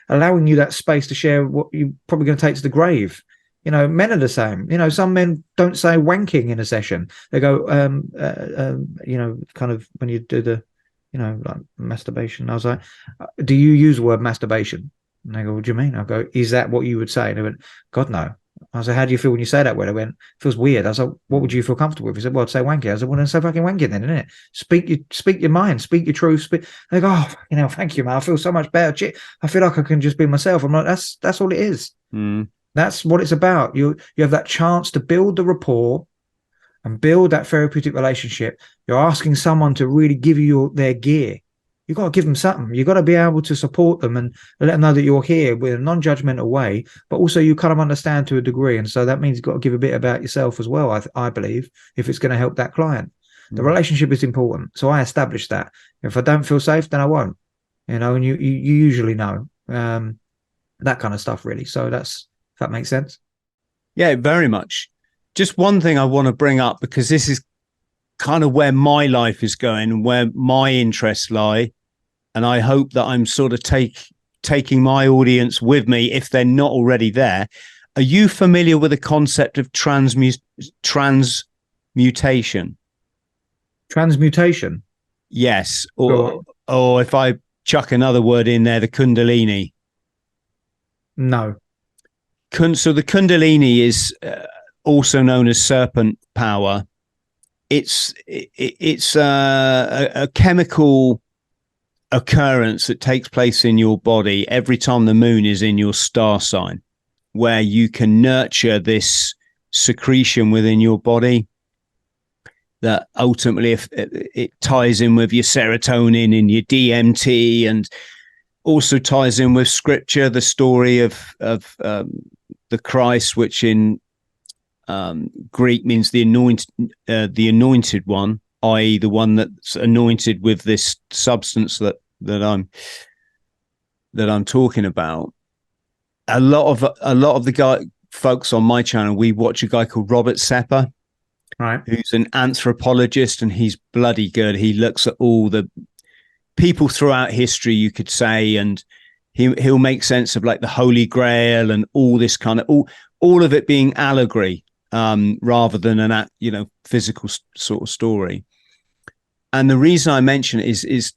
allowing you that space to share what you're probably going to take to the grave. Men are the same. Some men don't say wanking in a session. They go, kind of when you do the, like masturbation. I was like, "Do you use the word masturbation?" And they go, "What do you mean?" I go, "Is that what you would say?" And they went, "God, no." I was like, "How do you feel when you say that word?" I went, "It feels weird." I was like, "What would you feel comfortable with?" He said, "Well, I'd say wanky." I said, "Well, then say fucking wanky then, isn't it? Speak your mind, speak your truth." They go, "Oh, thank you, man. I feel so much better. I feel like I can just be myself." I'm like, that's all it is. That's what it's about. You have that chance to build the rapport and build that therapeutic relationship. You're asking someone to really give you their gear. You've got to give them something. You've got to be able to support them and let them know that you're here with a non-judgmental way, but also you kind of understand to a degree. And so that means you've got to give a bit about yourself as well, I believe, if it's going to help that client. The relationship is important. So I established that. If I don't feel safe, then I won't. And you usually know that kind of stuff, really. So if that makes sense. Yeah, very much. Just one thing I want to bring up, because this is kind of where my life is going and where my interests lie. And I hope that I'm sort of taking my audience with me if they're not already there. Are you familiar with the concept of transmutation? Transmutation? Yes. Or if I chuck another word in there, the Kundalini. No. So the Kundalini is also known as serpent power. It's a chemical occurrence that takes place in your body every time the moon is in your star sign, where you can nurture this secretion within your body that ultimately, if it ties in with your serotonin and your DMT, and also ties in with scripture, the story of the Christ, which in Greek means the anointed one, i.e., the one that's anointed with this substance that I'm talking about. A lot of the folks on my channel, we watch a guy called Robert Sepper, right, who's an anthropologist, and he's bloody good. He looks at all the people throughout history, you could say, and he'll make sense of like the Holy Grail and all this kind of all of it being allegory, rather than an physical sort of story. And the reason I mention it is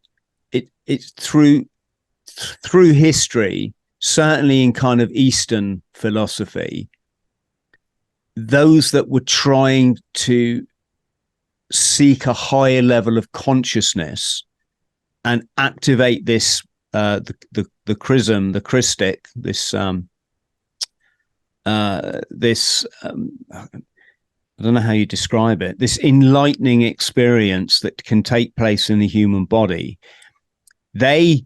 it's through history, certainly in kind of Eastern philosophy, those that were trying to seek a higher level of consciousness and activate this the chrism, the Christic, this I don't know how you describe it, this enlightening experience that can take place in the human body. They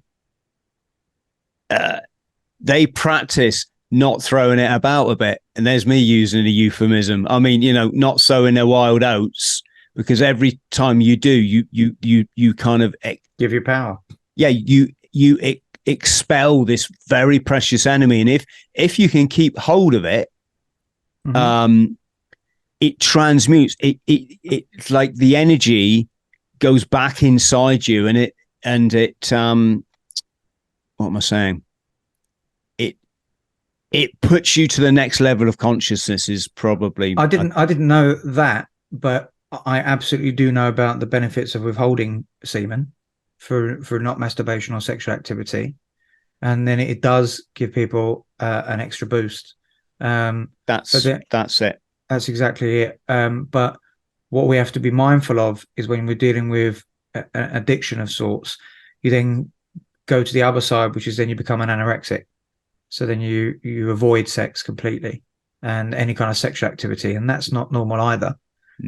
practice not throwing it about a bit. And there's me using a euphemism. I mean, not sowing their wild oats, because every time you do, you kind of give your power. Yeah, you expel this very precious enemy. And if you can keep hold of it, it transmutes. It's like the energy goes back inside you, and it what am I saying? It puts you to the next level of consciousness is probably. I didn't know that, but I absolutely do know about the benefits of withholding semen for not masturbation or sexual activity, and then it does give people an extra boost. That's it. That's exactly it. But what we have to be mindful of is when we're dealing with an addiction of sorts, you then go to the other side, which is then you become an anorexic. So then you avoid sex completely and any kind of sexual activity. And that's not normal either,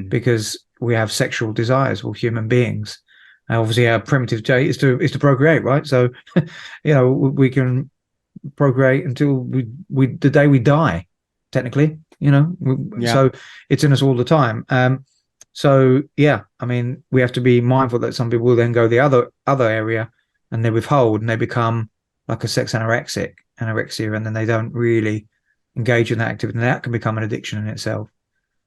because we have sexual desires. We're human beings. And obviously our primitive state is to procreate, right? So, we can procreate until the day we die, technically, So it's in us all the time. So yeah, I mean, we have to be mindful that some people will then go the other area and they withhold and they become like a sex anorexia, and then they don't really engage in that activity. And that can become an addiction in itself.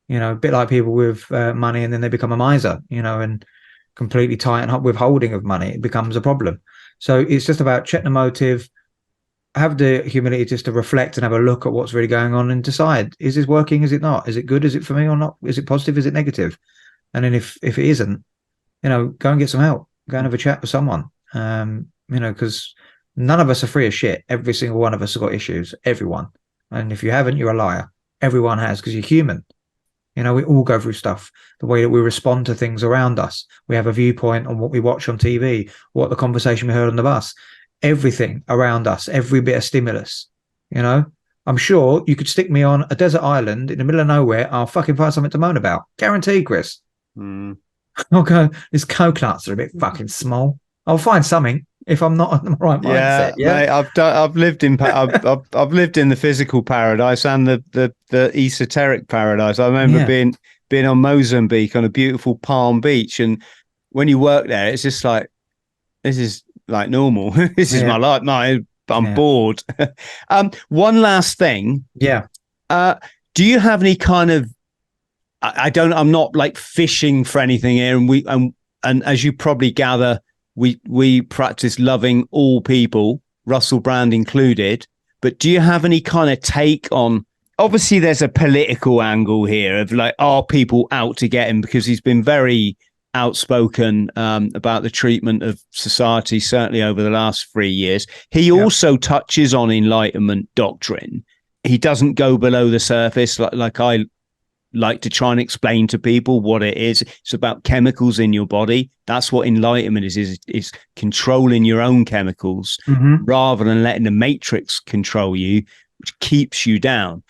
A bit like people with money, and then they become a miser, and completely tighten up withholding of money. It becomes a problem. So it's just about check the motive, have the humility just to reflect and have a look at what's really going on and decide, is this working? Is it not? Is it good? Is it for me or not? Is it positive? Is it negative? And then if it isn't, go and get some help. Go and have a chat with someone. Because none of us are free of shit. Every single one of us have got issues. Everyone. And if you haven't, you're a liar. Everyone has, because you're human. We all go through stuff. The way that we respond to things around us. We have a viewpoint on what we watch on TV, what the conversation we heard on the bus, everything around us, every bit of stimulus. I'm sure you could stick me on a desert island in the middle of nowhere. I'll fucking find something to moan about. Guaranteed, Chris. I'll go, these coconuts are a bit fucking small. I'll find something if I'm not in the right mindset. Yeah, mate, I've lived in I've lived in the physical paradise and the esoteric paradise. I remember being on Mozambique on a beautiful palm beach, and when you work there, it's just like, this is like normal. This is my life. No, I'm bored. One last thing. Yeah. Do you have any kind of, I'm not like fishing for anything here, and as you probably gather, we practice loving all people, Russell Brand included. But do you have any kind of take on, obviously there's a political angle here of like, are people out to get him? Because he's been very outspoken about the treatment of society, certainly over the last 3 years. He also touches on Enlightenment doctrine. He doesn't go below the surface like I like to try and explain to people what it is. It's about chemicals in your body. That's what enlightenment is controlling your own chemicals rather than letting the matrix control you, which keeps you down.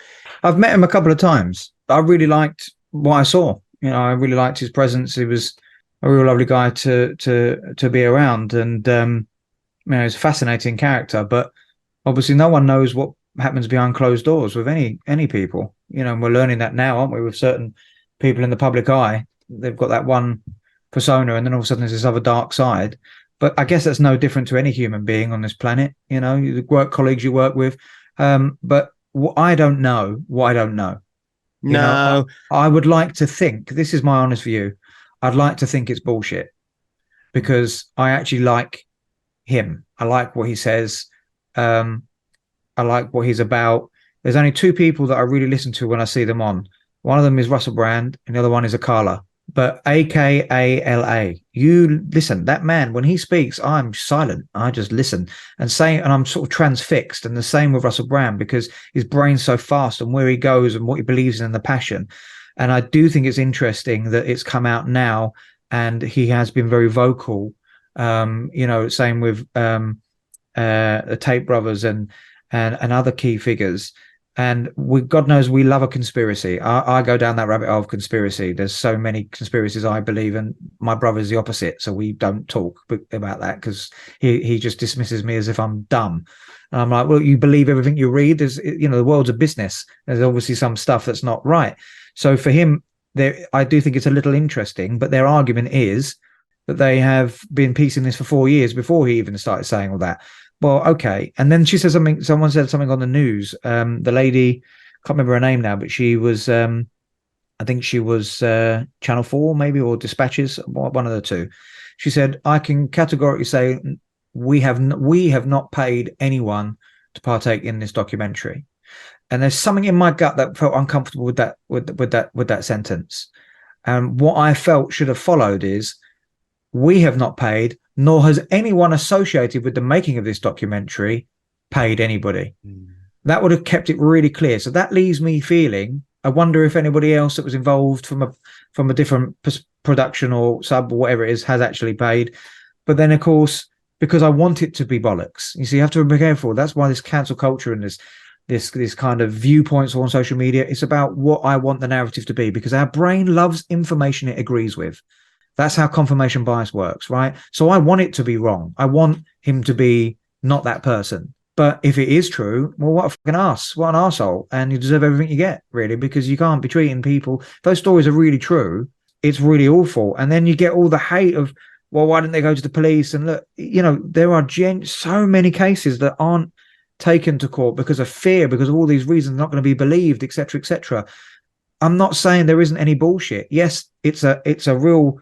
I've met him a couple of times. I really liked what I saw. I really liked his presence. He was a real lovely guy to be around, and he's a fascinating character. But obviously, no one knows what happens behind closed doors with any people. And we're learning that now, aren't we? With certain people in the public eye, they've got that one persona, and then all of a sudden there's this other dark side. But I guess that's no different to any human being on this planet. The work colleagues you work with. But I don't know what I don't know. No, I would like to think, this is my honest view, I'd like to think it's bullshit, because I actually like him. I like what he says. I like what he's about. There's only two people that I really listen to when I see them on. One of them is Russell Brand, and the other one is Akala. But AKALA, you listen, that man, when he speaks, I'm silent. I just listen and I'm sort of transfixed. And the same with Russell Brand, because his brain's so fast and where he goes and what he believes in and the passion. And I do think it's interesting that it's come out now, and he has been very vocal. Same with the Tate brothers and other key figures. And God knows we love a conspiracy. I go down that rabbit hole of conspiracy. There's so many conspiracies I believe in. My brother's the opposite, so we don't talk about that, because he just dismisses me as if I'm dumb. And I'm like, well, you believe everything you read. There's, the world's a business. There's obviously some stuff that's not right. So for him, I do think it's a little interesting. But their argument is that they have been piecing this for 4 years before he even started saying all that. Well, okay. And then she said something, someone said something on the news. The lady, can't remember her name now, but she was, I think she was Channel 4 maybe, or Dispatches, one of the two. She said, I can categorically say we have not paid anyone to partake in this documentary. And there's something in my gut that felt uncomfortable with that sentence. And what I felt should have followed is, we have not paid, nor has anyone associated with the making of this documentary paid anybody. That would have kept it really clear. So that leaves me feeling, I wonder if anybody else that was involved from a different production or sub or whatever it is has actually paid. But then, of course, because I want it to be bollocks, you see, you have to be careful. That's why this cancel culture and this kind of viewpoints on social media, it's about what I want the narrative to be, because our brain loves information it agrees with. That's how confirmation bias works, right? So I want it to be wrong. I want him to be not that person. But if it is true, well, what a fucking ass, what an arsehole. And you deserve everything you get, really, because you can't be treating people. If those stories are really true, it's really awful. And then you get all the hate of, well, why didn't they go to the police? And look, there are so many cases that aren't taken to court because of fear, because of all these reasons, not going to be believed, etc., etc. I'm not saying there isn't any bullshit. Yes, it's a real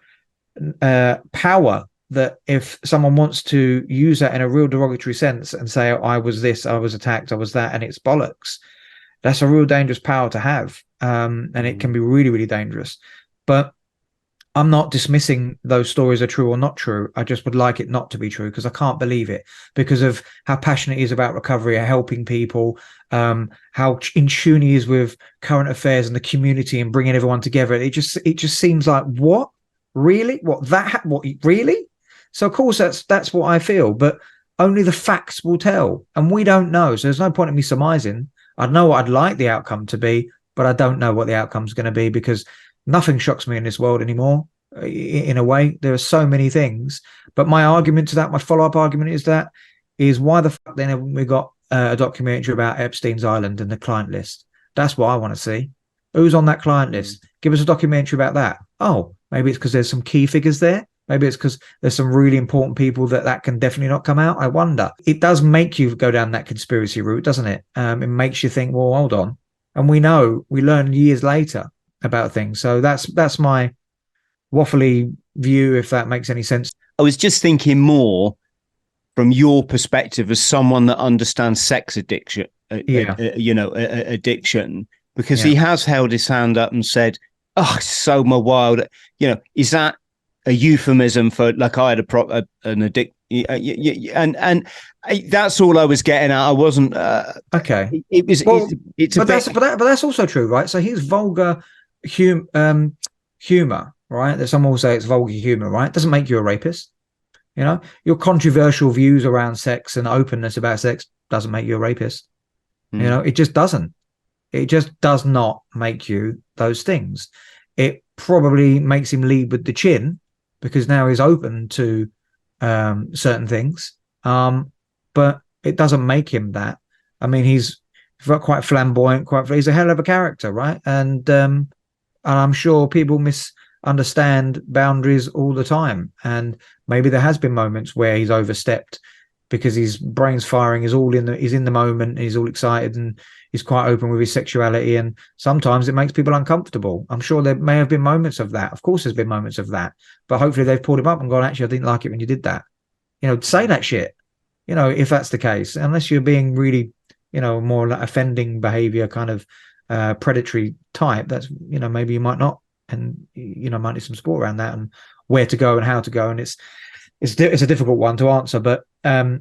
power that if someone wants to use that in a real derogatory sense and say, I was this, I was attacked, I was that, and it's bollocks, that's a real dangerous power to have. And it can be really, really dangerous. But I'm not dismissing those stories are true or not true. I just would like it not to be true, because I can't believe it, because of how passionate he is about recovery, helping people, how in tune he is with current affairs and the community and bringing everyone together. It just seems like, what? Really? What really? So of course that's what I feel, but only the facts will tell, and we don't know. So there's no point in me surmising. I know what I'd like the outcome to be, but I don't know what the outcome's going to be, because nothing shocks me in this world anymore. In a way, there are so many things. But my argument to that, my follow-up argument is why the fuck then haven't we got a documentary about Epstein's Island and the client list? That's what I want to see. Who's on that client list? Give us a documentary about that. Oh, maybe it's because there's some key figures there. Maybe it's because there's some really important people that can definitely not come out. I wonder. It does make you go down that conspiracy route, doesn't it? It makes you think, well, hold on. And we learn years later about things. So that's my waffly view, if that makes any sense. I was just thinking more from your perspective as someone that understands sex addiction, addiction, because he has held his hand up and said, oh, so my wild, is that a euphemism for, like, I had an addict, and that's all I was getting at. I wasn't okay. It was, well, but that's also true, right? So he's vulgar humor, right? That some will say it's vulgar humor, right? Doesn't make you a rapist. Your controversial views around sex and openness about sex doesn't make you a rapist. It just doesn't. It just does not make you those things. It probably makes him lead with the chin, because now he's open to certain things. But it doesn't make him that. I mean, he's quite flamboyant, he's a hell of a character, right? And I'm sure people misunderstand boundaries all the time. And maybe there has been moments where he's overstepped because his brain's firing, he's in the moment, he's all excited, and he's quite open with his sexuality, and sometimes it makes people uncomfortable. I'm sure there may have been moments of that. Of course there's been moments of that, but hopefully they've pulled him up and gone, actually, I didn't like it when you did that. Say that shit, if that's the case, unless you're being really, more like offending behavior, kind of predatory type. That's, maybe you might not, and might need some support around that and where to go and how to go. And it's a difficult one to answer, but I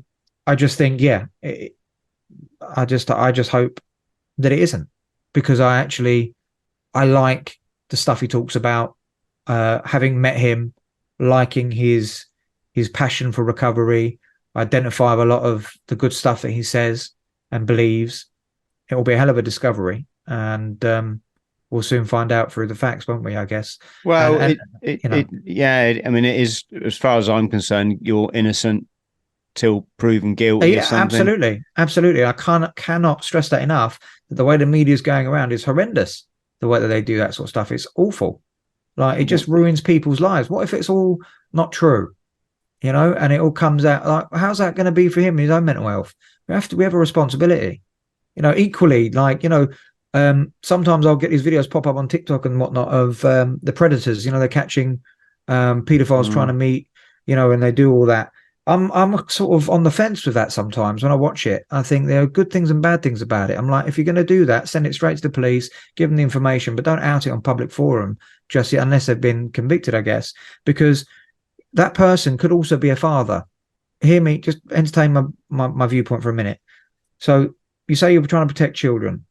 just think, I just hope that it isn't, because I like the stuff he talks about, having met him, liking his passion for recovery, identify with a lot of the good stuff that he says and believes. It will be a hell of a discovery, and we'll soon find out through the facts, won't we? I guess. Well, I mean, it is, as far as I'm concerned, you're innocent till proven guilty. Yeah, absolutely. I cannot stress that enough. That the way the media is going around is horrendous. The way that they do that sort of stuff, it's awful. Like, it just ruins people's lives. What if it's all not true? And it all comes out, like, how's that going to be for him, his own mental health? We have a responsibility. Equally, like, sometimes I'll get these videos pop up on TikTok and whatnot of the predators. They're catching pedophiles trying to meet, and they do all that. I'm sort of on the fence with that sometimes when I watch it. I think there are good things and bad things about it. I'm like, if you're going to do that, send it straight to the police, give them the information, but don't out it on public forum just yet, unless they've been convicted, I guess, because that person could also be a father. Hear me, just entertain my viewpoint for a minute. So you say you're trying to protect children.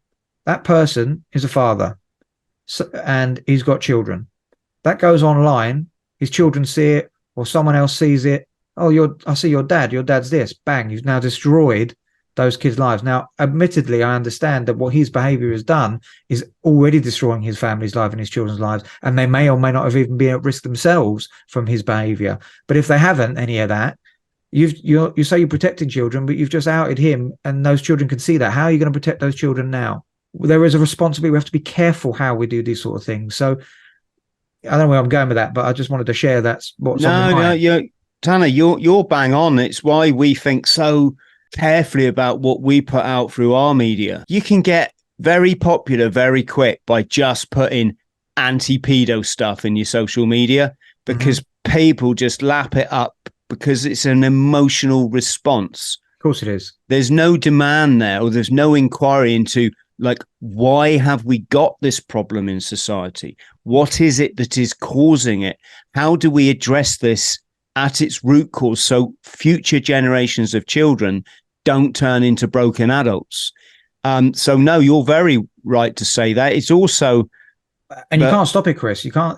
That person is a father, and he's got children. That goes online. His children see it, or someone else sees it. Oh, I see your dad. Your dad's this. Bang! You've now destroyed those kids' lives. Now, admittedly, I understand that what his behaviour has done is already destroying his family's life and his children's lives, and they may or may not have even been at risk themselves from his behaviour. But if they haven't any of that, you say you're protecting children, but you've just outed him, and those children can see that. How are you going to protect those children now? There is a responsibility. We have to be careful how we do these sort of things. So I don't know where I'm going with that, but I just wanted to share that's what's on my No, mind. Tanner, you're bang on. It's why we think so carefully about what we put out through our media. You can get very popular very quick by just putting anti-pedo stuff in your social media Mm-hmm. because people just lap it up because it's an emotional response. Of course it is. There's no demand there, or there's no inquiry into, like, why have we got this problem in society? What is it that is causing it? How do we address this at its root cause so future generations of children don't turn into broken adults? So no, you're very right to say that. It's also, And you can't stop it, Chris. You can't.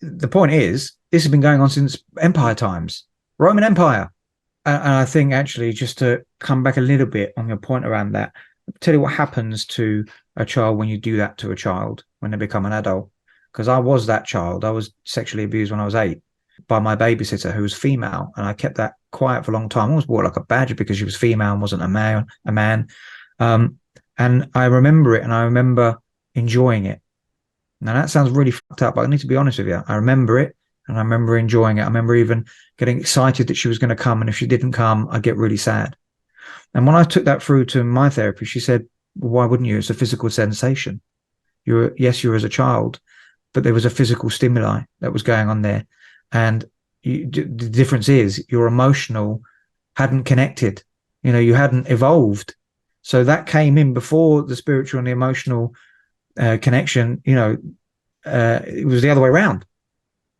The point is, this has been going on since Empire times, Roman Empire. And I think actually, just to come back a little bit on your point around that, I'll tell you what happens to a child when you do that to a child when they become an adult. Because I was that child. I was sexually abused when I was 8 by my babysitter who was female, and I kept that quiet for a long time. I almost wore like a badger because she was female and wasn't a male, a man. And I remember it, and I remember enjoying it. Now that sounds really fucked up, but I need to be honest with you. I remember it, and I remember enjoying it. I remember even getting excited that she was going to come, and if she didn't come, I'd get really sad. And when I took that through to my therapy, she said, well, "Why wouldn't you? It's a physical sensation. You're as a child, but there was a physical stimuli that was going on there, and the difference is your emotional hadn't connected. You hadn't evolved, so that came in before the spiritual and the emotional connection. It was the other way around."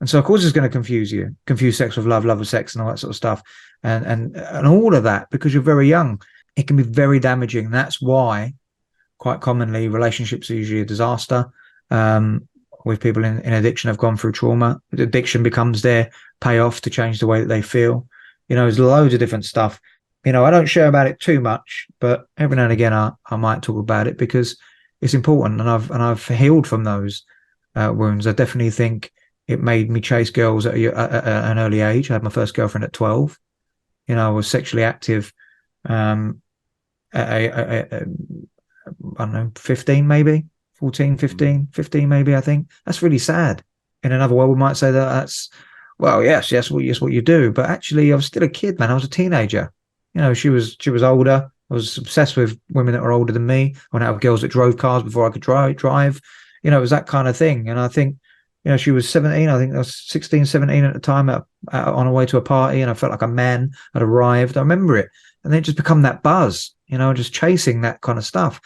And so, of course, it's going to confuse sex with love, love with sex, and all that sort of stuff, and all of that because you're very young. It can be very damaging. That's why, quite commonly, relationships are usually a disaster. With people in addiction have gone through trauma. Addiction becomes their payoff to change the way that they feel. There's loads of different stuff. I don't share about it too much, but every now and again, I might talk about it because it's important, and I've healed from those wounds. I definitely think it made me chase girls at an early age. I had my first girlfriend at 12. I was sexually active I don't know, 15 maybe, 14, 15 maybe, I think. That's really sad. In another way, we might say that's, well, yes, what you do. But actually, I was still a kid, man. I was a teenager. She was older. I was obsessed with women that were older than me. I went out with girls that drove cars before I could drive. It was that kind of thing. And I think, she was 17. I think I was 16, 17 at the time on her way to a party, and I felt like a man had arrived. I remember it. And then it just become that buzz, just chasing that kind of stuff.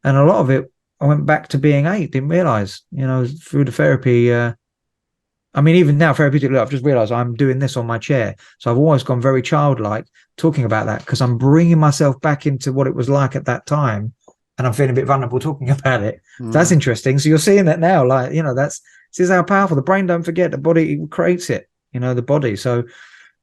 And a lot of it, I went back to being 8, didn't realize, through the therapy. Even now, therapeutically, I've just realized I'm doing this on my chair. So I've always gone very childlike talking about that because I'm bringing myself back into what it was like at that time. And I'm feeling a bit vulnerable talking about it. Mm. That's interesting. So you're seeing that now, like, this is how powerful the brain, don't forget, the body creates it, the body. So,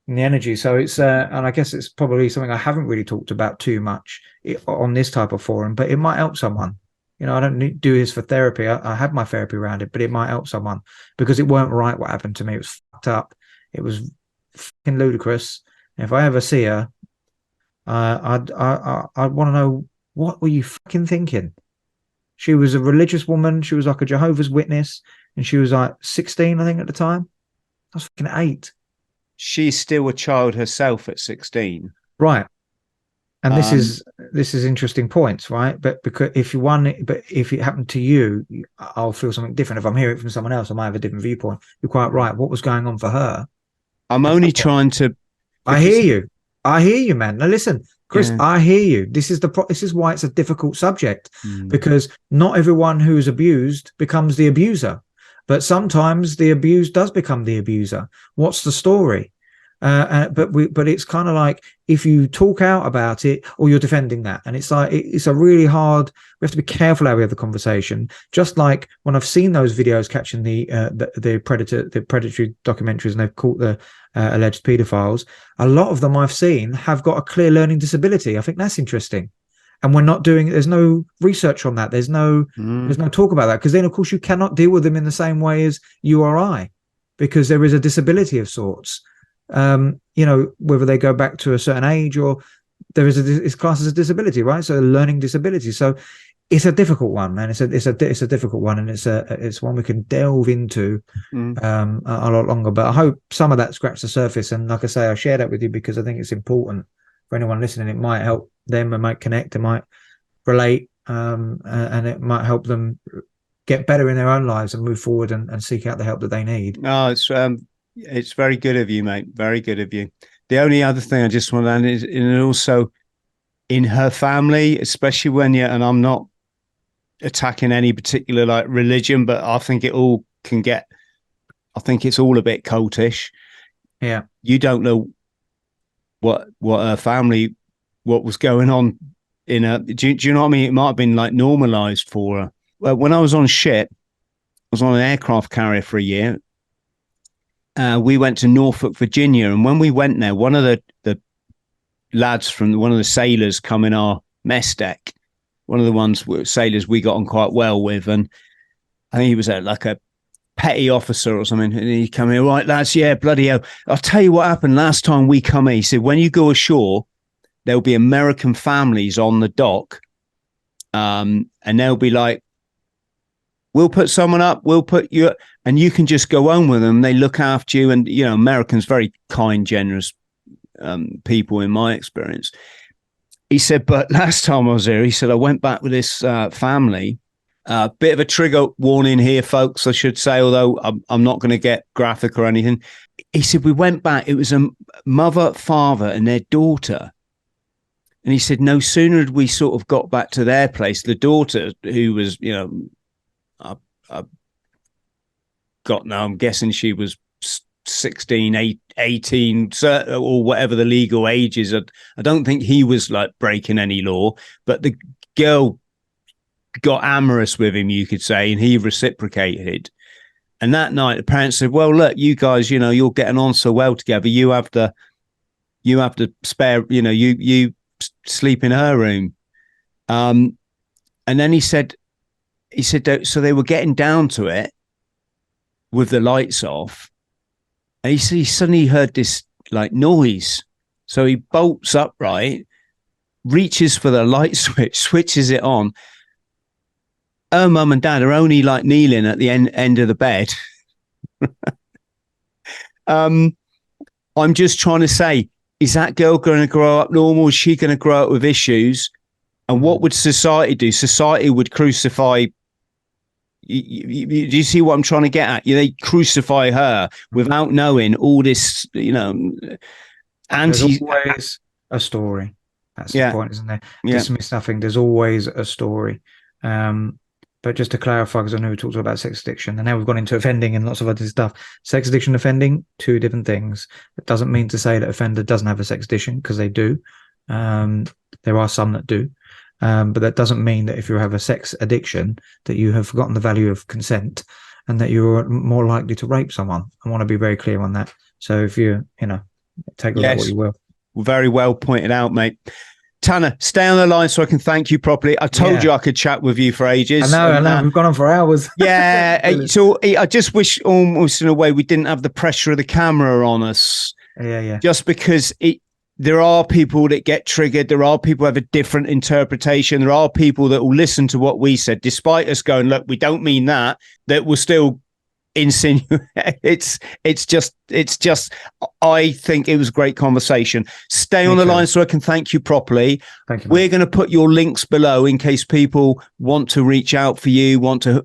and the energy. So it's, and I guess it's probably something I haven't really talked about too much on this type of forum, but it might help someone. I don't do this for therapy. I had my therapy around it, but it might help someone because it weren't right what happened to me. It was fucked up. It was fucking ludicrous. And if I ever see her, I'd want to know, what were you fucking thinking? She was a religious woman. She was like a Jehovah's Witness, and she was like 16, I think, at the time. I was fucking 8. She's still a child herself at 16. Right. And this is interesting points, right? But because if it happened to you, I'll feel something different. If I'm hearing it from someone else, I might have a different viewpoint. You're quite right. What was going on for her? I'm only trying to. I hear you, man. Now listen, Chris, yeah. I hear you. This is why it's a difficult subject because not everyone who's abused becomes the abuser, but sometimes the abused does become the abuser. What's the story? But it's kind of like if you talk out about it or you're defending that, and it's like it's a really hard. We have to be careful how we have the conversation. Just like when I've seen those videos catching the predatory documentaries, and they've caught the alleged paedophiles. A lot of them I've seen have got a clear learning disability. I think that's interesting, and we're not doing. There's no research on that. There's no talk about that because then of course you cannot deal with them in the same way as you or I, because there is a disability of sorts. Whether they go back to a certain age or it's classed as a disability, right? So a learning disability. So it's a difficult one, man. It's a difficult one, and it's one we can delve into a lot longer. But I hope some of that scratched the surface. And like I say, I share that with you because I think it's important for anyone listening. It might help them, it might connect, it might relate, and it might help them get better in their own lives and move forward and seek out the help that they need. No, it's very good of you, mate. Very good of you. The only other thing I just want to add is, and also in her family, especially when and I'm not attacking any particular like religion, but I think it all can get, I think it's all a bit cultish. Yeah. You don't know what her family, what was going on in her. Do you know what I mean? It might have been like normalized for her. Well, when I was on ship, I was on an aircraft carrier for a year. We went to Norfolk, Virginia. And when we went there, one of the lads from one of the sailors come in our mess deck, one of the sailors we got on quite well with. And I think he was like a petty officer or something. And he come in, right, lads, yeah, bloody hell. I'll tell you what happened last time we come in. He said, when you go ashore, there'll be American families on the dock. And they'll be like, we'll put someone up, we'll put you up, and you can just go home with them. They look after you. And, you know, Americans, very kind, generous people in my experience. He said, but last time I was here, he said, I went back with this family. Bit of a trigger warning here, folks, I should say, although I'm not going to get graphic or anything. He said, we went back. It was a mother, father, and their daughter. And he said, no sooner had we sort of got back to their place, the daughter, who was, you know, I'm guessing she was 16, 18, or whatever the legal age is. I don't think he was like breaking any law, but the girl got amorous with him, you could say, and he reciprocated. And that night, the parents said, well, look, you guys, you know, you're getting on so well together. You have to spare, you know, you sleep in her room. And then he said, so they were getting down to it with the lights off. And he suddenly heard this like noise. So he bolts upright, reaches for the light switch, switches it on. Her mum and dad are only like kneeling at the end of the bed. I'm just trying to say, is that girl going to grow up normal? Is she going to grow up with issues? And what would society do? Society would crucify. Do you see what I'm trying to get at? They crucify her without knowing all this, you know. There's always a story. That's the point, isn't there? Dismiss nothing. There's always a story. But just to clarify, because I know we talked about sex addiction, and now we've gone into offending and lots of other stuff. Sex addiction, offending, two different things. It doesn't mean to say that offender doesn't have a sex addiction, because they do. There are some that do. But that doesn't mean that if you have a sex addiction that you have forgotten the value of consent and that you're more likely to rape someone. I want to be very clear on that. So if you take that what you will. Very well pointed out, mate. Taner, stay on the line so I can thank you properly. I told you I could chat with you for ages. I know. We've gone on for hours. Yeah. So I just wish almost in a way we didn't have the pressure of the camera on us. Yeah. Just because there are people that get triggered. There are people who have a different interpretation. There are people that will listen to what we said, despite us going, look, we don't mean that will still insinuate. It's just, I think it was a great conversation. Stay on the line so I can thank you properly. Thank you, We're going to put your links below in case people want to reach out for you, want to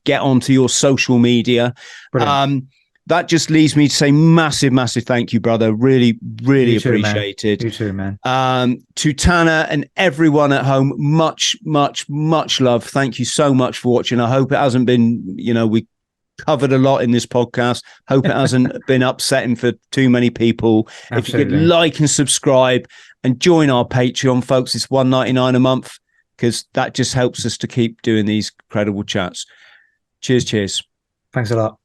get onto your social media. Brilliant. That just leaves me to say massive, massive thank you, brother. Really, really appreciated. You too, man. To Taner and everyone at home, much, much, much love. Thank you so much for watching. I hope it hasn't been, we covered a lot in this podcast. Hope it hasn't been upsetting for too many people. Absolutely. If you could like and subscribe and join our Patreon, folks, it's $1.99 a month, because that just helps us to keep doing these credible chats. Cheers. Thanks a lot.